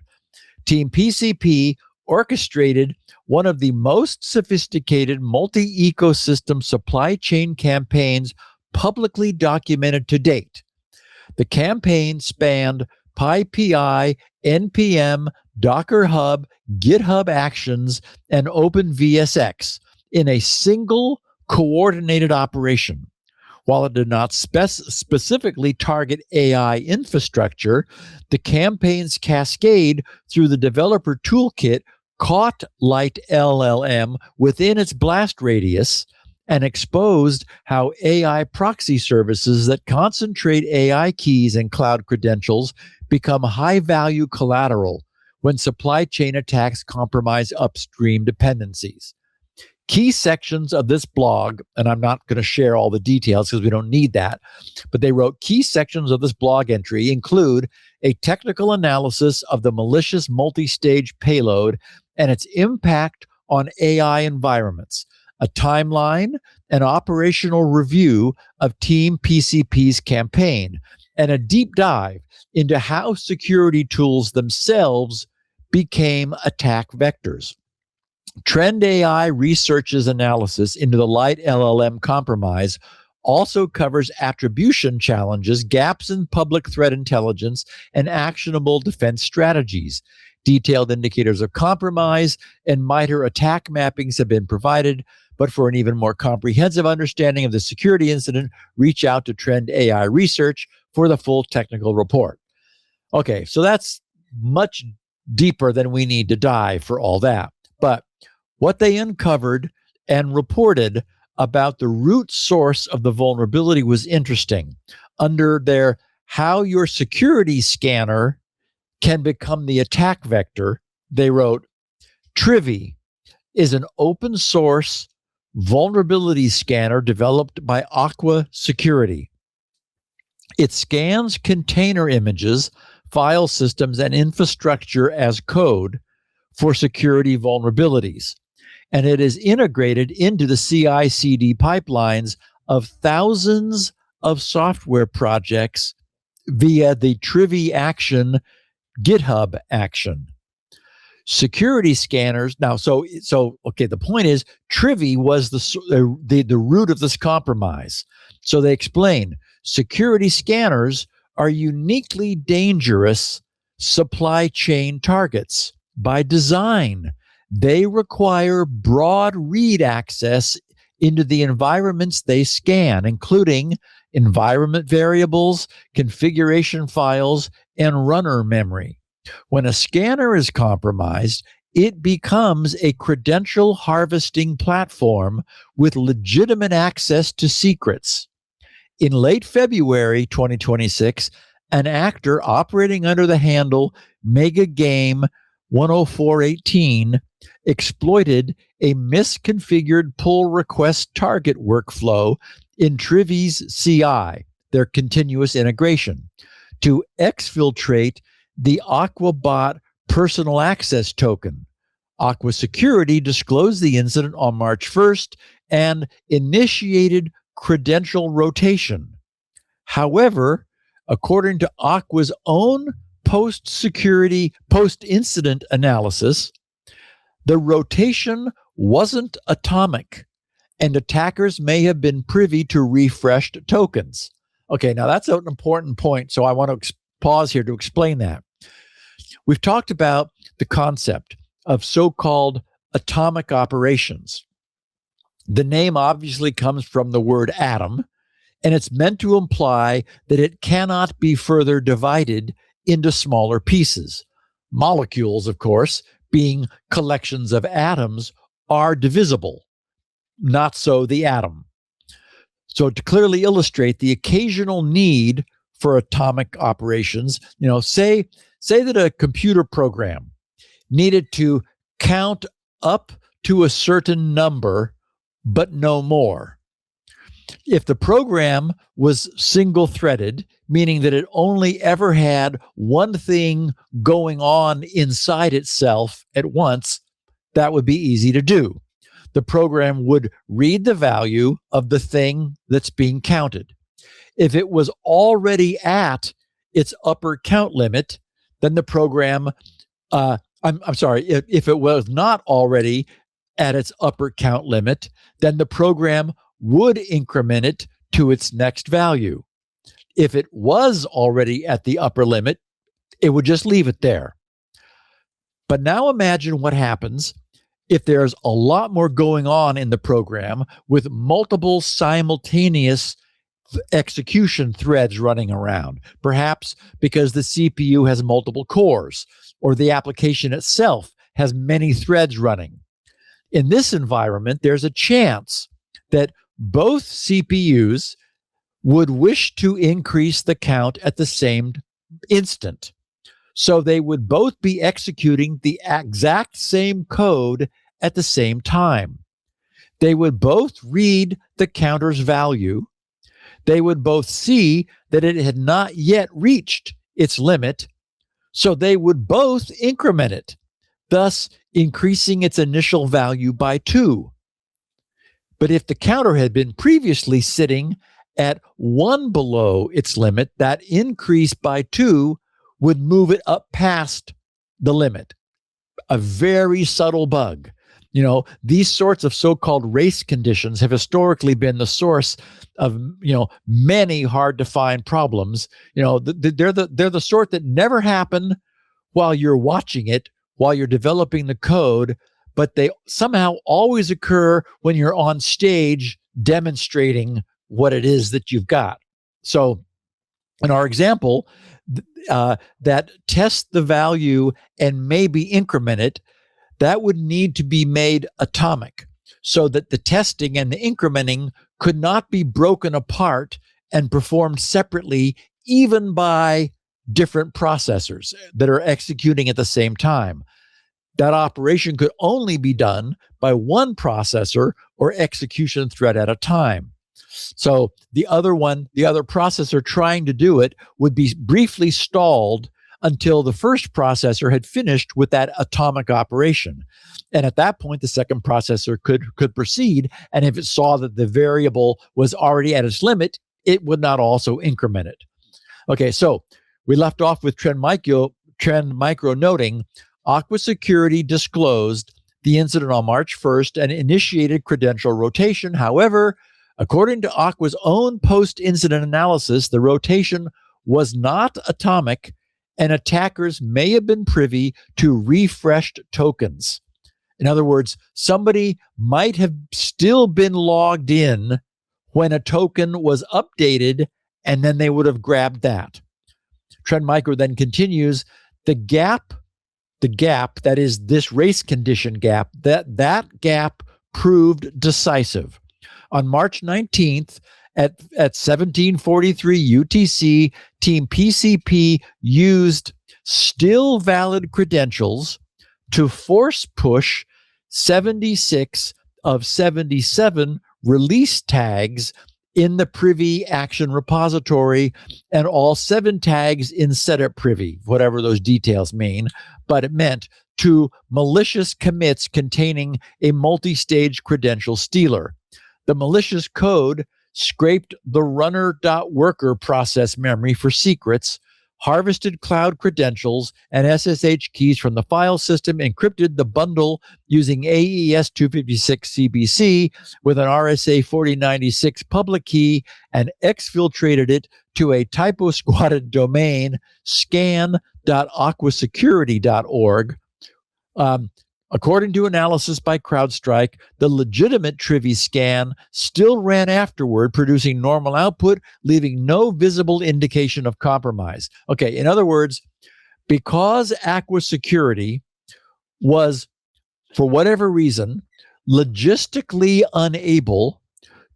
Team PCP orchestrated one of the most sophisticated multi-ecosystem supply chain campaigns publicly documented to date. The campaign spanned PyPI, NPM, Docker Hub, GitHub Actions, and OpenVSX in a single coordinated operation. While it did not specifically target AI infrastructure, the campaign's cascade through the developer toolkit caught Light LLM within its blast radius and exposed how AI proxy services that concentrate AI keys and cloud credentials become high-value collateral when supply chain attacks compromise upstream dependencies. Key sections of this blog, and I'm not going to share all the details because we don't need that, but they wrote key sections of this blog entry include a technical analysis of the malicious multi-stage payload and its impact on AI environments, a timeline, an operational review of Team PCP's campaign, and a deep dive into how security tools themselves became attack vectors. Trend AI Research's analysis into the Light LLM compromise also covers attribution challenges, gaps in public threat intelligence, and actionable defense strategies. Detailed indicators of compromise and MITRE attack mappings have been provided, but for an even more comprehensive understanding of the security incident, reach out to Trend AI Research for the full technical report. Okay, so that's much deeper than we need to dive for all that. But what they uncovered and reported about the root source of the vulnerability was interesting. Under their how your security scanner can become the attack vector, they wrote, Trivi is an open source vulnerability scanner developed by Aqua Security. It scans container images, file systems, and infrastructure as code for security vulnerabilities. And it is integrated into the CI/CD pipelines of thousands of software projects via the Trivi action GitHub action. Security scanners. Now, okay, the point is Trivi was the root of this compromise. So they explain security scanners are uniquely dangerous supply chain targets by design. They require broad read access into the environments they scan, including environment variables, configuration files, and runner memory. When a scanner is compromised, it becomes a credential harvesting platform with legitimate access to secrets. In late February 2026, an actor operating under the handle Mega Game 10418 exploited a misconfigured pull request target workflow in Trivi's CI, their continuous integration, to exfiltrate the AquaBot personal access token. Aqua Security disclosed the incident on March 1st and initiated credential rotation. However, according to Aqua's own post-incident analysis, the rotation wasn't atomic, and attackers may have been privy to refreshed tokens. Okay, now that's an important point, so I want to pause here to explain that. We've talked about the concept of so-called atomic operations. The name obviously comes from the word atom, and it's meant to imply that it cannot be further divided into smaller pieces. Molecules, of course, being collections of atoms, are divisible. Not so the atom. So to clearly illustrate the occasional need for atomic operations, say that a computer program needed to count up to a certain number, but no more. If the program was single-threaded, meaning that it only ever had one thing going on inside itself at once, that would be easy to do. The program would read the value of the thing that's being counted. If it was already at its upper count limit, then the program, if it was not already at its upper count limit, then the program would increment it to its next value. If it was already at the upper limit, it would just leave it there. But now imagine what happens if there's a lot more going on in the program with multiple simultaneous execution threads running around, perhaps because the CPU has multiple cores or the application itself has many threads running. In this environment, there's a chance that both CPUs would wish to increase the count at the same instant. So they would both be executing the exact same code at the same time. They would both read the counter's value. They would both see that it had not yet reached its limit, so they would both increment it, thus increasing its initial value by 2. But if the counter had been previously sitting at 1 below its limit, that increase by 2 would move it up past the limit. A very subtle bug. These sorts of so-called race conditions have historically been the source of, many hard to find problems. They're the sort that never happen while you're watching it, while you're developing the code, but they somehow always occur when you're on stage demonstrating what it is that you've got. So in our example, that test the value and maybe increment it, that would need to be made atomic so that the testing and the incrementing could not be broken apart and performed separately, even by different processors that are executing at the same time. That operation could only be done by one processor or execution thread at a time. So the other processor trying to do it would be briefly stalled until the first processor had finished with that atomic operation. And at that point, the second processor could proceed. And if it saw that the variable was already at its limit, it would not also increment it. Okay, so we left off with Trend Micro noting Aqua Security disclosed the incident on March 1st and initiated credential rotation. However, according to Aqua's own post-incident analysis, the rotation was not atomic, and attackers may have been privy to refreshed tokens. In other words, somebody might have still been logged in when a token was updated, and then they would have grabbed that. Trend Micro then continues, the gap, that is this race condition gap, that gap proved decisive. On March 19th, at 1743 UTC, Team PCP used still valid credentials to force push 76 of 77 release tags in the privy action repository and all 7 tags in setup privy, whatever those details mean, but it meant to malicious commits containing a multi-stage credential stealer. The malicious code scraped the runner.worker process memory for secrets, harvested cloud credentials and SSH keys from the file system, encrypted the bundle using AES 256 CBC with an RSA 4096 public key, and exfiltrated it to a typo-squatted domain, scan.aquasecurity.org. According to analysis by CrowdStrike, the legitimate Trivy scan still ran afterward, producing normal output, leaving no visible indication of compromise. Okay, in other words, because Aqua Security was, for whatever reason, logistically unable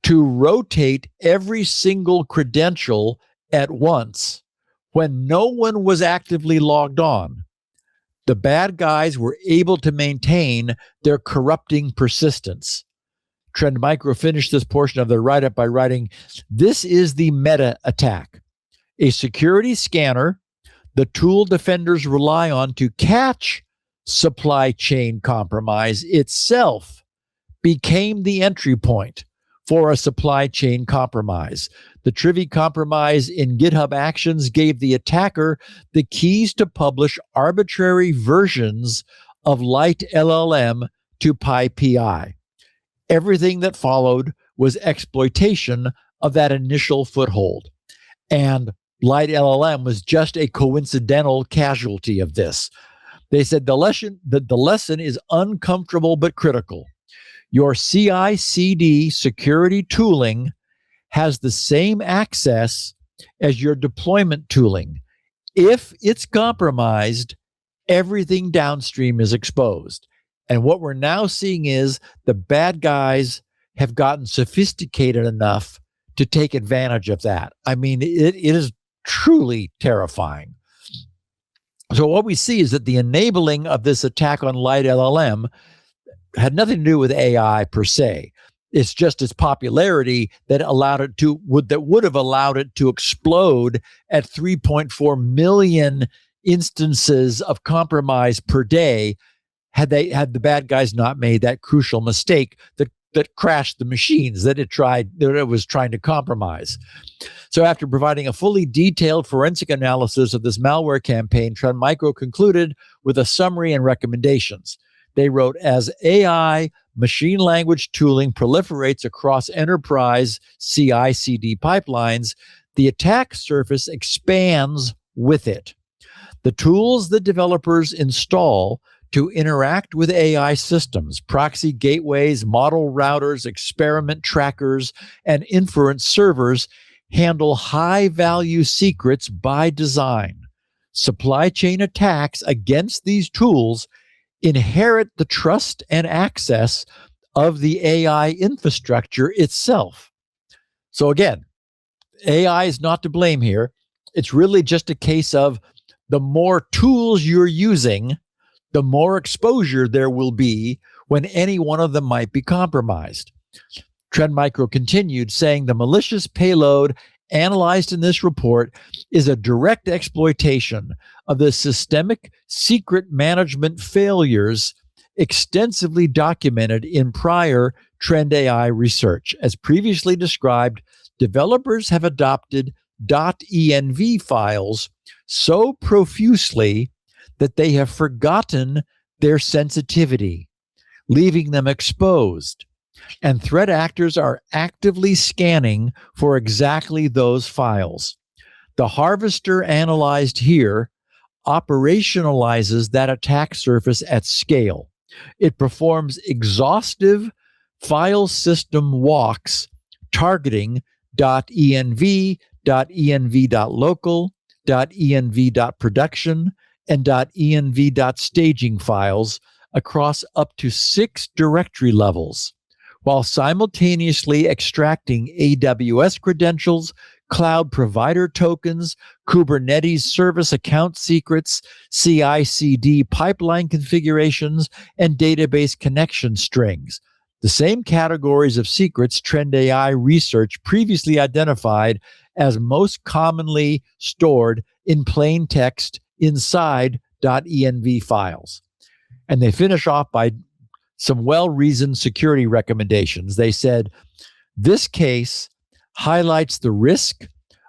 to rotate every single credential at once when no one was actively logged on, the bad guys were able to maintain their corrupting persistence. Trend Micro finished this portion of their write-up by writing, this is the meta attack. A security scanner, the tool defenders rely on to catch supply chain compromise, itself became the entry point for a supply chain compromise. The Trivy compromise in GitHub Actions gave the attacker the keys to publish arbitrary versions of Light LLM to PyPI. Everything that followed was exploitation of that initial foothold. And Light LLM was just a coincidental casualty of this. They said the lesson is uncomfortable but critical. Your CI/CD security tooling has the same access as your deployment tooling. If it's compromised, everything downstream is exposed. And what we're now seeing is the bad guys have gotten sophisticated enough to take advantage of that. I mean, it is truly terrifying. So what we see is that the enabling of this attack on Light LLM had nothing to do with AI per se. It's just its popularity that would have allowed it to explode at 3.4 million instances of compromise per day had the bad guys not made that crucial mistake that crashed the machines that it was trying to compromise. So after providing a fully detailed forensic analysis of this malware campaign, Trend Micro concluded with a summary and recommendations. They wrote, as AI machine language tooling proliferates across enterprise CI/CD pipelines, the attack surface expands with it. The tools that developers install to interact with AI systems, proxy gateways, model routers, experiment trackers, and inference servers handle high-value secrets by design. Supply chain attacks against these tools inherit the trust and access of the AI infrastructure itself. So again, AI is not to blame here. It's really just a case of the more tools you're using, the more exposure there will be when any one of them might be compromised. Trend Micro continued, saying the malicious payload analyzed in this report is a direct exploitation of the systemic secret management failures extensively documented in prior Trend AI research. As previously described, developers have adopted .env files so profusely that they have forgotten their sensitivity, leaving them exposed. And threat actors are actively scanning for exactly those files. The harvester analyzed here operationalizes that attack surface at scale. It performs exhaustive file system walks targeting .env, .env.local, .env.production, and .env.staging files across up to 6 directory levels, while simultaneously extracting AWS credentials, cloud provider tokens, Kubernetes service account secrets, CI/CD pipeline configurations, and database connection strings. The same categories of secrets Trend AI research previously identified as most commonly stored in plain text inside .env files. And they finish off by some well-reasoned security recommendations. They said, this case highlights the risk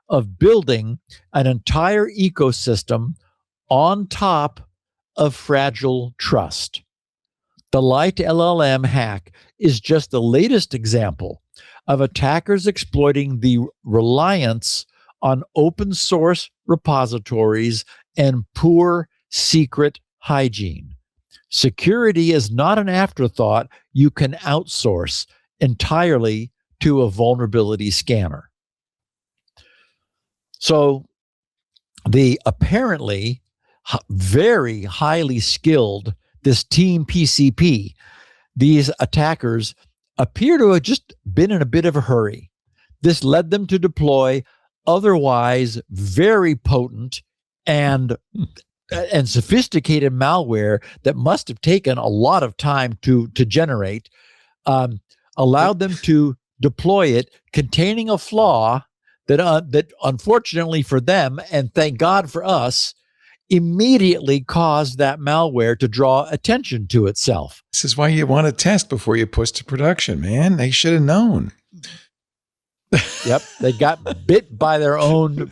of building an entire ecosystem on top of fragile trust. The Light LLM hack is just the latest example of attackers exploiting the reliance on open source repositories and poor secret hygiene. Security is not an afterthought you can outsource entirely to a vulnerability scanner. So the apparently very highly skilled, this team PCP, these attackers appear to have just been in a bit of a hurry. This led them to deploy otherwise very potent and sophisticated malware that must have taken a lot of time to generate, allowed them to deploy it containing a flaw that unfortunately for them, and thank God for us, immediately caused that malware to draw attention to itself. This is why you want to test before you push to production, man. They should have known. Yep, they got bit by their own,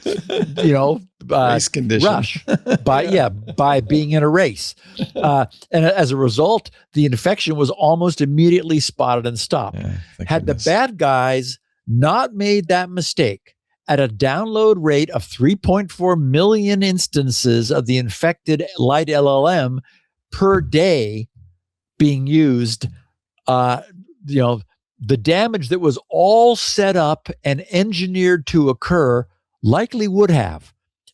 race condition. Rush by being in a race, and as a result, the infection was almost immediately spotted and stopped. Had the bad guys not made that mistake at a download rate of 3.4 million instances of the infected Light LLM per day being used, the damage that was all set up and engineered to occur likely would have,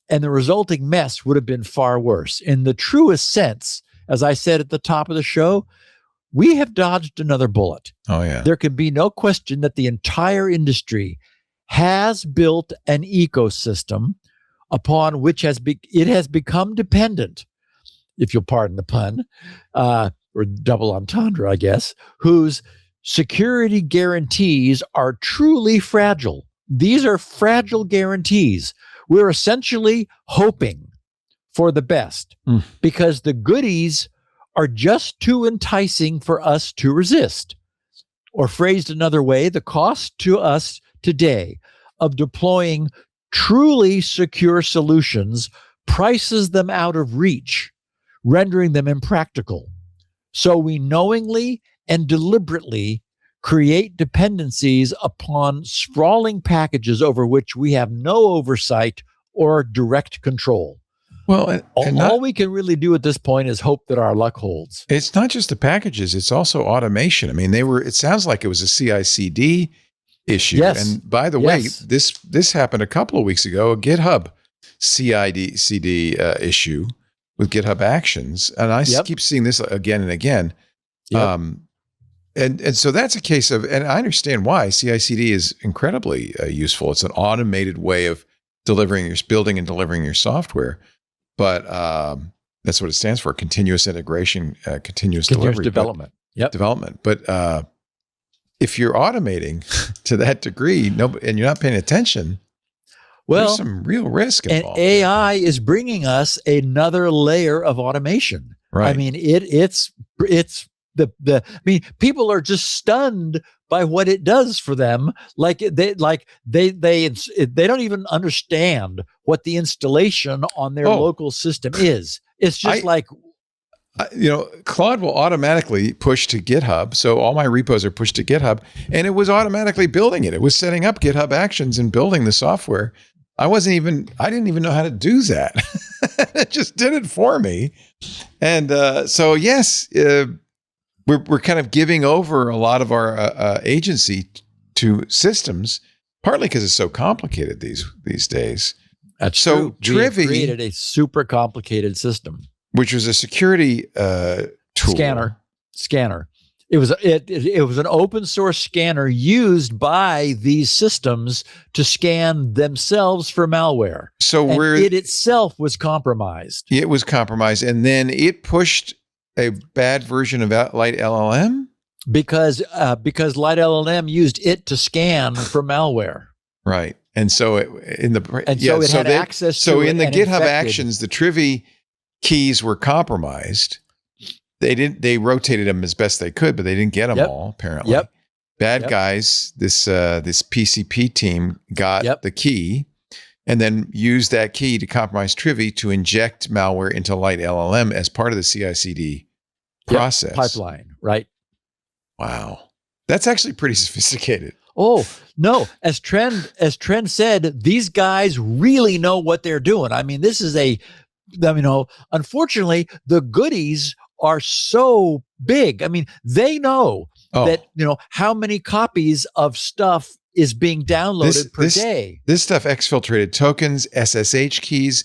and the resulting mess would have been far worse. In the truest sense, as I said at the top of the show, we have dodged another bullet. Oh, yeah. There can be no question that the entire industry has built an ecosystem upon which it has become dependent, if you'll pardon the pun, or double entendre, I guess, whose security guarantees are truly fragile. These are fragile guarantees. We're essentially hoping for the best because the goodies are just too enticing for us to resist. Or phrased another way, the cost to us today of deploying truly secure solutions prices them out of reach, rendering them impractical. So we knowingly and deliberately create dependencies upon sprawling packages over which we have no oversight or direct control. Well, all we can really do at this point is hope that our luck holds. It's not just the packages, it's also automation. I mean, it sounds like it was a CI/CD issue. Yes. And by the way, this happened a couple of weeks ago, a GitHub CI/CD issue with GitHub Actions. And I keep seeing this again and again. Yep. And so that's a case of, and I understand why CI/CD is incredibly useful. It's an automated way of building and delivering your software. But that's what it stands for: continuous integration, continuous delivery, development. Development. But if you're automating to that degree, and you're not paying attention, there's some real risk involved. And AI is bringing us another layer of automation. Right. I mean, it's people are just stunned by what it does for them. They don't even understand what the installation on their local system is. It's just Claude will automatically push to GitHub. So all my repos are pushed to GitHub, and it was automatically building it. It was setting up GitHub Actions and building the software. I didn't even know how to do that. It just did it for me. And so yes, we're kind of giving over a lot of our agency to systems, partly because it's so complicated these days. That's so true. We Trivy created a super complicated system, which was a security tool. Scanner. It was an open source scanner used by these systems to scan themselves for malware. So it itself was compromised. It was compromised, and then it pushed a bad version of Light LLM because Light LLM used it to scan for malware. Right, and so it had access. So in the GitHub Actions, the Trivy keys were compromised. They rotated them as best they could, but they didn't get them all, apparently. Bad guys, this PCP team got the key and then used that key to compromise Trivy to inject malware into Light LLM as part of the CI/CD process. Pipeline, right? Wow. That's actually pretty sophisticated. Oh, no. As Trend said, these guys really know what they're doing. I mean, unfortunately, the goodies are so big. I mean, they know that, how many copies of stuff is being downloaded per day. This stuff exfiltrated tokens, SSH keys,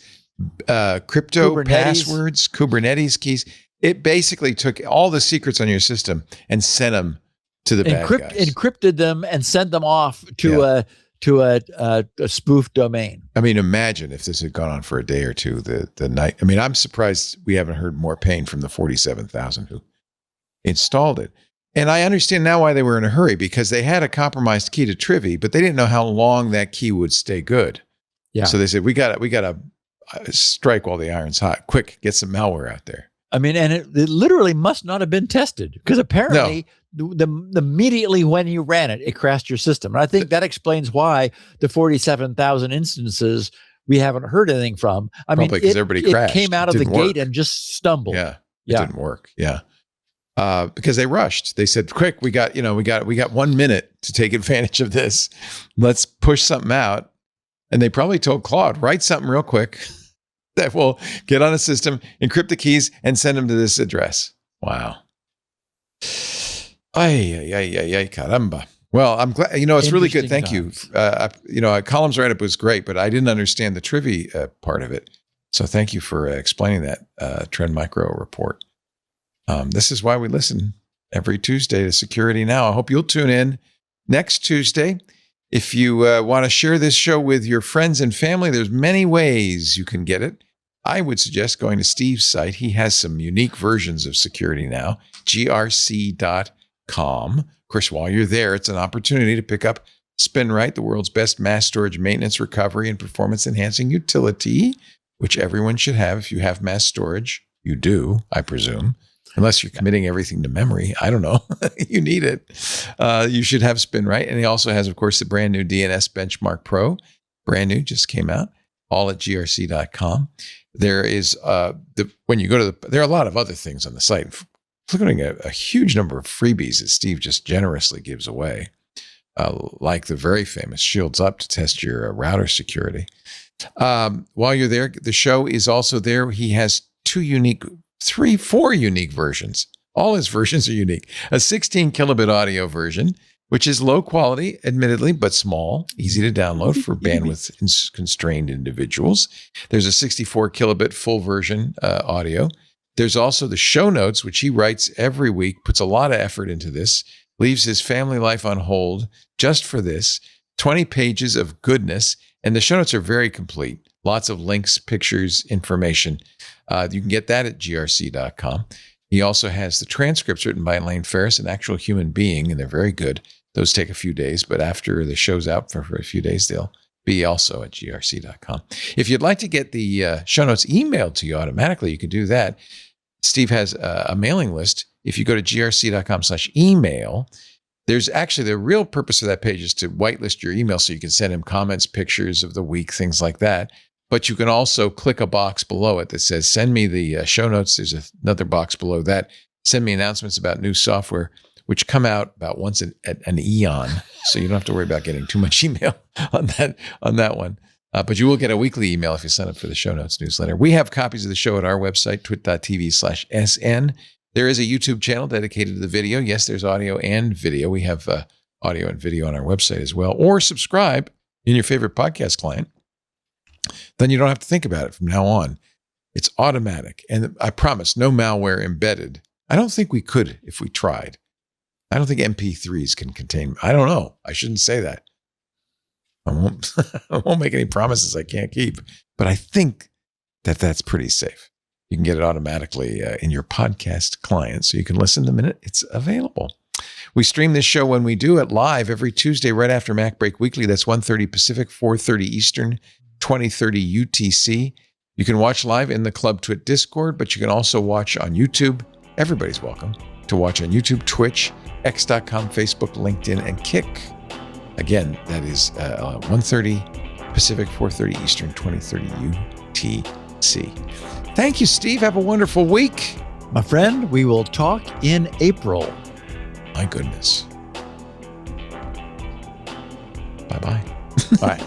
crypto passwords, Kubernetes keys. It basically took all the secrets on your system and sent them to the bad guys. Encrypted them and sent them off to a spoof domain. I mean, imagine if this had gone on for a day or two, the night. I mean, I'm surprised we haven't heard more pain from the 47,000 who installed it. And I understand now why they were in a hurry, because they had a compromised key to Trivy, but they didn't know how long that key would stay good. Yeah. So they said, we got to strike while the iron's hot. Quick, get some malware out there. I mean, and it literally must not have been tested, because apparently immediately when you ran it, it crashed your system. And I think that explains why the 47,000 instances we haven't heard anything from. I mean, because everybody crashed. It came out of the gate and just stumbled. Yeah, it didn't work. Yeah, because they rushed. They said, "Quick, we got 1 minute to take advantage of this. Let's push something out." And they probably told Claude, write something real quick that will get on a system, encrypt the keys, and send them to this address. Wow. Ay, caramba. Well, I'm glad, it's really good. Thank you. Columns write-up was great, but I didn't understand the trivia part of it. So thank you for explaining that Trend Micro report. This is why we listen every Tuesday to Security Now. I hope you'll tune in next Tuesday. If you want to share this show with your friends and family, there's many ways you can get it. I would suggest going to Steve's site. He has some unique versions of Security Now, grc.com. Of course, while you're there, it's an opportunity to pick up SpinRite, the world's best mass storage maintenance, recovery, and performance-enhancing utility, which everyone should have. If you have mass storage, you do, I presume. Unless you're committing everything to memory. I don't know. You need it. You should have SpinRite. And he also has, of course, the brand new DNS Benchmark Pro. Brand new, just came out. All at grc.com. There is, when you go to there are a lot of other things on the site, including a huge number of freebies that Steve just generously gives away, like the very famous Shields Up to test your router security. While you're there, the show is also there. He has four unique versions. All his versions are unique. A 16 kilobit audio version, which is low quality, admittedly, but small, easy to download for bandwidth constrained individuals. There's a 64 kilobit full version audio. There's also the show notes, which he writes every week, puts a lot of effort into this, leaves his family life on hold just for this, 20 pages of goodness, and the show notes are very complete. Lots of links, pictures, information. You can get that at grc.com. He also has the transcripts written by Elaine Ferris, an actual human being, and they're very good. Those take a few days, but after the show's out for a few days, they'll be also at grc.com. If you'd like to get the show notes emailed to you automatically, you can do that. Steve has a mailing list. If you go to grc.com/email, there's actually the real purpose of that page is to whitelist your email so you can send him comments, pictures of the week, things like that. But you can also click a box below it that says, send me the show notes. There's another box below that. Send me announcements about new software, which come out about once an eon. So you don't have to worry about getting too much email on that one. But you will get a weekly email if you sign up for the show notes newsletter. We have copies of the show at our website, twit.tv/SN. There is a YouTube channel dedicated to the video. Yes, there's audio and video. We have audio and video on our website as well. Or subscribe in your favorite podcast client. Then you don't have to think about it from now on. It's automatic. And I promise, no malware embedded. I don't think we could if we tried. I don't think MP3s can contain. I don't know. I shouldn't say that. I won't make any promises I can't keep. But I think that's pretty safe. You can get it automatically in your podcast client, so you can listen the minute it's available. We stream this show when we do it live every Tuesday right after Mac Break Weekly. That's 1:30 Pacific, 4:30 Eastern, 20:30 UTC. You can watch live in the Club Twit Discord, but you can also watch on YouTube. Everybody's welcome to watch on YouTube, Twitch, X.com, Facebook, LinkedIn, and Kick. Again, that is 1:30 Pacific, 4:30 Eastern, 20:30 UTC. Thank you, Steve. Have a wonderful week. My friend, we will talk in April. My goodness. Bye-bye. Bye.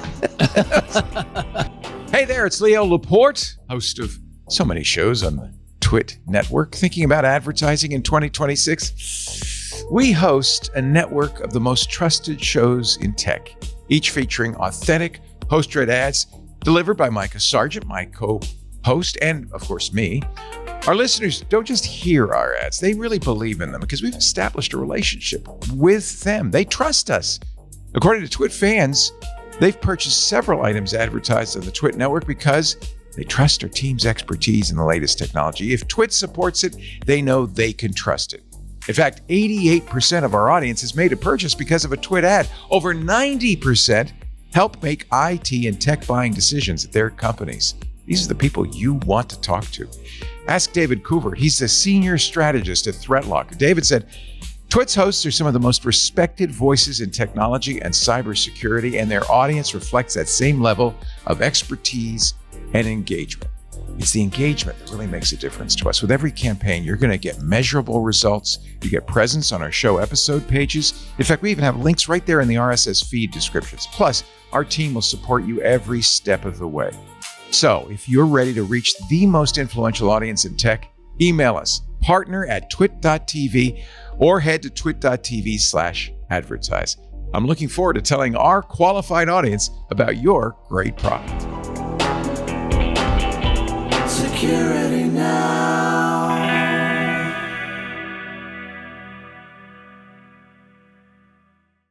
Hey there, it's Leo Laporte, host of so many shows on the TWiT network. Thinking about advertising in 2026? We host a network of the most trusted shows in tech, each featuring authentic host-read ads delivered by Micah Sargent, my co-host, and of course me. Our listeners don't just hear our ads, they really believe in them because we've established a relationship with them. They trust us. According to TWiT fans, they've purchased several items advertised on the TWiT network because they trust our team's expertise in the latest technology. If TWiT supports it, they know they can trust it. In fact, 88% of our audience has made a purchase because of a TWiT ad. Over 90% help make IT and tech buying decisions at their companies. These are the people you want to talk to. Ask David Coover. He's the senior strategist at ThreatLocker. David said, TWiT's hosts are some of the most respected voices in technology and cybersecurity, and their audience reflects that same level of expertise and engagement. It's the engagement that really makes a difference to us. With every campaign, you're going to get measurable results. You get presence on our show episode pages. In fact, we even have links right there in the RSS feed descriptions. Plus, our team will support you every step of the way. So, if you're ready to reach the most influential audience in tech, email us, partner@twit.tv, or head to twit.tv/advertise. I'm looking forward to telling our qualified audience about your great product. Security now.